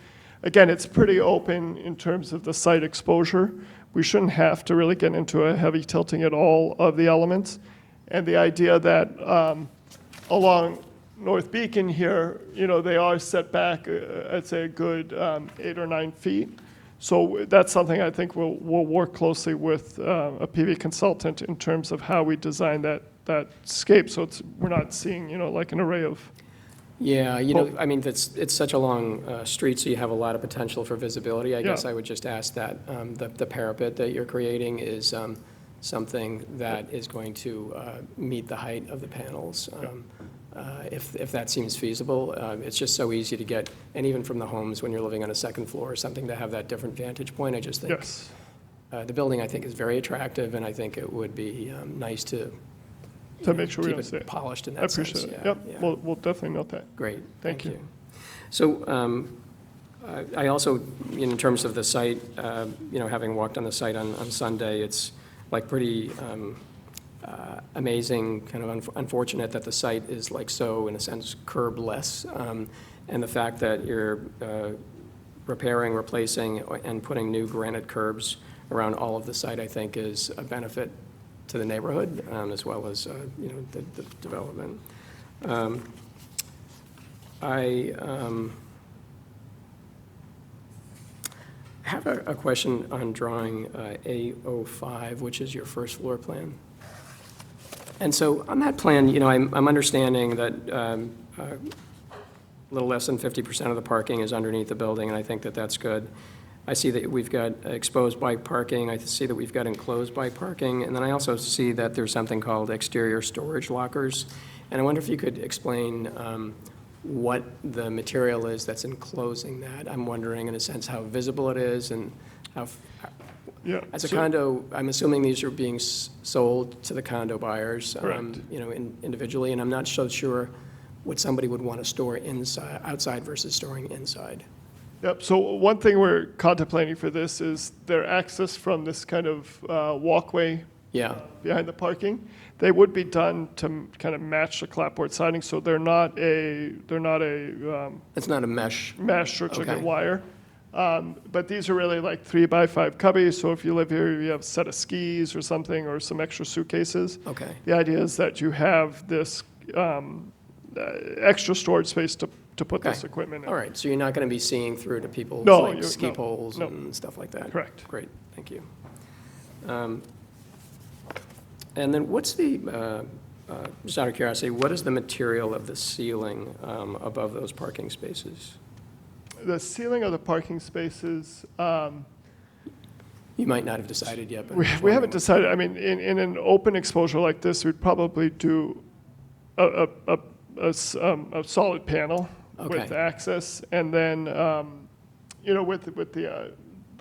again, it's pretty open in terms of the site exposure. We shouldn't have to really get into a heavy tilting at all of the elements. And the idea that along North Beacon here, they are set back, I'd say a good 8 or 9 feet. So that's something I think we'll work closely with a PV consultant in terms of how we design that scape, so we're not seeing, like an array of... Yeah, I mean, it's such a long street, so you have a lot of potential for visibility. I guess I would just ask that the parapet that you're creating is something that is going to meet the height of the panels. If that seems feasible. It's just so easy to get, and even from the homes when you're living on a second floor or something, to have that different vantage point. I just think the building, I think, is very attractive, and I think it would be nice to make sure we don't keep it polished in that I appreciate sense. it. Yeah, Yep, yeah. We'll definitely note that. Great. Thank you. So I also, in terms of the site, having walked on the site on Sunday, it's like pretty amazing, kind of unfortunate that the site is so, in a sense, curb-less. And the fact that you're repairing, replacing, and putting new granite curbs around all of the site, I think, is a benefit to the neighborhood, as well as, the development. I have a question on drawing A05, which is your first floor plan. And so on that plan, I'm understanding that a little less than 50% of the parking is underneath the building, and I think that that's good. I see that we've got exposed bike parking. I see that we've got enclosed bike parking. And then I also see that there's something called exterior storage lockers. And I wonder if you could explain what the material is that's enclosing that. I'm wondering, in a sense, how visible it is and how... As a condo, I'm assuming these are being sold to the condo buyers, individually, and I'm not so sure what somebody would want to store outside versus storing inside. Yep, so one thing we're contemplating for this is their access from this kind of walkway behind the parking. They would be done to kind of match the clapboard siding, so they're not a... It's not a mesh. Mesh or chicken wire. But these are really like 3x5 cubbies, so if you live here, you have a set of skis or something, or some extra suitcases. Okay. The idea is that you have this extra storage space to put this Okay. equipment in. All right, so you're not going to be seeing through to people's No, like you- ski no, poles no. and stuff like that? Correct. Great, thank you. And then what's the, just out of curiosity, what is the material of the ceiling above those parking spaces? The ceiling of the parking spaces, You might not have decided yet, but. we haven't decided. I mean, in an open exposure like this, we'd probably do a solid panel with Okay. access, and then, with the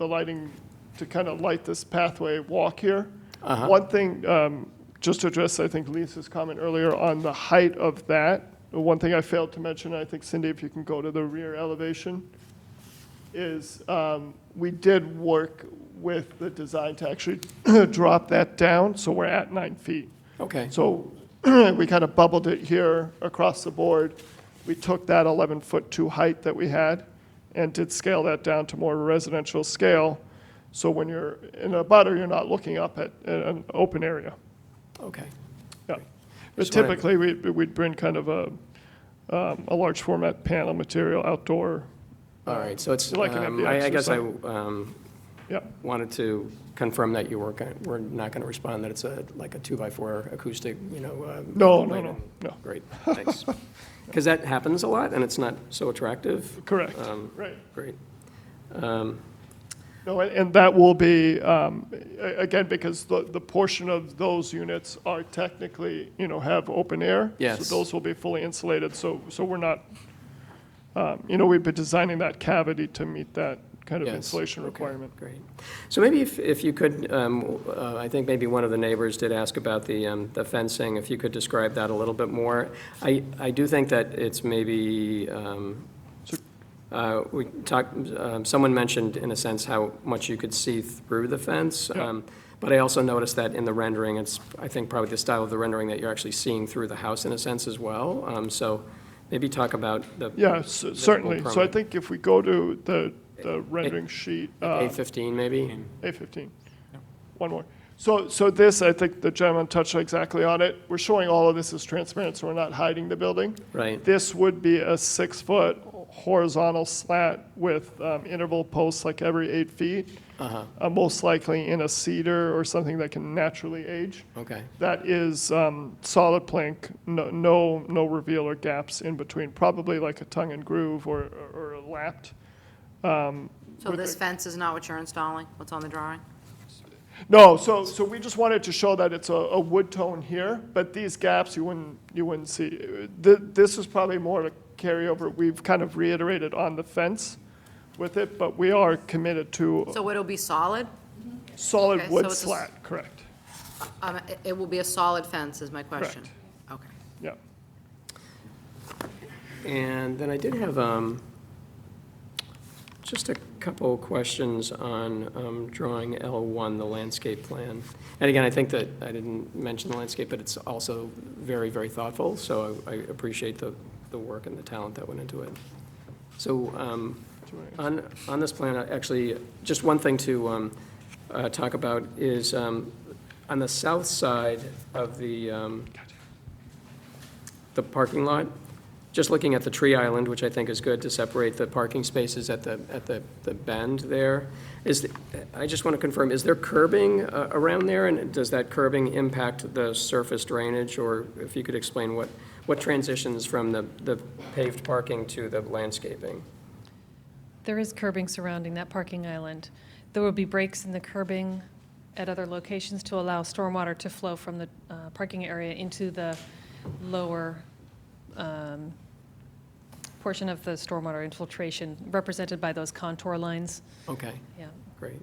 lighting to kind of light this pathway walk here. Uh-huh. One thing, just to address, I think, Lisa's comment earlier on the height of that, one thing I failed to mention, I think, Cindy, if you can go to the rear elevation, is we did work with the design to actually drop that down, so we're at 9 feet. Okay. So we kind of bubbled it here across the board. We took that 11-foot-2 height that we had and did scale that down to more residential scale. So when you're in a butter, you're not looking up at an open area. Okay. Yeah. But Just wanted- typically, we'd bring kind of a large format panel material outdoor. All right, so it's, like an MDX I or guess I something. Yeah. wanted to confirm that you were not going to respond, that it's like a 2x4 acoustic, No, lighting. no. Great, thanks. Because that happens a lot, and it's not so attractive. Correct, right. Great. No, and that will be, again, because the portion of those units are technically, have open air. Yes. So those will be fully insulated, so we're not, we've been designing that cavity to meet that kind of Yes, insulation okay, requirement. Great. So maybe if you could, I think maybe one of the neighbors did ask about the fencing, if you could describe that a little bit more. I do think that it's maybe, we talked, someone mentioned in a sense how much you could see through the fence. Yeah. But I also noticed that in the rendering, it's, I think, probably the style of the rendering that you're actually seeing through the house in a sense as well. So maybe talk about the. Yeah, visible certainly. So I permit. think if we go to the rendering sheet. A15 maybe? A15. One more. So this, I think the gentleman touched exactly on it. We're showing all of this as transparent, so we're not hiding the building. Right. This would be a 6-foot horizontal slat with interval posts like every 8 feet. Uh-huh. Most likely in a cedar or something that can naturally age. Okay. That is solid plank, no reveal or gaps in between. Probably like a tongue and groove or a lapped. So this fence is not what you're installing? What's on the drawing? No, so we just wanted to show that it's a wood tone here, but these gaps you wouldn't see. This is probably more to carry over. We've kind of reiterated on the fence with it, but we are committed to So it'll be solid? solid okay, wood so it's a slat, correct? It will be a solid fence, is my question? Correct. Okay. Yeah. And then I did have just a couple questions on drawing L1, the landscape plan. And again, I think that I didn't mention the landscape, but it's also very, very thoughtful, so I appreciate the work and the talent that went into it. So on this plan, actually, just one thing to talk about is on the south side of the parking lot, just looking at the tree island, which I think is good to separate the parking spaces at the bend there. I just want to confirm, is there curbing around there, and does that curbing impact the surface drainage? Or if you could explain what transitions from the paved parking to the landscaping? There is curbing surrounding that parking island. There will be breaks in the curbing at other locations to allow stormwater to flow from the parking area into the lower portion of the stormwater infiltration, represented by those contour lines. Okay. Yeah. Great,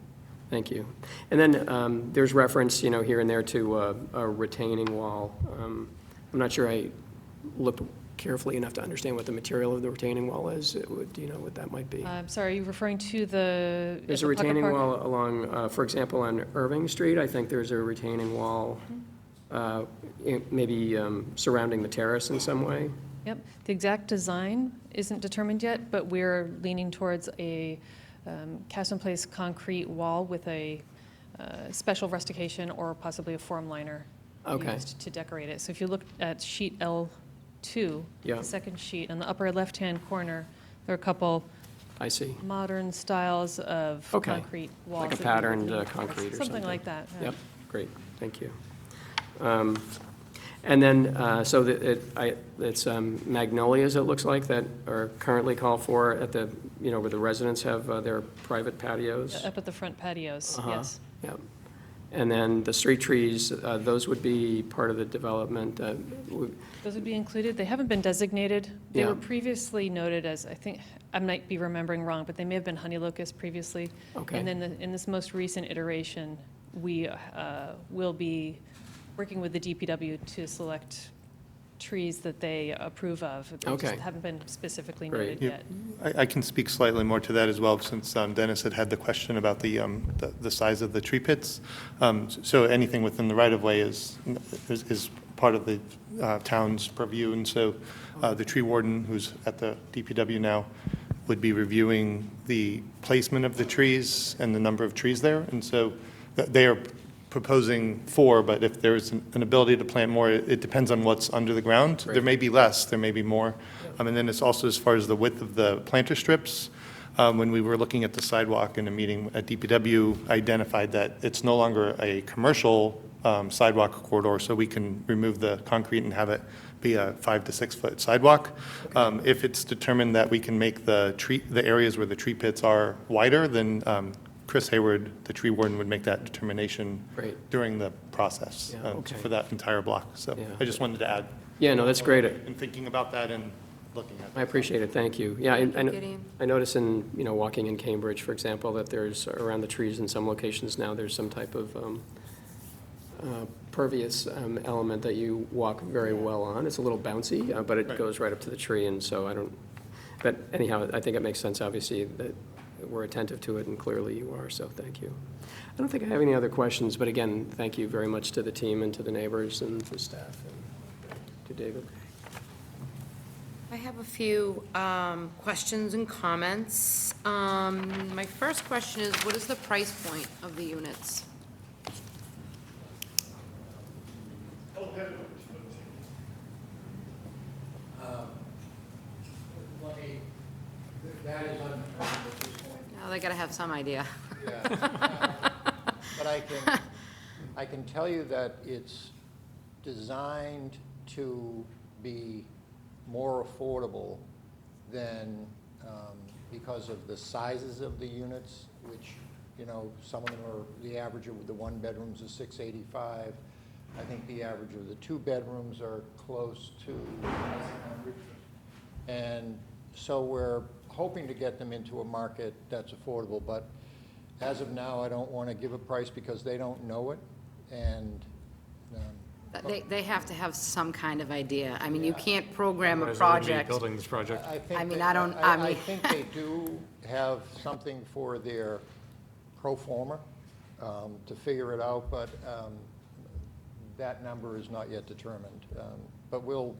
thank you. And then there's reference, here and there to a retaining wall. I'm not sure I looked carefully enough to understand what the material of the retaining wall is. Do you know what that might be? I'm sorry, are you referring to the? There's a retaining wall along, for example, on Irving Street. I think there's a retaining wall maybe surrounding the terrace in some way. Yep, the exact design isn't determined yet, but we're leaning towards cast-in-place concrete wall with a special rustication or possibly a form liner Okay. used to decorate it. So if you look at sheet L2, Yeah. the second sheet, in the upper left-hand corner, there are a couple I see. modern styles of Okay. concrete walls. Like a that we would patterned need. concrete or something. Something like that, yeah. Yep, great, thank you. And then, so it's magnolias, it looks like, that are currently called for at the, where the residents have their private patios? Up at the front patios, Uh-huh, yes. Yep. And then the street trees, those would be part of the development. Those would be included. They haven't been designated. They Yeah. were previously noted as, I think, I might be remembering wrong, but they may have been honey locust previously. Okay. And then in this most recent iteration, we will be working with the DPW to select trees that they approve of. They just Okay. haven't been specifically Great. noted yet. I can speak slightly more to that as well, since Dennis had the question about the size of the tree pits. So anything within the right-of-way is part of the town's purview, and so the tree warden, who's at the DPW now, would be reviewing the placement of the trees and the number of trees there, and so they are proposing 4, but if there's an ability to plant more, it depends on what's under the ground. Right. There may be less, there may be more. And then it's also as far as the width of the planter strips. When we were looking at the sidewalk in a meeting at DPW, identified that it's no longer a commercial sidewalk corridor, so we can remove the concrete and have it be a 5 to 6 foot sidewalk. If it's determined that we can make the areas where the tree pits are wider, then Chris Hayward, the tree warden, would make that determination Great. during the process Yeah, okay. for that entire block. So Yeah. I just wanted to add. Yeah, no, that's great. In thinking about that and looking at that. I appreciate it, thank you. Yeah, Thank you, Gideon. I notice in, walking in Cambridge, for example, that there's, around the trees in some locations now, there's some type of pervious element that you walk very well on. It's a little bouncy, but it Right. goes right up to the tree, and so but anyhow, I think it makes sense, obviously, that we're attentive to it, and clearly you are, so thank you. I don't think I have any other questions, but again, thank you very much to the team and to the neighbors and the staff, and to David. I have a few questions and comments. My first question is, what is the price point of the units? That is undetermined at this point. Now, they gotta have some idea. Yeah. But I can tell you that it's designed to be more affordable than, because of the sizes of the units, which, some of them are, the average of the 1 bedrooms is $685. I think the average of the 2 bedrooms are close to $900. And so we're hoping to get them into a market that's affordable, but as of now, I don't want to give a price because they don't know it, and They have to have some kind of idea. I mean, you can't program a Otherwise, I wouldn't be project. building this project. I mean, I think they do have something for their pro forma to figure it out, but that number is not yet determined. But we'll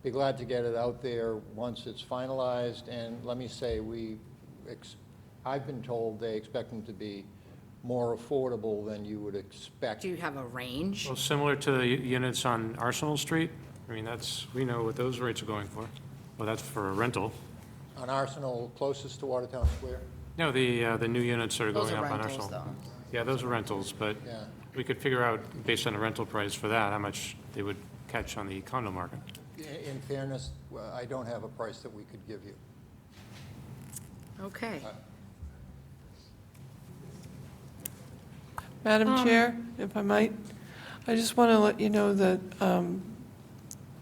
be glad to get it out there once it's finalized, and let me say, I've been told they expect them to be more affordable than you would expect. Do you have a range? Well, similar to the units on Arsenal Street, I mean, we know what those rates are going for. Well, that's for a rental. On Arsenal, closest to Watertown Square? No, the new units that are Those going are up on rentals, Arsenal. though. Yeah, those are rentals, but Yeah. we could figure out, based on the rental price for that, how much they would catch on the condo market. In fairness, I don't have a price that we could give you. Okay. Madam Chair, if I might, I just want to let you know that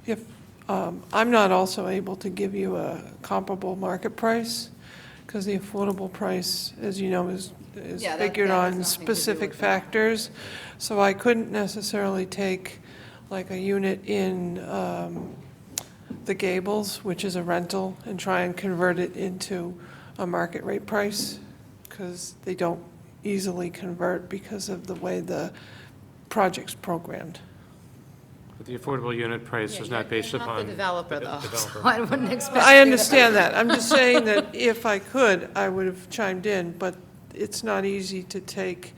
if, I'm not also able to give you a comparable market price, because the affordable price, as you know, is Yeah, figured that has on nothing to do specific with that. factors. So I couldn't necessarily take like a unit in the Gables, which is a rental, and try and convert it into a market rate price, because they don't easily convert because of the way the project's programmed. But the affordable unit price is not based Not upon. the developer, the though, developer. so I wouldn't expect. I you to- understand that. I'm just saying that if I could, I would have chimed in, but it's not easy to take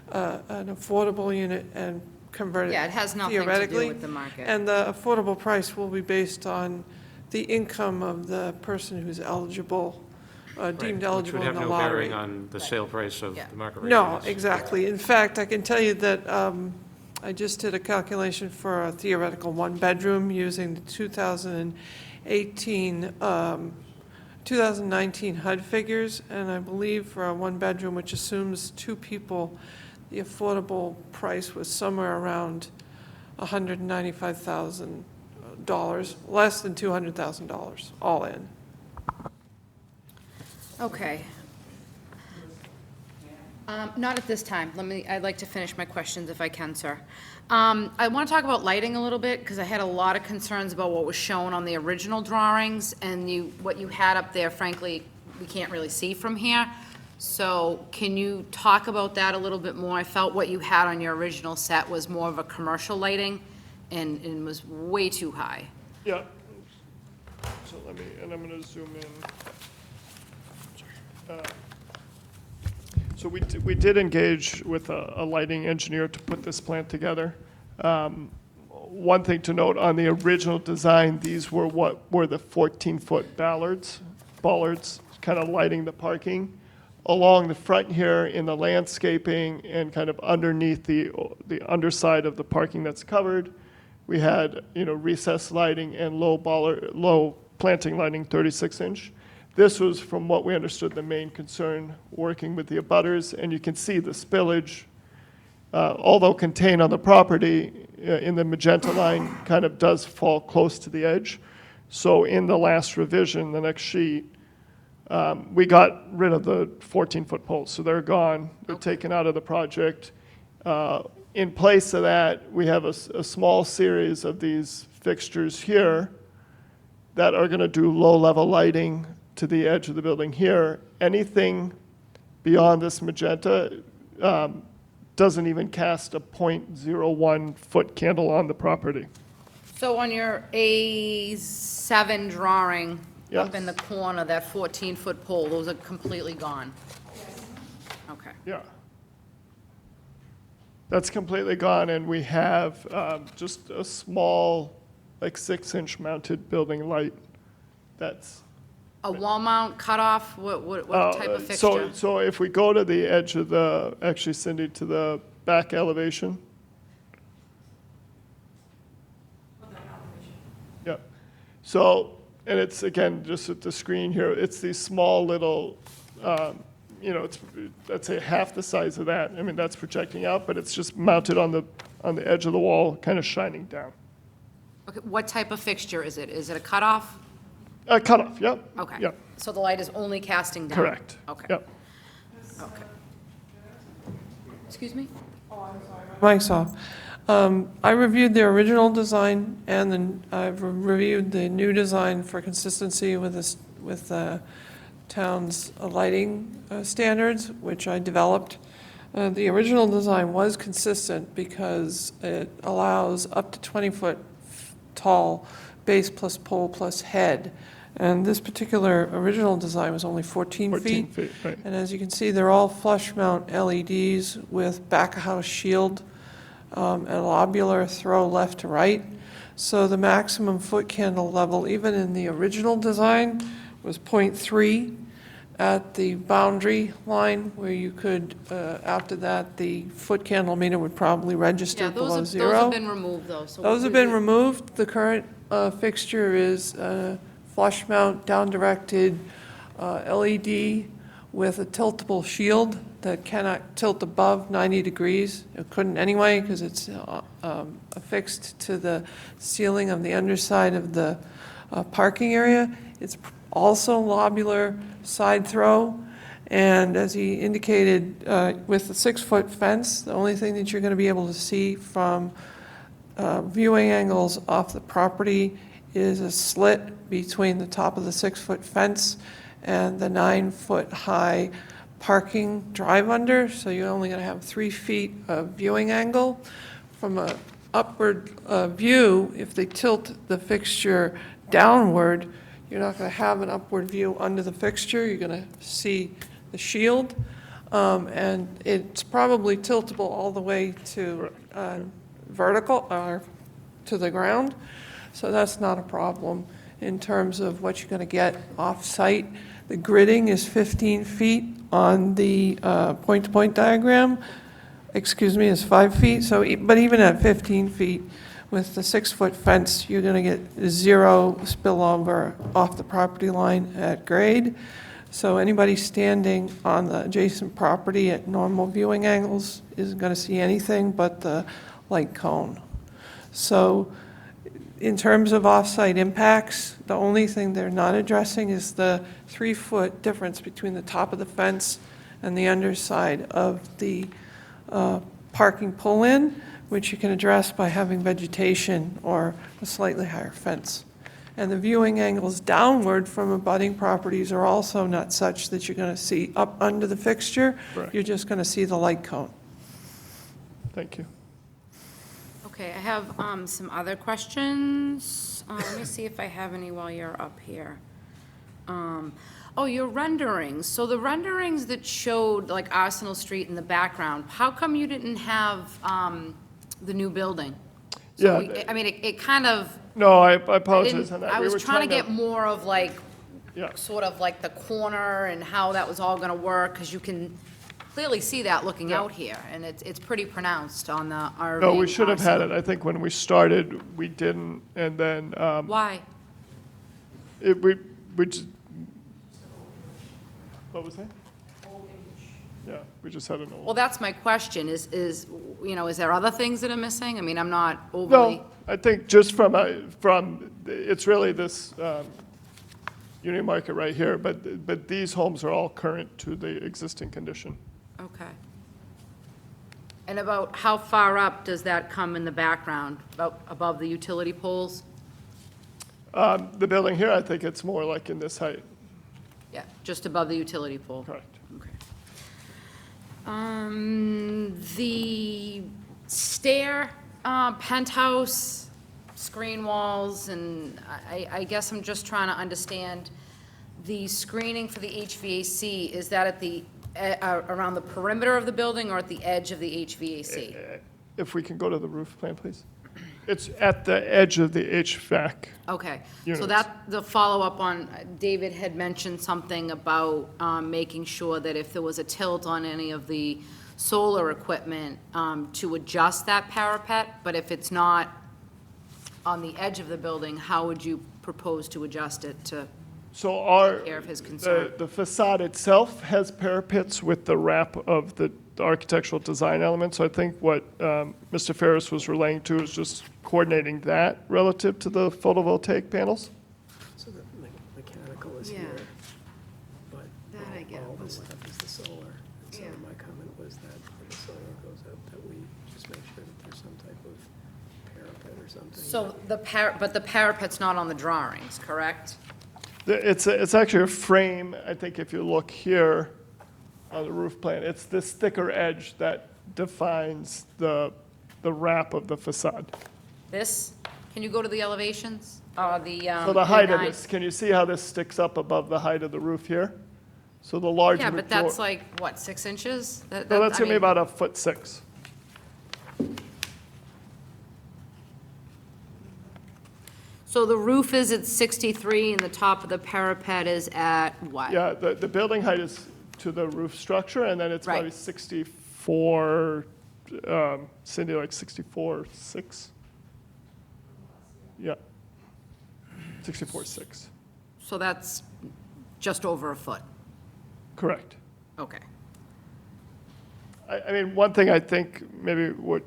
an affordable unit and convert it Yeah, it has nothing to do theoretically. with the market. And the affordable price will be based on the income of the person who's eligible, deemed eligible in the Which would have no lottery. bearing on the sale price of Yeah. the market rate. No, units. exactly. In fact, I can tell you that I just did a calculation for a theoretical one-bedroom using the 2019 HUD figures, and I believe for a one-bedroom, which assumes two people, the affordable price was somewhere around $195,000, less than $200,000, all in. Okay. Not at this time. I'd like to finish my questions if I can, sir. I want to talk about lighting a little bit, because I had a lot of concerns about what was shown on the original drawings, and what you had up there, frankly, we can't really see from here. So can you talk about that a little bit more? I felt what you had on your original set was more of a commercial lighting, and was way too high. Yeah. So and I'm going to zoom in. So we did engage with a lighting engineer to put this plan together. One thing to note, on the original design, these were what were the 14-foot bollards, kind of lighting the parking. Along the front here in the landscaping and kind of underneath the underside of the parking that's covered, we had, recessed lighting and low planting lighting, 36-inch. This was, from what we understood, the main concern, working with the abutters, and you can see the spillage, although contained on the property, in the magenta line, kind of does fall close to the edge. So in the last revision, the next sheet, we got rid of the 14-foot poles, so they're gone. They're taken out of the project. In place of that, we have a small series of these fixtures here that are going to do low-level lighting to the edge of the building here. Anything beyond this magenta doesn't even cast a 0.01 foot candle on the property. So on your A7 drawing, up Yes. in the corner, that 14-foot pole, those are completely gone? Okay. Yeah. That's completely gone, and we have just a small, like 6-inch mounted building light that's. A wall mount cutoff, what type of fixture? So if we go to the edge of actually, Cindy, to the back elevation. Yeah. So, and it's, again, just at the screen here, it's these small little, it's, let's say, half the size of that. I mean, that's projecting out, but it's just mounted on the edge of the wall, kind of shining down. Okay, what type of fixture is it? Is it a cutoff? Cutoff, yep. Okay. Yep. So the light is only casting down? Correct. Okay. Yep. Okay. Excuse me? Mike's off. I reviewed the original design, and then I've reviewed the new design for consistency with the town's lighting standards, which I developed. The original design was consistent because it allows up to 20-foot tall base plus pole plus head. And this particular original design was only 14 feet. 14 feet, right. And as you can see, they're all flush mount LEDs with back-of-house shield and lobular throw left to right. So the maximum foot candle level, even in the original design, was 0.3 at the boundary line, where you could, after that, the foot candle meter would probably register Yeah, below zero. those have been removed, though. So Those have been removed. The current fixture is flush mount, down-directed LED with a tiltable shield that cannot tilt above 90 degrees. It couldn't anyway, because it's affixed to the ceiling of the underside of the parking area. It's also lobular side throw, and as he indicated, with the 6-foot fence, the only thing that you're going to be able to see from viewing angles off the property is a slit between the top of the 6-foot fence and the 9-foot high parking drive under, so you're only going to have 3 feet of viewing angle. From a upward view, if they tilt the fixture downward, you're not going to have an upward view under the fixture. You're going to see the shield. And it's probably tiltable all the way to vertical or to the ground. So that's not a problem in terms of what you're going to get off-site. The gridding is 15 feet on the point-to-point diagram. Excuse me, is 5 feet. So, but even at 15 feet, with the 6-foot fence, you're going to get 0 spillover off the property line at grade. So anybody standing on the adjacent property at normal viewing angles isn't going to see anything but the light cone. So in terms of off-site impacts, the only thing they're not addressing is the 3-foot difference between the top of the fence and the underside of the parking pull-in, which you can address by having vegetation or a slightly higher fence. And the viewing angles downward from abutting properties are also not such that you're going to see up under the fixture. Correct. You're just going to see the light cone. Thank you. Okay, I have some other questions. Let me see if I have any while you're up here. Oh, your renderings. So the renderings that showed like Arsenal Street in the background, how come you didn't have the new building? So Yeah. I mean, it kind of. No, I I apologize didn't- on that. I We was were trying to get more of like, Yeah. sort of like the corner and how that was all gonna work, because you can clearly see that looking out here, and it's pretty pronounced on the RV. No, we should have had parcel. it. I think when we started, we didn't, and then Why? we just, what was that? Yeah, we just had an old. Well, that's my question, is, you know, is there other things that are missing? I mean, I'm not overly. No, I think just from, it's really this Union Market right here, but these homes are all current to the existing condition. Okay. And about how far up does that come in the background, about above the utility poles? The building here, I think it's more like in this height. Yeah, just above the utility pole? Correct. Okay. The stair, penthouse, screen walls, and I guess I'm just trying to understand the screening for the HVAC, is that at the, around the perimeter of the building or at the edge of the HVAC? If we can go to the roof plan, please. It's at the edge of the HVAC. Okay, so units. that, the follow-up on, David had mentioned something about making sure that if there was a tilt on any of the solar equipment, to adjust that parapet, but if it's not on the edge of the building, how would you propose to adjust it to So our, take care of his concern? the facade itself has parapets with the wrap of the architectural design elements. So I think what Mr. Ferris was relaying to is just coordinating that relative to the photovoltaic panels. So the mechanical is Yeah. here, but That I get. all this stuff is the solar. And so Yeah. my comment was that when the solar goes up, that we just make sure that there's some type of parapet or something. So but the parapet's not on the drawings, correct? It's actually a frame. I think if you look here on the roof plan, it's this thicker edge that defines the wrap of the facade. This, can you go to the elevations? The, So the height of A9? this, can you see how this sticks up above the height of the roof here? So the larger. Yeah, but that's like, what, 6 inches? No, that's gonna be about 1.6 feet. So the roof is at 63 and the top of the parapet is at what? Yeah, the building height is to the roof structure, and then it's Right. probably 64, Cindy, like 64.6? Yeah. 64.6, So that's just over a foot? correct. Okay. I mean, one thing I think maybe what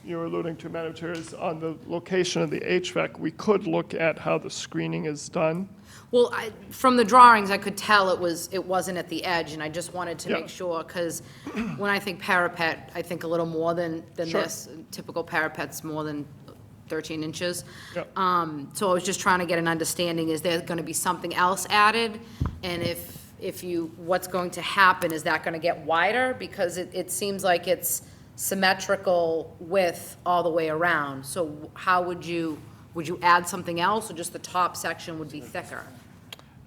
you were alluding to, Madam Chair, is on the location of the HVAC, we could look at how the screening is done. Well, from the drawings, I could tell it wasn't at the edge, and I just wanted to Yeah. make sure, because when I think parapet, I think a little more than Sure. this. Typical parapet's more than 13 inches. Yep. So I was just trying to get an understanding, is there going to be something else added? And what's going to happen, is that going to get wider? Because it seems like it's symmetrical width all the way around. So how would you add something else, or just the top section would be thicker?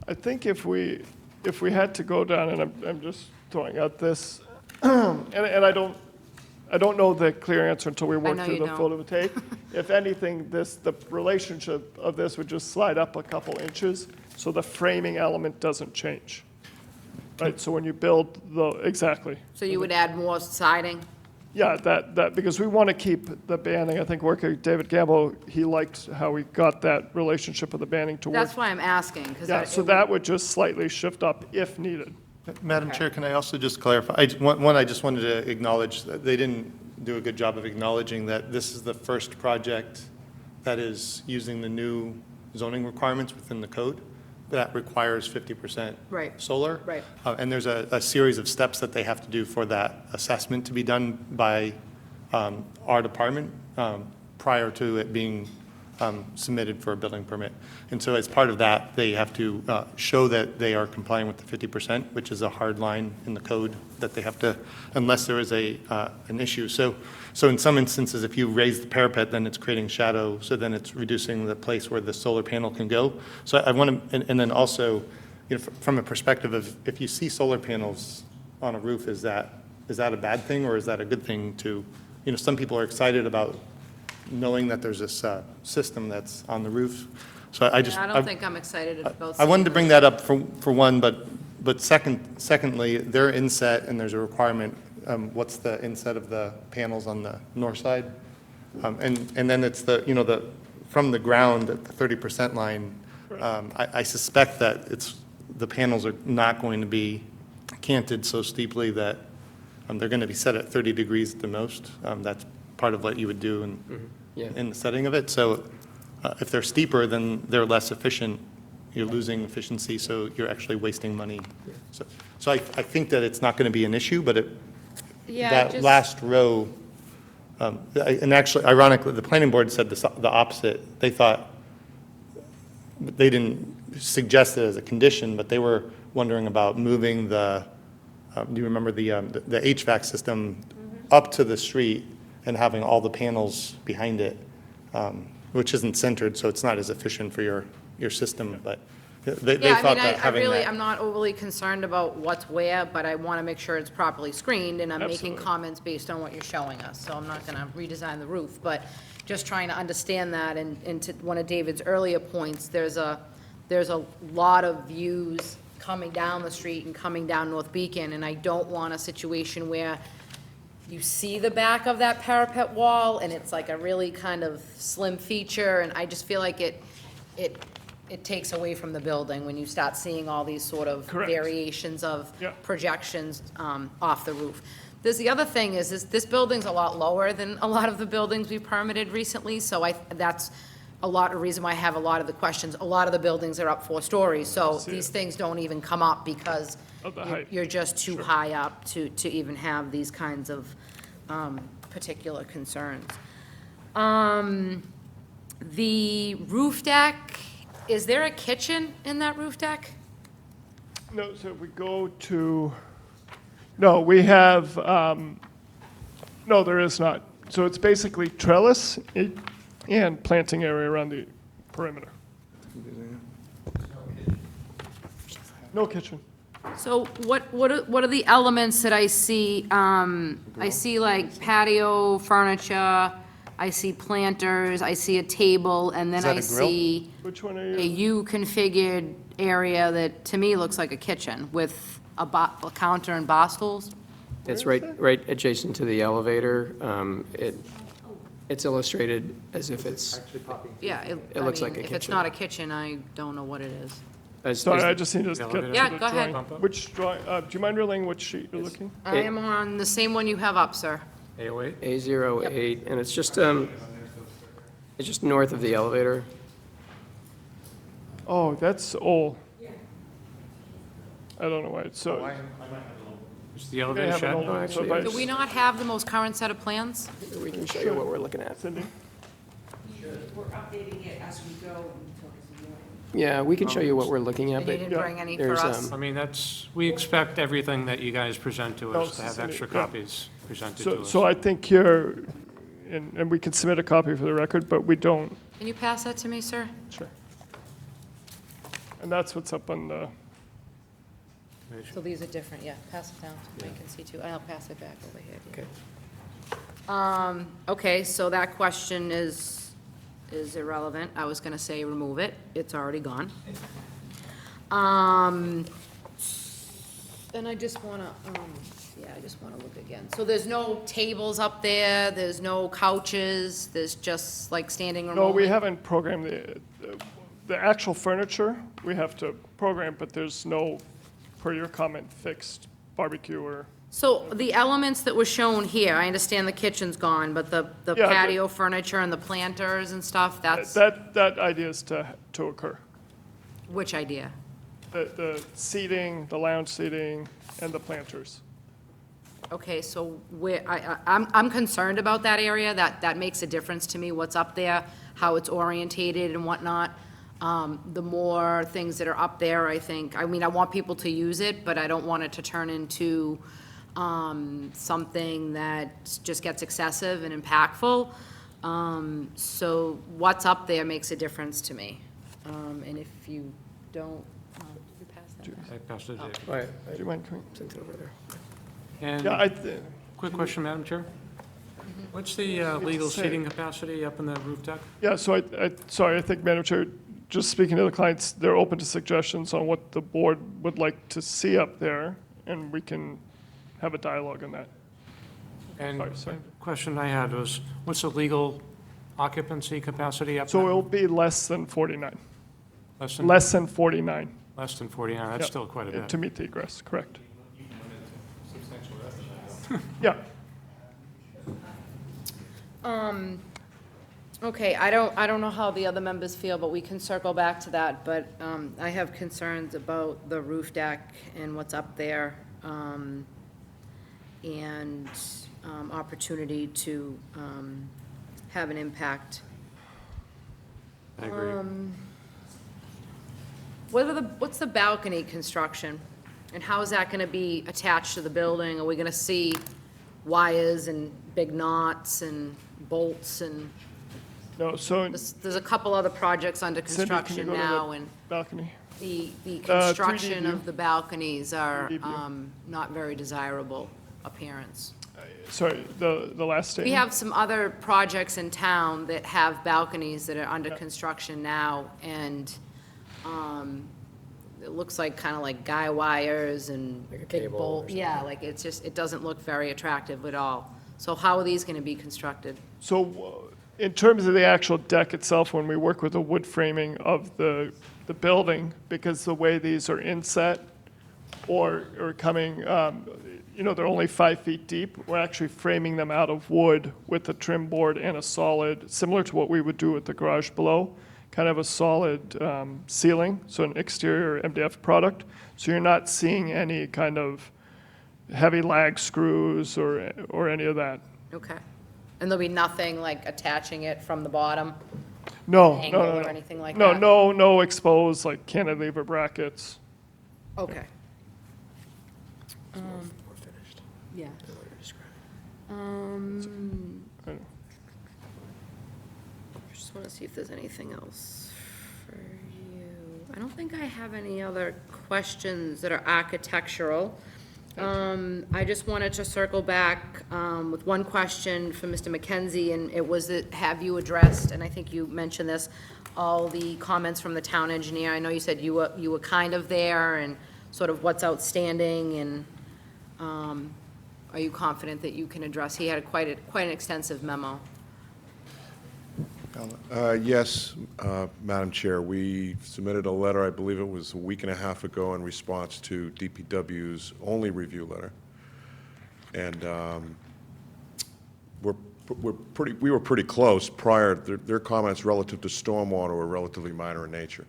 I think if we had to go down, and I'm just throwing out this, and I don't know the clear answer until we work know through you the don't. photovoltaic. If anything, the relationship of this would just slide up a couple inches, so the framing element doesn't change. Right, so when you build exactly. So you would add more siding? Yeah, that, because we want to keep the banding. I think working with David Gamble, he liked how we got that relationship of the banding to work. That's why I'm asking, because Yeah, so that would just slightly shift up if needed. Madam Chair, can I also just clarify? I just wanted to acknowledge that they didn't do a good job of acknowledging that this is the first project that is using the new zoning requirements within the code that requires 50% Right. solar. Right. And there's a series of steps that they have to do for that assessment to be done by our department prior to it being submitted for a building permit. And so as part of that, they have to show that they are complying with the 50%, which is a hard line in the code that they have to, unless there is an issue. So in some instances, if you raise the parapet, then it's creating shadow, so then it's reducing the place where the solar panel can go. So I want to, and then also, from a perspective of, if you see solar panels on a roof, is that a bad thing, or is that a good thing to, some people are excited about knowing that there's this system that's on the roof. So I don't think I'm excited about I wanted to seeing bring that up for one, but secondly, their inset, and there's a requirement, what's the inset of the panels on the north side? And then it's from the ground at the 30% line, I suspect that the panels are not going to be canted so steeply that they're going to be set at 30 degrees at the most. That's part of what you would do in the setting of it. So if they're steeper, then they're less efficient. You're losing efficiency, so you're actually wasting money. So I think that it's not going to be an issue, but that last row, and actually, ironically, the planning board said the opposite. They thought, they didn't suggest it as a condition, but they were wondering about moving do you remember the HVAC system up to the street and having all the panels behind it, which isn't centered, so it's not as efficient for your system, but they thought that having that. I'm not overly concerned about what's where, but I want to make sure it's properly screened, and I'm making comments based on what you're showing us, so I'm not going to redesign the roof, but just trying to understand that, and to one of David's earlier points, there's a lot of views coming down the street and coming down North Beacon, and I don't want a situation where you see the back of that parapet wall, and it's like a really kind of slim feature, and I just feel like it takes away from the building when you start seeing all these sort of variations of projections off the roof. There's the other thing is this building's a lot lower than a lot of the buildings we've permitted recently, so that's a lot of reason why I have a lot of the questions. A lot of the buildings are up 4 stories, so these things don't even come up because you're just too high up to even have these kinds of particular concerns. The roof deck, is there a kitchen in that roof deck? No, so if we go to, no, we have, no, there is not. So it's basically trellis and planting area around the perimeter. No kitchen. So what are the elements that I see? I see like patio furniture, I see planters, I see a table, and then I see Which one are a you? U-configured area that, to me, looks like a kitchen with a counter and bar stools. It's right adjacent to the elevator. It's illustrated as if it's, Yeah, It looks like a if it's kitchen. not a kitchen, I don't know what it is. Sorry, I just need to get to Yeah, the go ahead. drawing. Which drawing, do you mind relaying which sheet you're looking? I am on the same one you have up, sir. A08? A08, and it's just north of the elevator. Oh, that's old. I don't know why it's so. Is the elevator have an shed? old one, so if I- Do we not have the most current set of plans? We can show you what we're looking at. Cindy? We're updating it as we go until it's Yeah, we can show you what we're looking at, And you but didn't bring any for there's, us? I mean, we expect everything that you guys present to us to have extra Yeah. copies presented to us. So I think here, and we can submit a copy for the record, but we don't. Can you pass that to me, sir? Sure. And that's what's up on the, So these are different, yeah, pass it down to Mike and see too, I'll pass it back over here. Okay. Okay, so that question is irrelevant. I was gonna say remove it, it's already gone. And I just wanna, I just wanna look again. So there's no tables up there, there's no couches, there's just like standing room no, we only? haven't programmed the actual furniture, we have to program, but there's no, per your comment, fixed barbecue or, So the elements that were shown here, I understand the kitchen's gone, but the Yeah, patio furniture and the planters and stuff, that's, that idea is to occur. which idea? The seating, the lounge seating, and the planters. Okay, so I'm concerned about that area, that makes a difference to me, what's up there, how it's orientated and whatnot. The more things that are up there, I think, I mean, I want people to use it, but I don't want it to turn into something that just gets excessive and impactful. So what's up there makes a difference to me. And if you don't, you pass that back? I passed it to Dave. All right, Do you mind coming? sent it over there. And, Yeah, quick question, Madam Chair? What's the legal say- seating capacity up in the roof deck? Yeah, so I think, Madam Chair, just speaking to the clients, they're open to suggestions on what the board would like to see up there, and we can have a dialogue on that. And Sorry. the question I had was, what's the legal occupancy capacity up So there? it'll be less than 49. Less than? Less than 49. Less than 49, that's Yeah, still quite a bit. To meet the egress, correct. Yeah. Okay, I don't know how the other members feel, but we can circle back to that, but, I have concerns about the roof deck and what's up there, and, opportunity to, have an impact. I agree. What's the balcony construction? And how is that gonna be attached to the building? Are we gonna see wires and big knots and bolts and, No, so there's a couple other projects under Cindy, can you construction go to the now, and balcony. the 3D construction view. of the balconies are, 3D view. not very desirable appearance. Sorry, the last statement. We have some other projects in town that have balconies that are under construction now, and, it looks like, kind of like guy wires and Like a big cable or bolt. something. Yeah, like, it's just, it doesn't look very attractive at all. So how are these gonna be constructed? So in terms of the actual deck itself, when we work with the wood framing of the building, because the way these are inset or coming, they're only 5 feet deep, we're actually framing them out of wood with a trim board and a solid, similar to what we would do with the garage below, kind of a solid ceiling, so an exterior MDF product. So you're not seeing any kind of heavy lag screws or any of that. Okay. And there'll be nothing like attaching it from the bottom? No, Angle no, no, or no. anything like No, that? no exposed, like cantilever brackets. Okay. More finished. Yeah. than what you're describing. I don't- I just want to see if there's anything else for you. I don't think I have any other questions that are architectural. I just wanted to circle back with one question for Mr. McKenzie, and it was that, have you addressed, and I think you mentioned this, all the comments from the town engineer? I know you said you were kind of there, and sort of what's outstanding, and are you confident that you can address? He had quite an extensive memo. Yes, Madam Chair, we submitted a letter, I believe it was a week and a half ago, in response to DPW's only review letter. And we were pretty close prior. Their comments relative to stormwater were relatively minor in nature.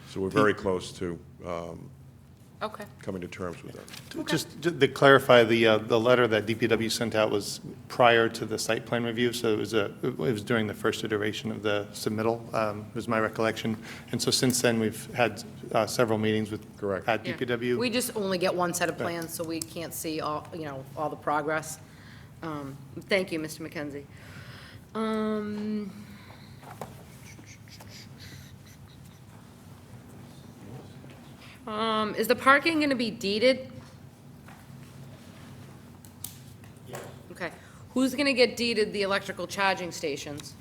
So we're very close to Okay. coming to terms with them. Just to clarify, the letter that DPW sent out was prior to the site plan review, so it was during the first iteration of the submittal, was my recollection. And so since then, we've had several meetings with, at Yeah. DPW. We just only get one set of Right. plans, so we can't see all, all the progress. Thank you, Mr. McKenzie. Is the parking gonna be deeded? Yes. Okay. Who's gonna get deeded the electrical charging stations?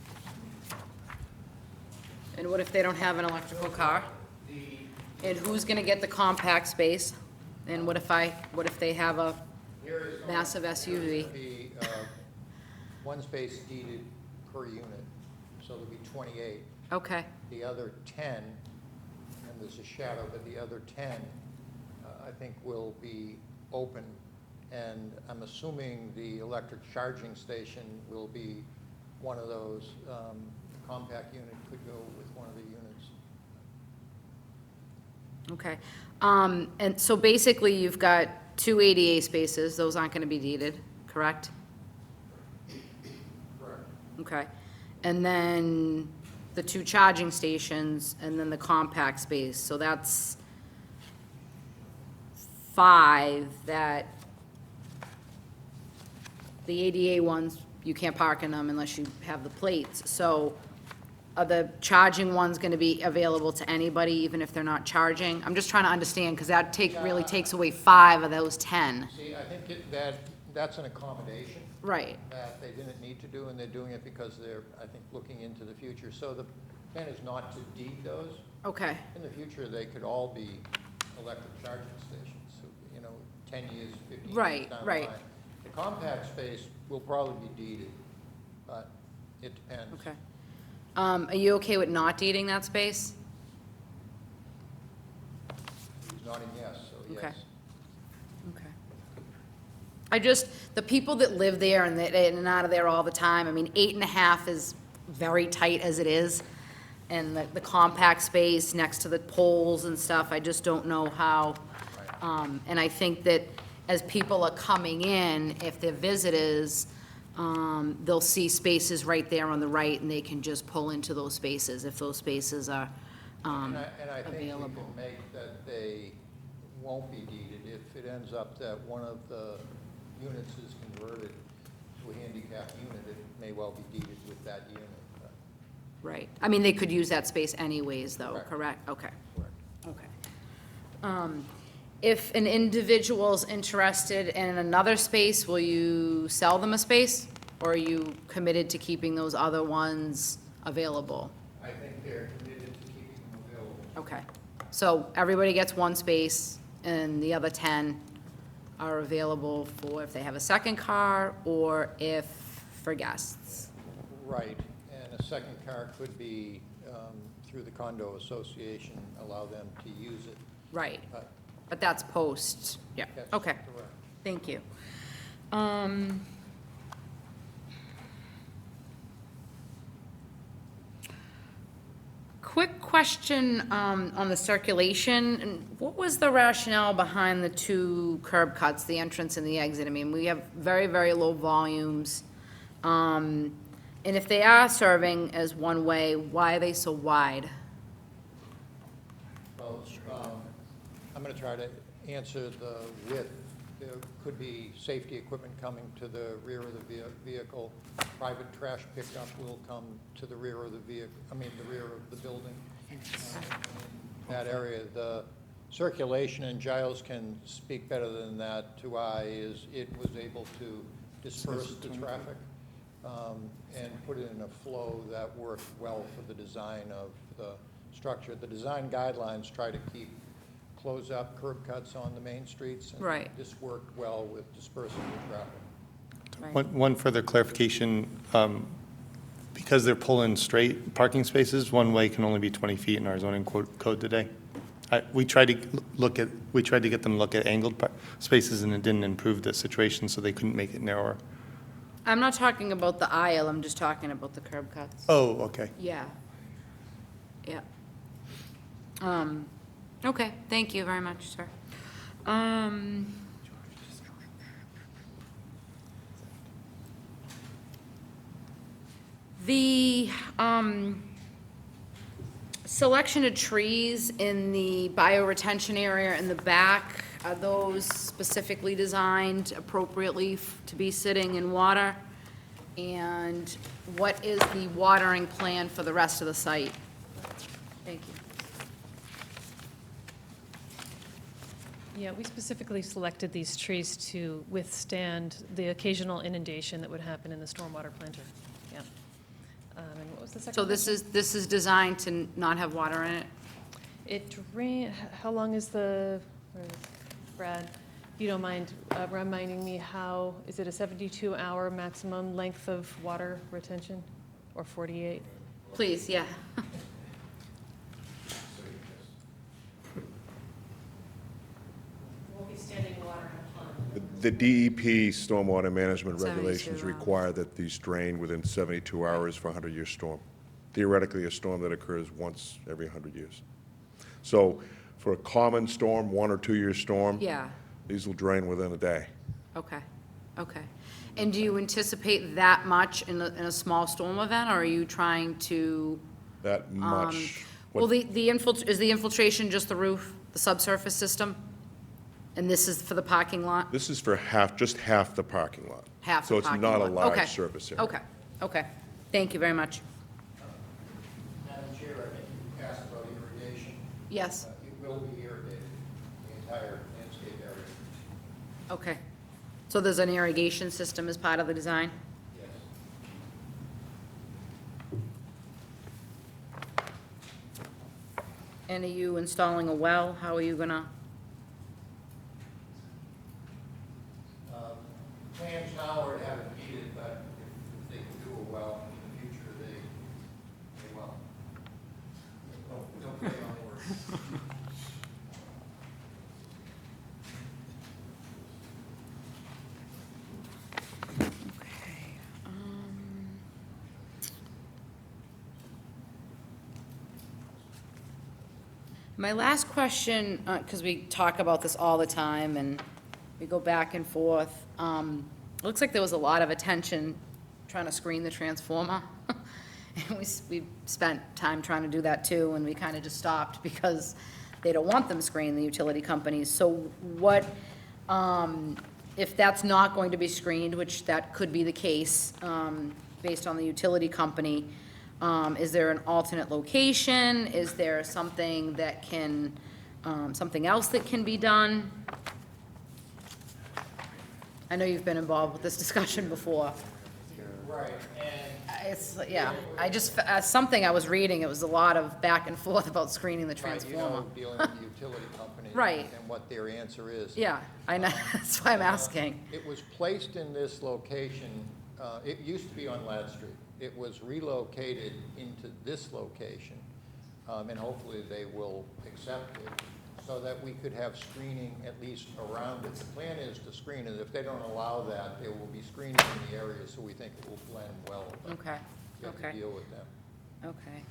And what if they don't have an electrical car? And who's gonna get the compact space? And what if they have a massive SUV? Be one space deeded per unit, so there'll be 28. Okay, The other 10, and there's a shadow, but the other 10, I think will be open. And I'm assuming the electric charging station will be one of those. The compact unit could go with one of the units. okay. And so basically, you've got 2 ADA spaces, those aren't gonna be deeded, correct? Correct. Okay. And then the 2 charging stations, and then the compact space, so that's 5 that, the ADA ones, you can't park in them unless you have the plates. So are the charging ones gonna be available to anybody, even if they're not charging? I'm just trying to understand, because that really takes away 5 of those 10. See, I think that's an accommodation. Right. That they didn't need to do, and they're doing it because they're, I think, looking into the future. So the plan is not to deed those. Okay. In the future, they could all be electric charging stations, so, 10 years, 15 years Right, down the right. line. The compact space will probably be deeded, but it depends. Okay. Are you okay with not deeding that space? He's nodding yes, so Okay. yes. The people that live there and that in and out of there all the time, I mean, 8.5 is very tight as it is. And the compact space next to the poles and stuff, I just don't know how. And I think that as people are coming in, if they're visitors, they'll see spaces right there on the right, and they can just pull into those spaces if those spaces are And I think we available. can make that they won't be deeded if it ends up that one of the units is converted to a handicap unit. It may well be deeded with that unit. Right. I mean, they could use that space anyways, though, Correct. correct? Okay. Correct. Okay. If an individual's interested in another space, will you sell them a space? Or are you committed to keeping those other ones available? I think they're committed to keeping them available. Okay. So everybody gets one space, and the other 10 are available for if they have a second car or if for guests. Right, and a second car could be, through the condo association, allow them to use it. Right. But that's post, yeah, That's okay. correct. Thank you. Quick question on the circulation. And what was the rationale behind the 2 curb cuts, the entrance and the exit? I mean, we have very, very low volumes. And if they are serving as one way, why are they so wide? Well, I'm going to try to answer the width. There could be safety equipment coming to the rear of the vehicle. Private trash pickup will come to the rear of the vehicle, the rear of the building. That area, the circulation, and Giles can speak better than that to is it was able to disperse the traffic and put it in a flow that worked well for the design of the structure. The design guidelines try to close up curb cuts on the main streets. And Right. this worked well with dispersing the traffic. Right. One further clarification, because they're pulling straight parking spaces, one way can only be 20 feet in our zoning code today. We tried to get them to look at angled spaces, and it didn't improve the situation, so they couldn't make it narrower. I'm not talking about the aisle, I'm just talking about the curb cuts. Oh, okay. Yeah. Yeah. Okay, thank you very much, sir. The selection of trees in the bioretention area in the back, are those specifically designed appropriately to be sitting in water? And what is the watering plan for the rest of the site? Thank you. Yeah, we specifically selected these trees to withstand the occasional inundation that would happen in the stormwater planter. Yeah. And what was the second? So this is designed to not have water in it? It drain, how long is the, where is Brad, if you don't mind reminding me how, is it a 72-hour maximum length of water retention, or 48? Please, yeah. Won't be standing water in a pond. The DEP stormwater management 72 regulations hours. require that these drain within 72 hours for a 100-year storm. Theoretically, a storm that occurs once every 100 years. So for a common storm, 1 or 2 year storm, Yeah, these will drain within a day. okay, okay. And do you anticipate that much in a small storm event, or are you trying to? That much. Well, is the infiltration just the roof, the subsurface system? And this is for the parking lot? This is for just half the parking lot. Half So the it's parking not a lot. large Okay. surface area. Okay, okay. Thank you very much. Madam Chair, I think you asked about irrigation. Yes, It will be irrigated, the entire landscape area. okay. So there's an irrigation system as part of the design? Yes. And are you installing a well? How are you gonna? Plans now are to have it needed, but if they can do a well in the future, they will. Don't put it on the word. Okay. My last question, because we talk about this all the time and we go back and forth. It looks like there was a lot of attention trying to screen the transformer. And we spent time trying to do that too, and we kind of just stopped because they don't want them screened, the utility companies. So what, if that's not going to be screened, which that could be the case, based on the utility company, is there an alternate location? Is there something that can, something else that can be done? I know you've been involved with this discussion before. Right, and It's, yeah, I just, something I was reading, it was a lot of back and forth about screening the right, you transformer. know, dealing with the utility company. Right. And what their answer is. Yeah, I know, that's why I'm asking. It was placed in this location, it used to be on Ladd Street. It was relocated into this location, and hopefully they will accept it, so that we could have screening at least around it. The plan is to screen it. If they don't allow that, there will be screening in the area, so we think it will blend well. But Okay, you have okay. to deal with them. Okay.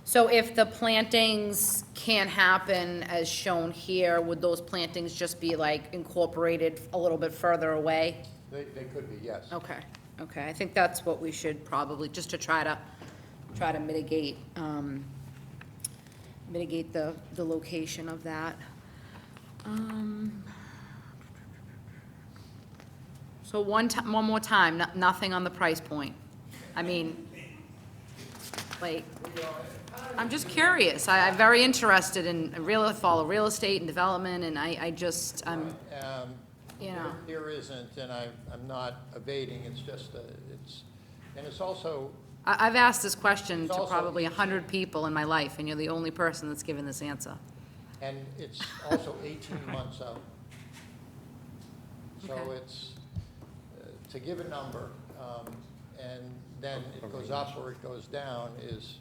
So if the plantings can't happen as shown here, would those plantings just be like incorporated a little bit further away? They could be, yes. Okay, okay, I think that's what we should probably, just to try to mitigate, mitigate the location of that. So one more time, nothing on the price point. I mean, like, I'm just curious, I'm very interested in follow real estate and development, and I just, you know. There isn't, and I'm not evading, it's just, and it's also, I've asked this question It's to also probably 100 people in my life, and you're the only person that's given this answer. and it's also 18 months out. So Okay. it's, to give a number, and then it goes up or it goes down is,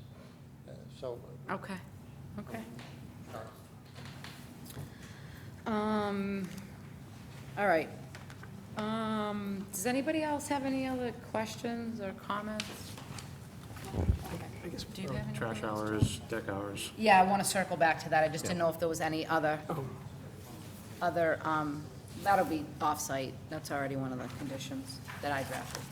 so. Okay, okay. All right. Does anybody else have any other questions or comments? I guess, Do you have any Trash comments? hours, deck hours. Yeah, I want to circle back to that. I just didn't know if there was any other. other, that'll be off-site. That's already one of the conditions that I drafted.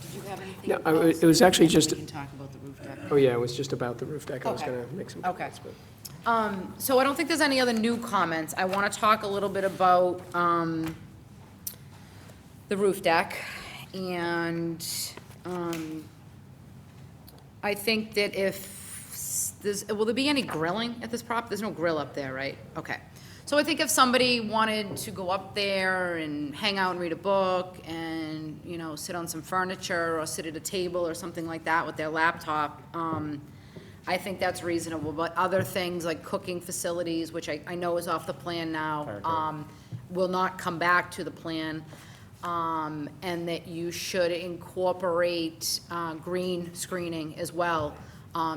Did you have anything No, else? it was actually just, We can talk about the roof deck. oh yeah, it was just about the roof deck. I was Okay. going to make some Okay. comments, but. So I don't think there's any other new comments. I want to talk a little bit about the roof deck. And I think that if there's, will there be any grilling at this prop? There's no grill up there, right? Okay. So I think if somebody wanted to go up there and hang out and read a book and, you know, sit on some furniture or sit at a table or something like that with their laptop, I think that's reasonable. But other things like cooking facilities, which I know is off the plan now, will not come back to the plan. And that you should incorporate green screening as well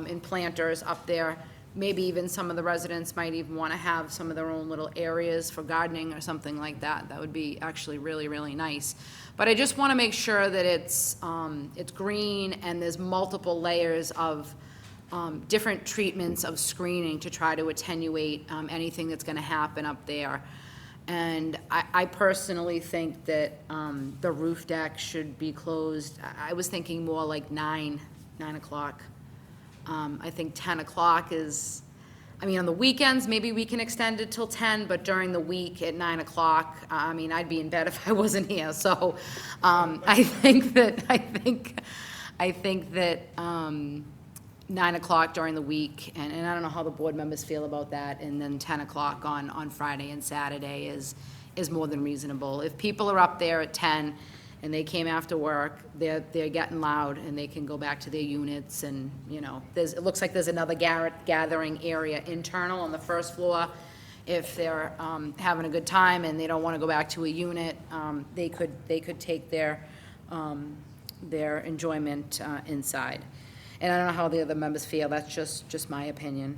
in planters up there. Maybe even some of the residents might even want to have some of their own little areas for gardening or something like that. That would be actually really, really nice. But I just want to make sure that it's green and there's multiple layers of different treatments of screening to try to attenuate anything that's going to happen up there. And I personally think that the roof deck should be closed. I was thinking more like 9 o'clock. I think 10 o'clock is, I mean, on the weekends, maybe we can extend it till 10, but during the week at 9 o'clock, I mean, I'd be in bed if I wasn't here. So I think that 9 o'clock during the week, and I don't know how the board members feel about that, and then 10 o'clock on Friday and Saturday is more than reasonable. If people are up there at 10 and they came after work, they're getting loud, and they can go back to their units, and, you know, it looks like there's another gathering area internal on the first floor. If they're having a good time and they don't want to go back to a unit, they could take their enjoyment inside. And I don't know how the other members feel, that's just my opinion.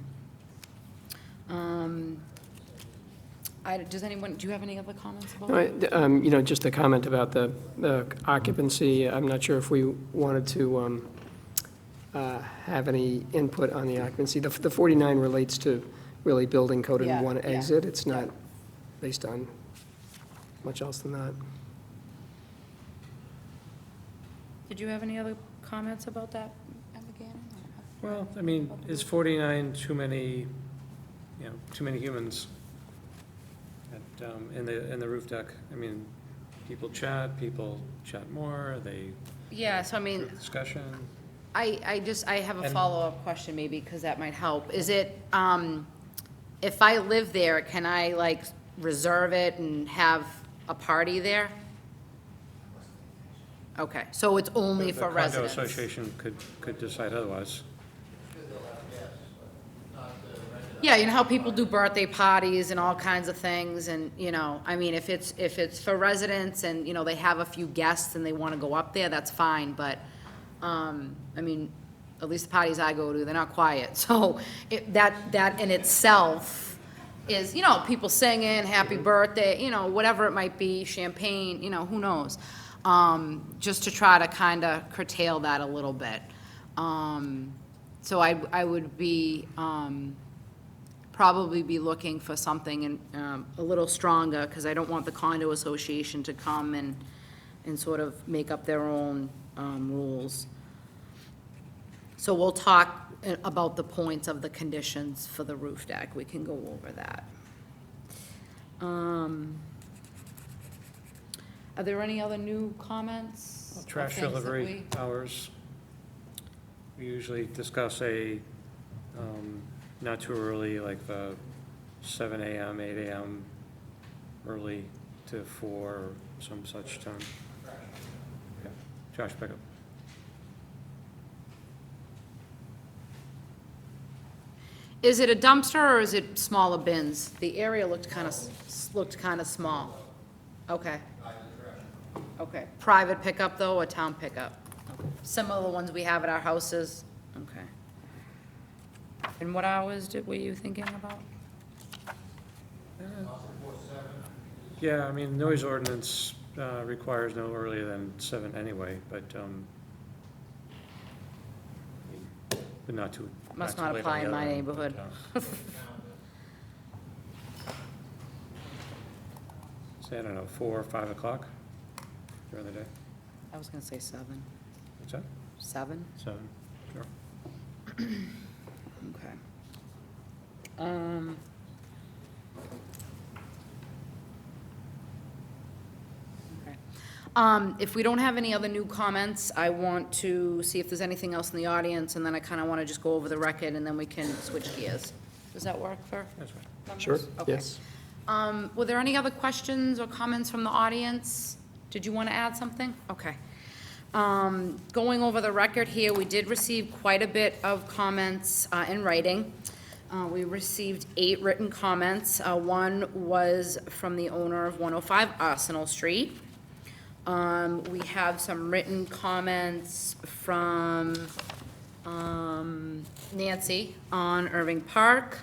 Does anyone, do you have any other comments about that? No, you know, just a comment about the occupancy. I'm not sure if we wanted to have any input on the occupancy. The 49 relates to really building code and one exit. It's not based on much else than that. Did you have any other comments about that? Well, I mean, is 49 too many, you know, too many humans at, in the roof deck? I mean, people chat more, they. Yeah, so I mean. Group discussion. I have a follow-up question maybe, because that might help. Is it, if I live there, can I like reserve it and have a party there? Okay, so it's only for residents? The condo association could decide otherwise. Yeah, you know how people do birthday parties and all kinds of things, and, you know, I mean, if it's for residents and, you know, they have a few guests and they want to go up there, that's fine, but, I mean, at least the parties I go to, they're not quiet, so that in itself is, you know, people singing, happy birthday, you know, whatever it might be, champagne, you know, who knows, just to try to kind of curtail that a little bit. So I would be, probably be looking for something a little stronger, because I don't want the condo association to come and sort of make up their own rules. So we'll talk about the points of the conditions for the roof deck. We can go over that. Are there any other new comments? Trash or things that delivery hours. We usually discuss not too early, like the 7 a.m., 8 a.m., early to 4, or some such time. Yeah, trash pickup. Is it a dumpster or is it smaller bins? The area looked kind of small. Okay. Okay. Private pickup though, or town pickup? Similar to the ones we have at our houses? Okay. And what hours were you thinking about? Yeah, I mean, noise ordinance requires no earlier than 7 anyway, but not too. Must too not late apply on the in my other one, neighborhood. but, Say, I don't know, 4 or 5 o'clock during the day? I was gonna say 7. What's that? 7? 7, sure. Okay. Okay. If we don't have any other new comments, I want to see if there's anything else in the audience, and then I kind of want to just go over the record, and then we can switch gears. Does that work for That's right. members? Sure, Okay. yes. Were there any other questions or comments from the audience? Did you want to add something? Okay. Going over the record here, we did receive quite a bit of comments in writing. We received 8 written comments. One was from the owner of 105 Arsenal Street. We have some written comments from Nancy on Irving Park.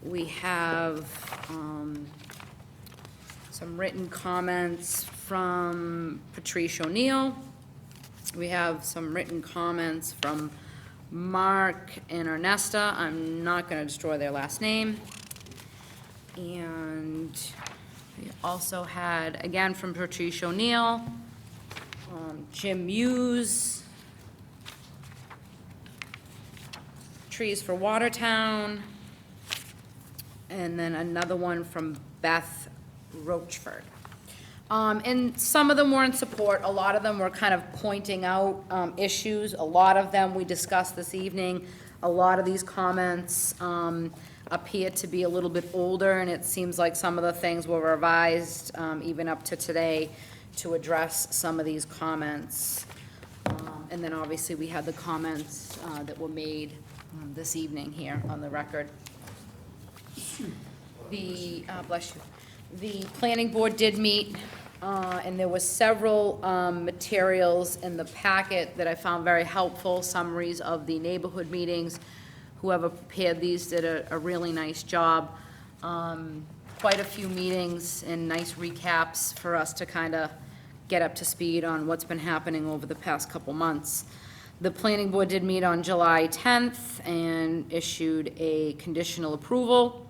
We have some written comments from Patrice O'Neill. We have some written comments from Mark and Ernesta. I'm not going to destroy their last name. And we also had, again, from Patrice O'Neill, Jim Hughes, Trees for Watertown, and then another one from Beth Rochford. And some of them were in support, a lot of them were kind of pointing out issues, a lot of them we discussed this evening. A lot of these comments appear to be a little bit older, and it seems like some of the things were revised, even up to today, to address some of these comments. And then obviously we had the comments that were made this evening here on the record. The, bless you, the planning board did meet, and there was several materials in the packet that I found very helpful, summaries of the neighborhood meetings. Whoever prepared these did a really nice job. Quite a few meetings and nice recaps for us to kind of get up to speed on what's been happening over the past couple months. The planning board did meet on July 10th and issued a conditional approval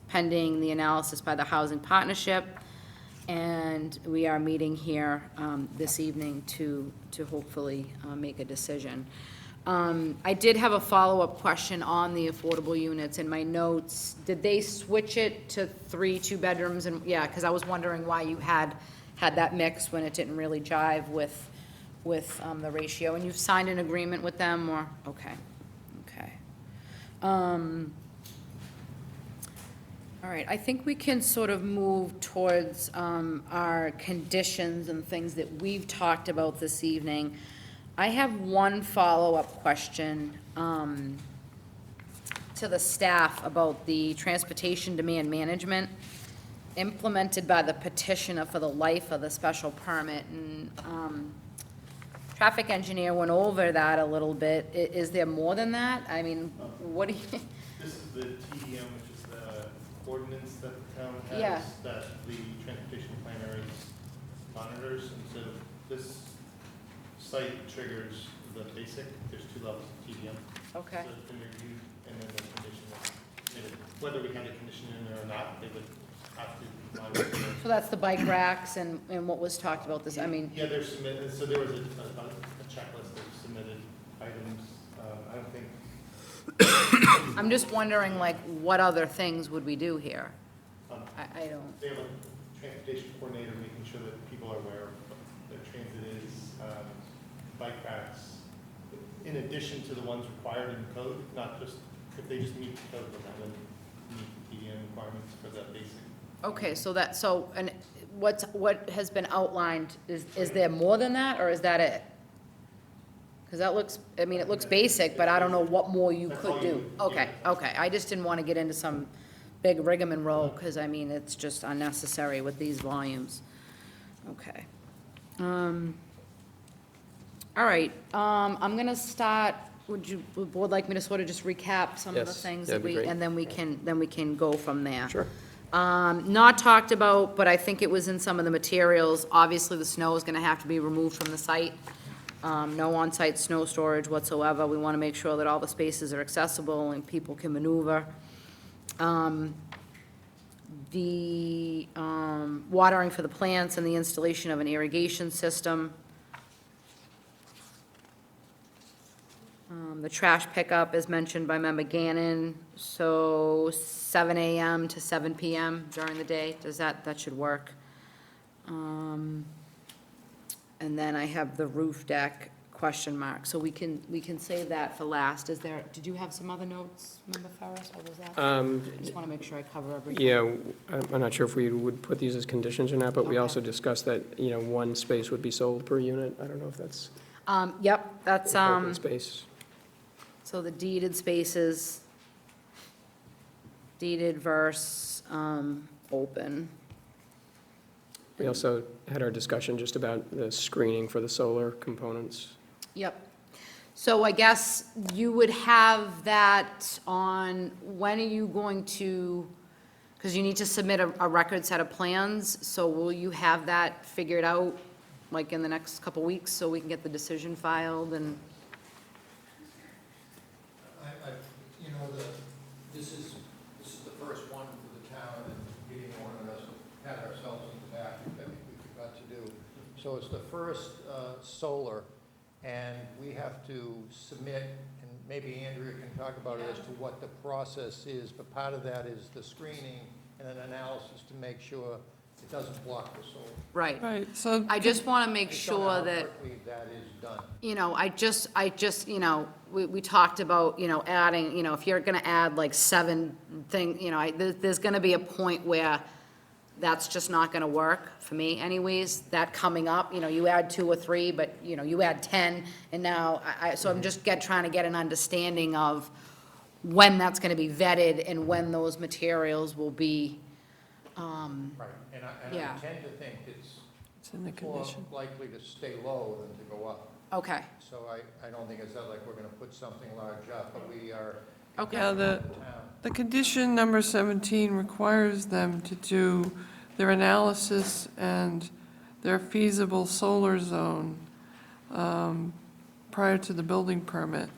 pending the analysis by the Housing Partnership. And we are meeting here this evening to hopefully make a decision. I did have a follow-up question on the affordable units in my notes. Did they switch it to 3 2-bedrooms? And yeah, because I was wondering why you had that mix when it didn't really jive with the ratio. And you've signed an agreement with them, or, okay, okay. All right, I think we can sort of move towards our conditions and things that we've talked about this evening. I have one follow-up question to the staff about the transportation demand management implemented by the petitioner for the life of the special permit. And traffic engineer went over that a little bit. Is there more than that? I mean, what do you? This is the TDM, which is the ordinance that the town has, Yeah. that the transportation planner monitors, and so this site triggers the basic. There's 2 levels of TDM. Okay. So it's been reviewed, and then the condition is submitted. Whether we have a condition in there or not, they would have to comply with the. So that's the bike racks and what was talked about this, I mean, Yeah, they're submitted, so there was a checklist of submitted items. I don't think. I'm just wondering, like, what other things would we do here? I don't, They have a transportation coordinator making sure that people are aware of what the transit is, bike racks, in addition to the ones required in the code, not just, if they just meet the code, then that would meet the TDM requirements for the basic. okay, so, and what has been outlined, is there more than that, or is that it? Because that looks, I mean, it looks basic, but I don't know what more you could do. Okay, okay, I just didn't want to get into some big rigmarole, because, I mean, it's just unnecessary with these volumes. Okay. All right, I'm gonna start, would the board like me to sort of just recap some of the Yes, things that'd that be we, great. and then we can go from there? Sure. Not talked about, but I think it was in some of the materials. Obviously, the snow is gonna have to be removed from the site. No on-site snow storage whatsoever. We wanna make sure that all the spaces are accessible and people can maneuver. the watering for the plants and the installation of an irrigation system. The trash pickup is mentioned by Member Gannon, so 7 AM to 7 PM during the day, that should work. And then I have the roof deck question mark, so we can save that for last. Did you have some other notes, Member Ferris, or was that? I just want to make sure I cover everything. Yeah, I'm not sure if we would put these as conditions or not, but we Okay. also discussed that, one space would be sold per unit. I don't know if that's Yep, that's, parking space. so the deeded spaces, deeded versus, open. We also had our discussion just about the screening for the solar components. Yep. So I guess you would have that on, when are you going to, because you need to submit a record set of plans, so will you have that figured out, like in the next couple weeks, so we can get the decision filed and? This is the first one for the town, and we didn't want us to pat ourselves in the back, I think we forgot to do. So it's the first solar, and we have to submit, and maybe Andrea can talk about it as to what the process is, but part of that is the screening and an analysis to make sure it doesn't block the solar. Right. Right, so. I just want to make I don't know sure how that, quickly that is done. I just, we talked about, adding, if you're gonna add like 7 things, there's gonna be a point where that's just not gonna work, for me anyways, that coming up, you add 2 or 3, but, you add 10, and now, so I'm just trying to get an understanding of when that's gonna be vetted and when those materials will be, Right, and I yeah. tend to think it's It's in the more condition. likely to stay low than to go up. Okay, So I don't think it's not like we're gonna put something large up, but we are. okay. Yeah, the condition number 17 requires them to do their analysis and their feasible solar zone prior to the building permit,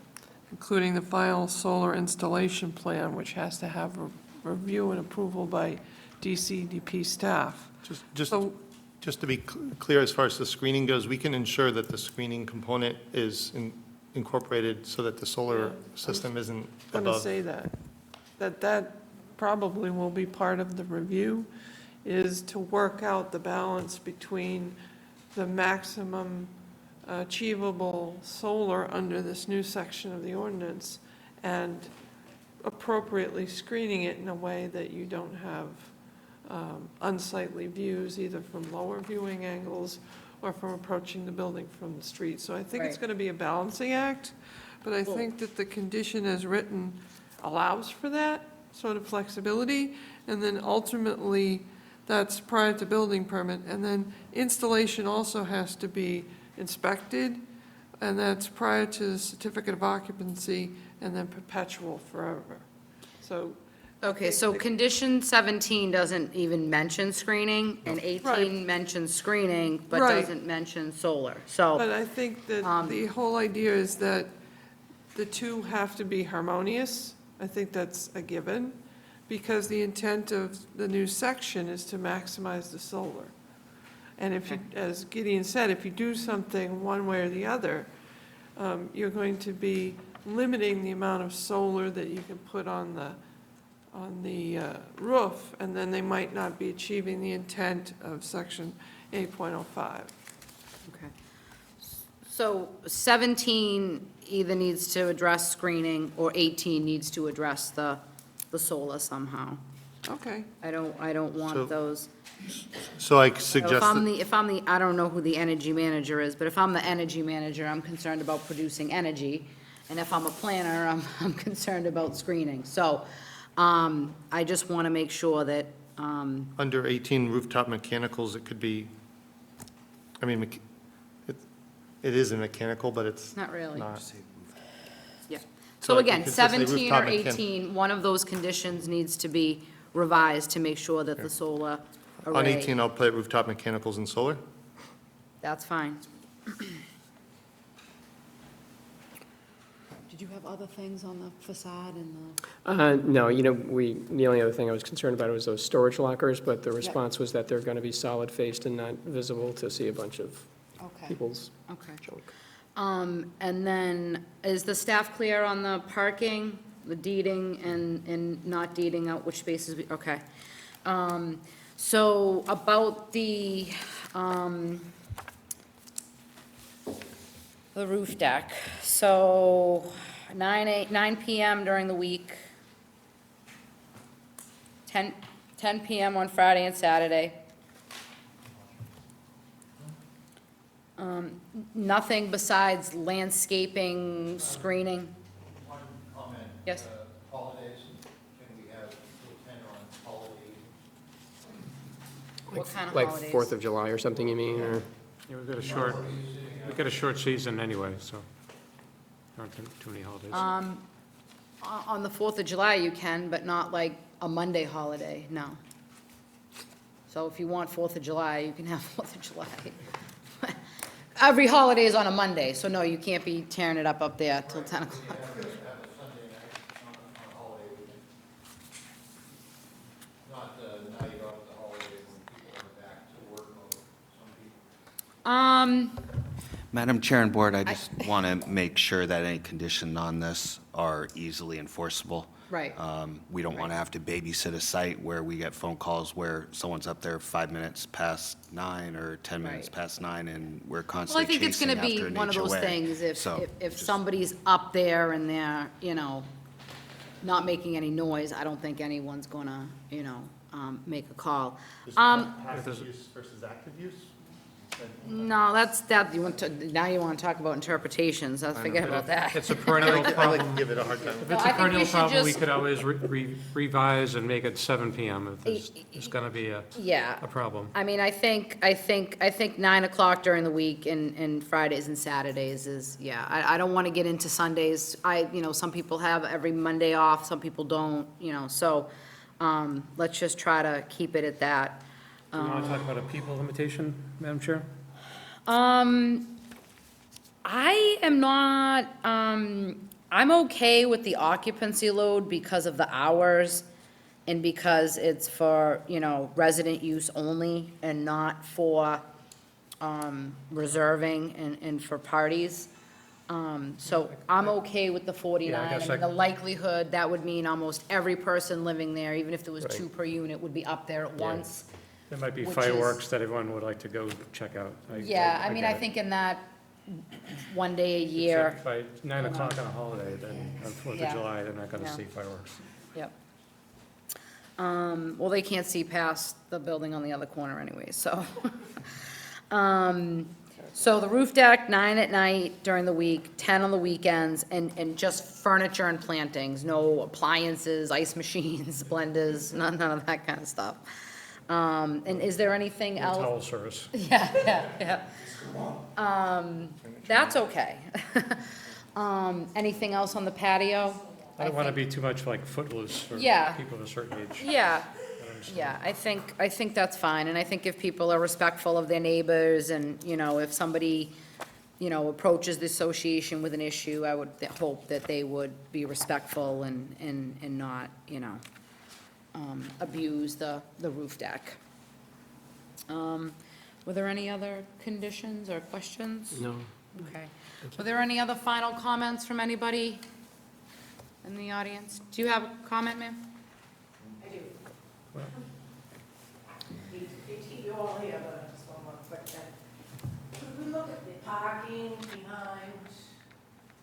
including the final solar installation plan, which has to have a review and approval by DCDP staff. Just to be clear, as far as the screening goes, we can ensure that the screening component is incorporated so that the solar system isn't I'm going to above. say that probably will be part of the review, is to work out the balance between the maximum achievable solar under this new section of the ordinance and appropriately screening it in a way that you don't have unsightly views, either from lower viewing angles or from approaching the building from the street. So I think it's Right. going to be a balancing act, but I think that the condition as written allows for that sort of flexibility, and then ultimately, that's prior to building permit, and then installation also has to be inspected, and that's prior to the certificate of occupancy, and then perpetual forever. So. Okay, so condition 17 doesn't even mention screening, and 18 Right. mentions screening, but Right. doesn't mention solar, so. But I think that the whole idea is that the two have to be harmonious. I think that's a given, because the intent of the new section is to maximize the solar. And if you, as Gideon said, if you do something one way or the other, you're going to be limiting the amount of solar that you can put on the roof, and then they might not be achieving the intent of section 8.05. Okay. So 17 either needs to address screening, or 18 needs to address the solar somehow. Okay. I don't So- want those. So I So suggest If I'm that, the, I don't know who the energy manager is, but if I'm the energy manager, I'm concerned about producing energy. And if I'm a planner, I'm concerned about screening. So, I just want to make sure that, under 18 rooftop mechanicals, it could be, it is a mechanical, but it's not really. not. Yeah. So So you again, could just say 17 or rooftop mechan- 18, one of those conditions needs to be revised to make sure that the solar array. On 18, I'll put rooftop mechanicals and solar. That's fine. Did you have other things on the facade and No, the only other thing I was concerned about was those storage lockers, but the response was that they're going to be solid-faced and not visible to see a bunch of Okay. people's Okay. junk. And then, is the staff clear on the parking, the deeding and not deeding out which spaces, okay. So about the roof deck, so 9 PM during the week, 10 PM on Friday and Saturday. Nothing besides landscaping, screening? One comment. Yes. Holidays, can we have till 10 on holidays? What kind of Like holidays? 4th of July or something, you mean, or? Yeah, we've got a short season anyway, so there aren't too many holidays. On the 4th of July, you can, but not like a Monday holiday, no. So if you want 4th of July, you can have 4th of July. Every holiday is on a Monday, so no, you can't be tearing it up there till 10 o'clock. Not the night of the holiday when people are back to work mode, some people. Madam Chair and Board, I just want to make sure that any condition on this are easily enforceable. Right. We don't want to have to babysit a site where we get phone calls where someone's up there 5 minutes past 9 or 10 minutes Right. past 9, and we're Well, I constantly think it's chasing gonna after be an one of those HOA. things, So, if somebody's up there and they're, not making any noise, I don't think anyone's gonna, make a call. Passive use versus active use? No, you want to, now you wanna talk about interpretations, I'll forget about that. It's a perennial I like problem. to give it a hard time. If No, it's I a think we perennial should problem, we just- could always revise and make it 7 PM if there's going to be a Yeah. problem. I mean, I think 9 o'clock during the week and Fridays and Saturdays is, yeah, I don't want to get into Sundays. Some people have every Monday off, some people don't, so, let's just try to keep it at that. Do you want to talk about a people limitation, Madam Chair? I am not, I'm okay with the occupancy load because of the hours and because it's for, resident use only and not for, reserving and for parties. So I'm okay with the 49. guess I mean, I- the likelihood, that would mean almost every person living there, even if there was Right. 2 per unit, would be up there at once. There might be Which is- fireworks that everyone would like to go check out. Yeah, I mean, I get it. think in that one day a year. Except by 9 o'clock on a holiday, then on 4th Yeah. of July, they're not going to Yeah. see fireworks. Yep. Well, they can't see past the building on the other corner anyway, so. So the roof deck, 9 at night during the week, 10 on the weekends, and just furniture and plantings, no appliances, ice machines, blenders, none of that kind of stuff. And is there anything else? Towel service. Yeah. That's okay. Anything else on the patio? I don't want to be too much like footloose for Yeah. people of a certain age. Yeah, yeah, I think that's fine, and I think if people are respectful of their neighbors, and, if somebody, approaches the association with an issue, I would hope that they would be respectful and not, abuse the roof deck. Were there any other conditions or questions? No. Okay. Were there any other final comments from anybody in the audience? Do you have a comment, ma'am? I do. You all here, but just one more quick thing. Could we look at the parking behind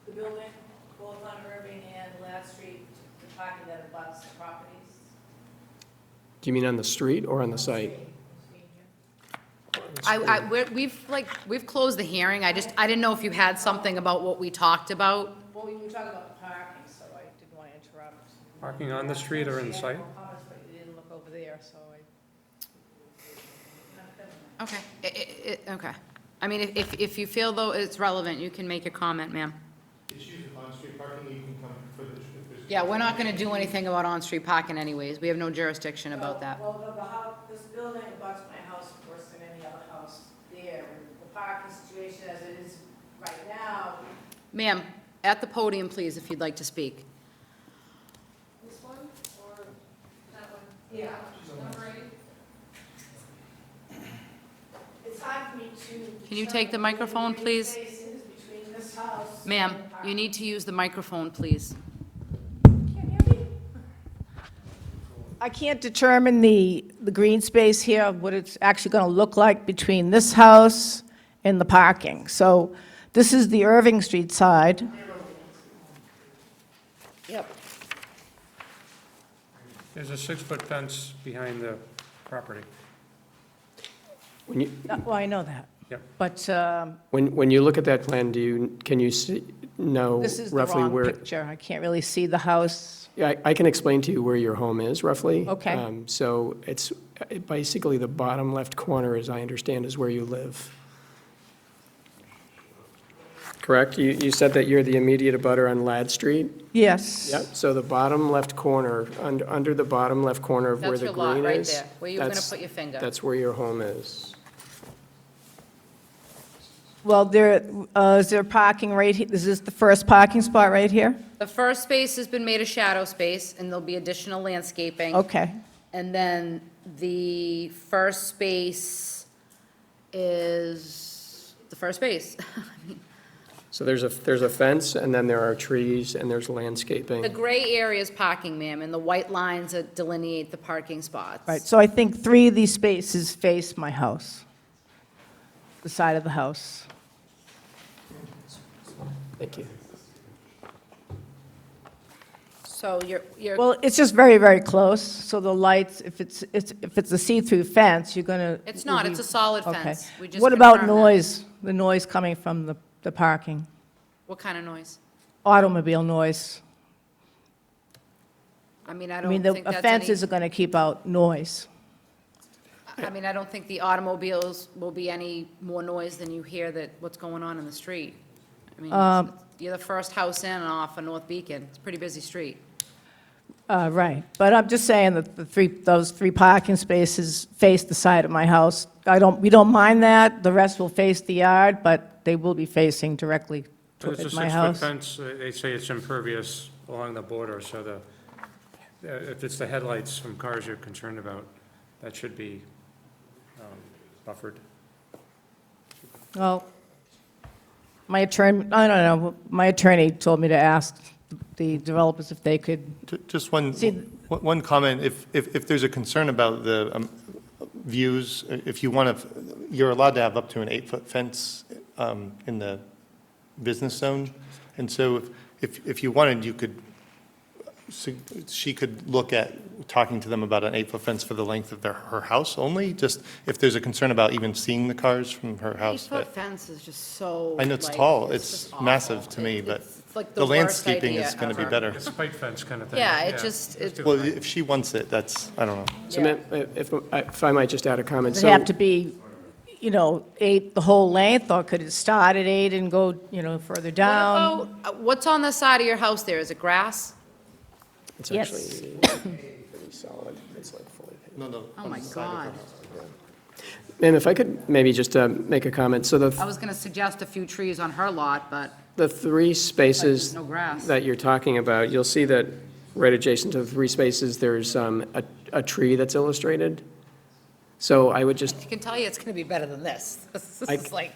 the building, both on Irving and Ladd Street, the parking that abuts the properties? Do you mean on the street or on the site? We've closed the hearing, I didn't know if you had something about what we talked about. Well, we were talking about the parking, so I didn't want to interrupt. Parking on the street or in the site? Comments, but you didn't look over there, so I. Okay, okay. I mean, if you feel though it's relevant, you can make a comment, ma'am. Issues with on-street parking, you can come for the, if there's. Yeah, we're not gonna do anything about on-street parking anyways, we have no jurisdiction about that. Well, the house, this building abuts my house worse than any other house there. The parking situation as it is right now, Ma'am, at the podium, please, if you'd like to speak. This one or that one? Yeah. Number 8. It's hard for me to. Can you take the microphone, please? Spaces between this house. Ma'am, you need to use the microphone, please. I can't determine the green space here, what it's actually going to look like between this house and the parking. So this is the Irving Street side. Yep. There's a 6-foot fence behind the property. When you, Well, I know that. Yep. But when you look at that plan, can you know this is the roughly wrong where? picture. I can't really see the house. Yeah, I can explain to you where your home is roughly. Okay. So it's basically the bottom left corner, as I understand, is where you live. Correct? You said that you're the immediate abutter on Ladd Street? Yes. Yep, so the bottom left corner, under the bottom left corner of where That's the your lot green right is. there, where you're gonna that's- put your finger. That's where your home is. Well, is there parking right here? Is this the first parking spot right here? The first space has been made a shadow space, and there'll be additional landscaping. Okay. And then the first space is the first space. So there's a fence, and then there are trees, and there's landscaping. The gray area is parking, ma'am, and the white lines that delineate the parking spots. Right, so I think 3 of these spaces face my house, the side of the house. Thank you. So you're. Well, it's just very, very close, so the lights, if it's a see-through fence, you're gonna. It's not, it's a solid Okay. fence. We just What about confirmed that. noise, the noise coming from the parking? What kind of noise? Automobile noise. I mean, I I mean, don't think the that's fences are gonna keep out noise. I mean, I don't think the automobiles will be any more noise than you hear that, what's going on in the street. I mean, you're the first house in and off of North Beacon. It's a pretty busy street. Right, but I'm just saying that those 3 parking spaces face the side of my house. We don't mind that, the rest will face the yard, but they will be facing directly It's a towards my 6-foot house. fence. They say it's impervious along the border, so if it's the headlights from cars you're concerned about, that should be buffered. Well, my attorney told me to ask the developers if they could. Just one See- one comment, if there's a concern about the views, if you want to, you're allowed to have up to an 8-foot fence in the business zone, and so if you wanted, you could, she could look at talking to them about an 8-foot fence for the length of her house only, just if there's a concern about even seeing the cars from her house. 8-foot fence is just so. I know it's like, tall, just it's awful. massive to me, but It's like the worst landscaping idea is going to be ever. better. It's a pipe fence kind of thing. Yeah, it just, it, Well, if she wants it, that's, I don't know. So, Yeah. ma'am, if I might just add a comment. Does it have to be, 8 the whole length, or could it start at 8 and go, further down? what about, what's on the side of your house there? Is it grass? It's Yes. actually pretty solid. It's like fully paved. No. Oh, my God. Ma'am, if I could maybe just make a comment. So I was gonna suggest a few trees on her lot, but the 3 spaces no grass. that you're talking about, you'll see that right adjacent to the 3 spaces, there's a tree that's illustrated. So I would just, I can tell you it's gonna be better than this. This is like,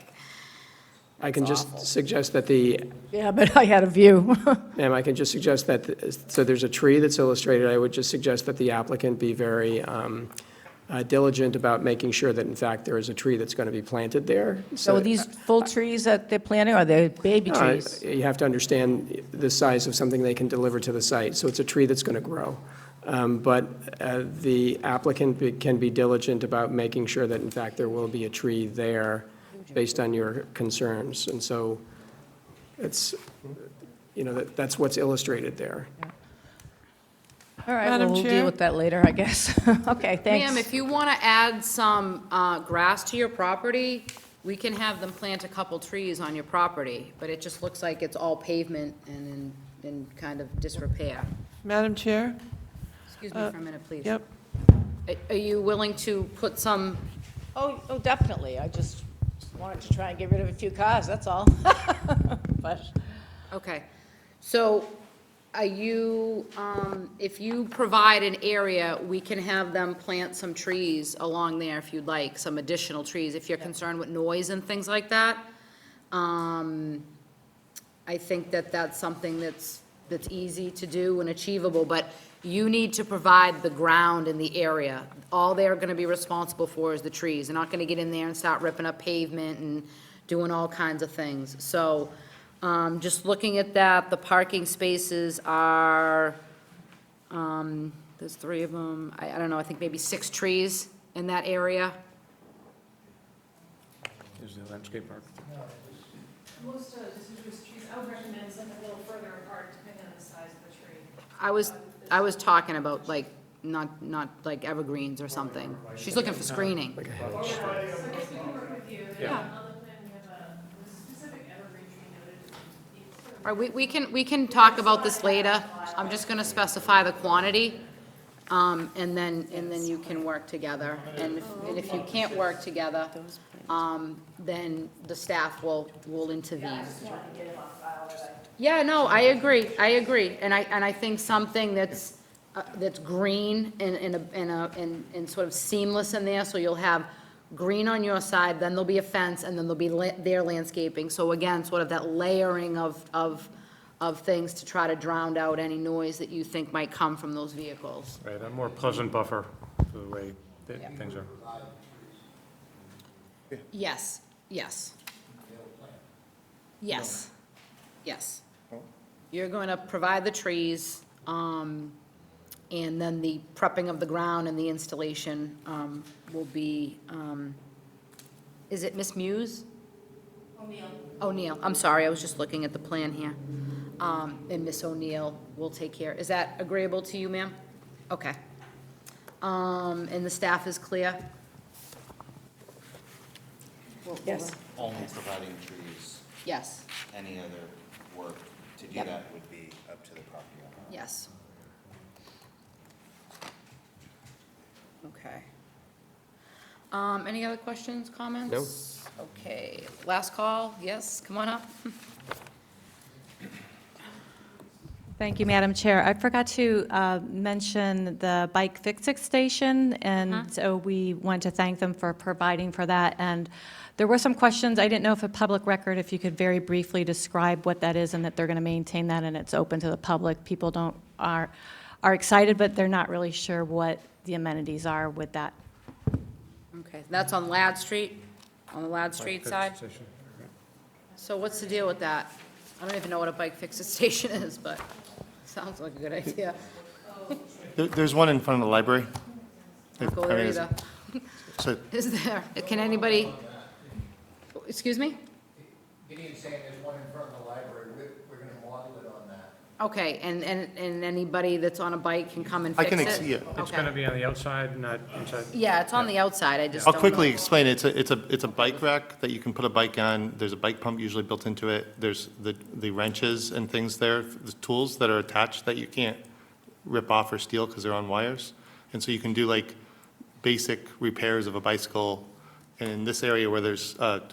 I can That's just awful. suggest that the, Yeah, but I had a view. ma'am, I can just suggest that, so there's a tree that's illustrated. I would just suggest that the applicant be very diligent about making sure that in fact there is a tree that's going to be planted there. So are these full trees that they're planting, or are they baby trees? You have to understand the size of something they can deliver to the site, so it's a tree that's going to grow. But the applicant can be diligent about making sure that in fact there will be a tree there based on your concerns. And so it's, that's what's illustrated there. All right, well, Madam we'll Chair? deal with that later, I guess. Okay, thanks. ma'am, if you wanna add some, grass to your property, we can have them plant a couple trees on your property, but it just looks like it's all pavement and in kind of disrepair. Madam Chair? Excuse me for a minute, please. Yep. Are you willing to put some, Oh, definitely. I just wanted to try and get rid of a few cars, that's all. But, okay, So are you, if you provide an area, we can have them plant some trees along there if you'd like, some additional trees, if you're concerned with noise and things like that. I think that that's something that's easy to do and achievable, but you need to provide the ground in the area. All they're gonna be responsible for is the trees. They're not gonna get in there and start ripping up pavement and doing all kinds of things. So, just looking at that, the parking spaces are, there's 3 of them, I don't know, I think maybe 6 trees in that area. Is the landscape park? Most deciduous trees, I would recommend something a little further apart depending on the size of the tree. I was talking about like, not like evergreens or something. She's looking for screening. Yes, we can work with you. Yeah. On the plan, we have a specific evergreen tree noted. All right, we can talk about this later. I'm just gonna specify the quantity, and then you can work together. And if you can't work together, then the staff will intervene. Yeah, no, I agree, and I think something that's green and sort of seamless in there, so you'll have green on your side, then there'll be a fence, and then there'll be their landscaping. So again, sort of that layering of things to try to drown out any noise that you think might come from those vehicles. Right, a more pleasant buffer for the way that things are. Yes, yes. Yes, yes. You're going to provide the trees, and then the prepping of the ground and the installation will be, is it Miss Muse? O'Neill. O'Neill, I'm sorry, I was just looking at the plan here. And Miss O'Neill will take care. Is that agreeable to you, ma'am? Okay. And the staff is clear? Yes. Only providing trees. Yes. Any other work to do Yep. that would be up to the property owner. Yes. Okay. Any other questions, comments? No. Okay, last call, yes, come on up. Thank you, Madam Chair. I forgot to mention the bike fix-it station, and so we want to thank them for providing for that. And there were some questions. I didn't know if a public record, if you could very briefly describe what that is and that they're going to maintain that and it's open to the public. People are excited, but they're not really sure what the amenities are with that. Okay, that's on Ladd Street, on the Ladd Street side? So what's the deal with that? I don't even know what a bike fix-it station is, but sounds like a good idea. There's one in front of the library. Don't go there I mean, either. So, Is there, can anybody, excuse me? Gideon's saying there's one in front of the library, we're gonna model it on that. Okay, and anybody that's on a bike can come and I fix can it? see it. It's Okay. going to be on the outside, not inside. Yeah, it's on the outside, I just I'll don't quickly know. explain. It's a bike rack that you can put a bike on. There's a bike pump usually built into it. There's the wrenches and things there, the tools that are attached that you can't rip off or steal because they're on wires. And so you can do like basic repairs of a bicycle. And in this area where there's a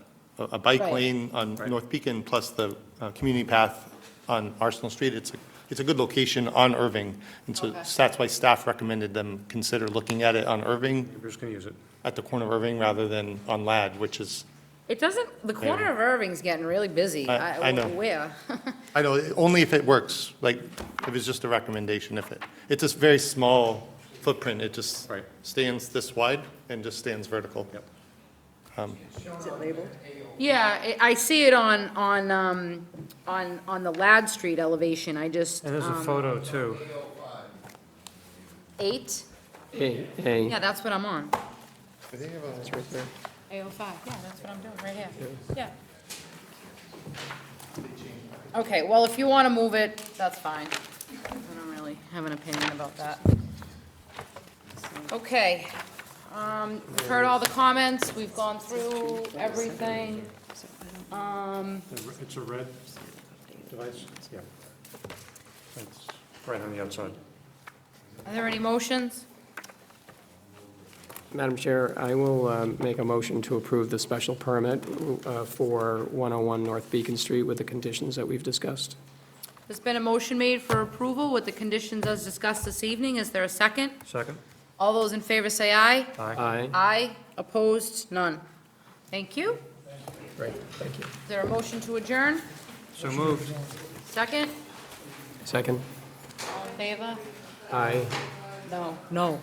bike Right. lane on North Beacon plus the community path on Arsenal Street, it's a good location on Irving. And so Okay. that's why staff recommended them consider looking at it on Irving, We're just going to use it. at the corner of Irving rather than on Ladd, which is, It doesn't, the corner of Irving's getting really busy. I know. Where? I know, only if it works, like, if it's just a recommendation, it's a very small footprint, it just stands this wide and just stands vertical. Yep. Is it labeled? Yeah, I see it on the Ladd Street elevation, I just. And there's a photo too. 8? A. Yeah, that's what I'm on. It's right there. A05, yeah, that's what I'm doing, right here. Yeah. Okay, well, if you want to move it, that's fine. I don't really have an opinion about that. Okay. We've heard all the comments, we've gone through everything. It's a red device? Yeah. It's right on the outside. Are there any motions? Madam Chair, I will make a motion to approve the special permit for 101 North Beacon Street with the conditions that we've discussed. There's been a motion made for approval with the conditions as discussed this evening. Is there a second? Second? All those in favor say aye. Aye. Aye. Opposed? None. Thank you. Great, thank you. Is there a motion to adjourn? So moved. Second? Second? All in favor? Aye. No. No.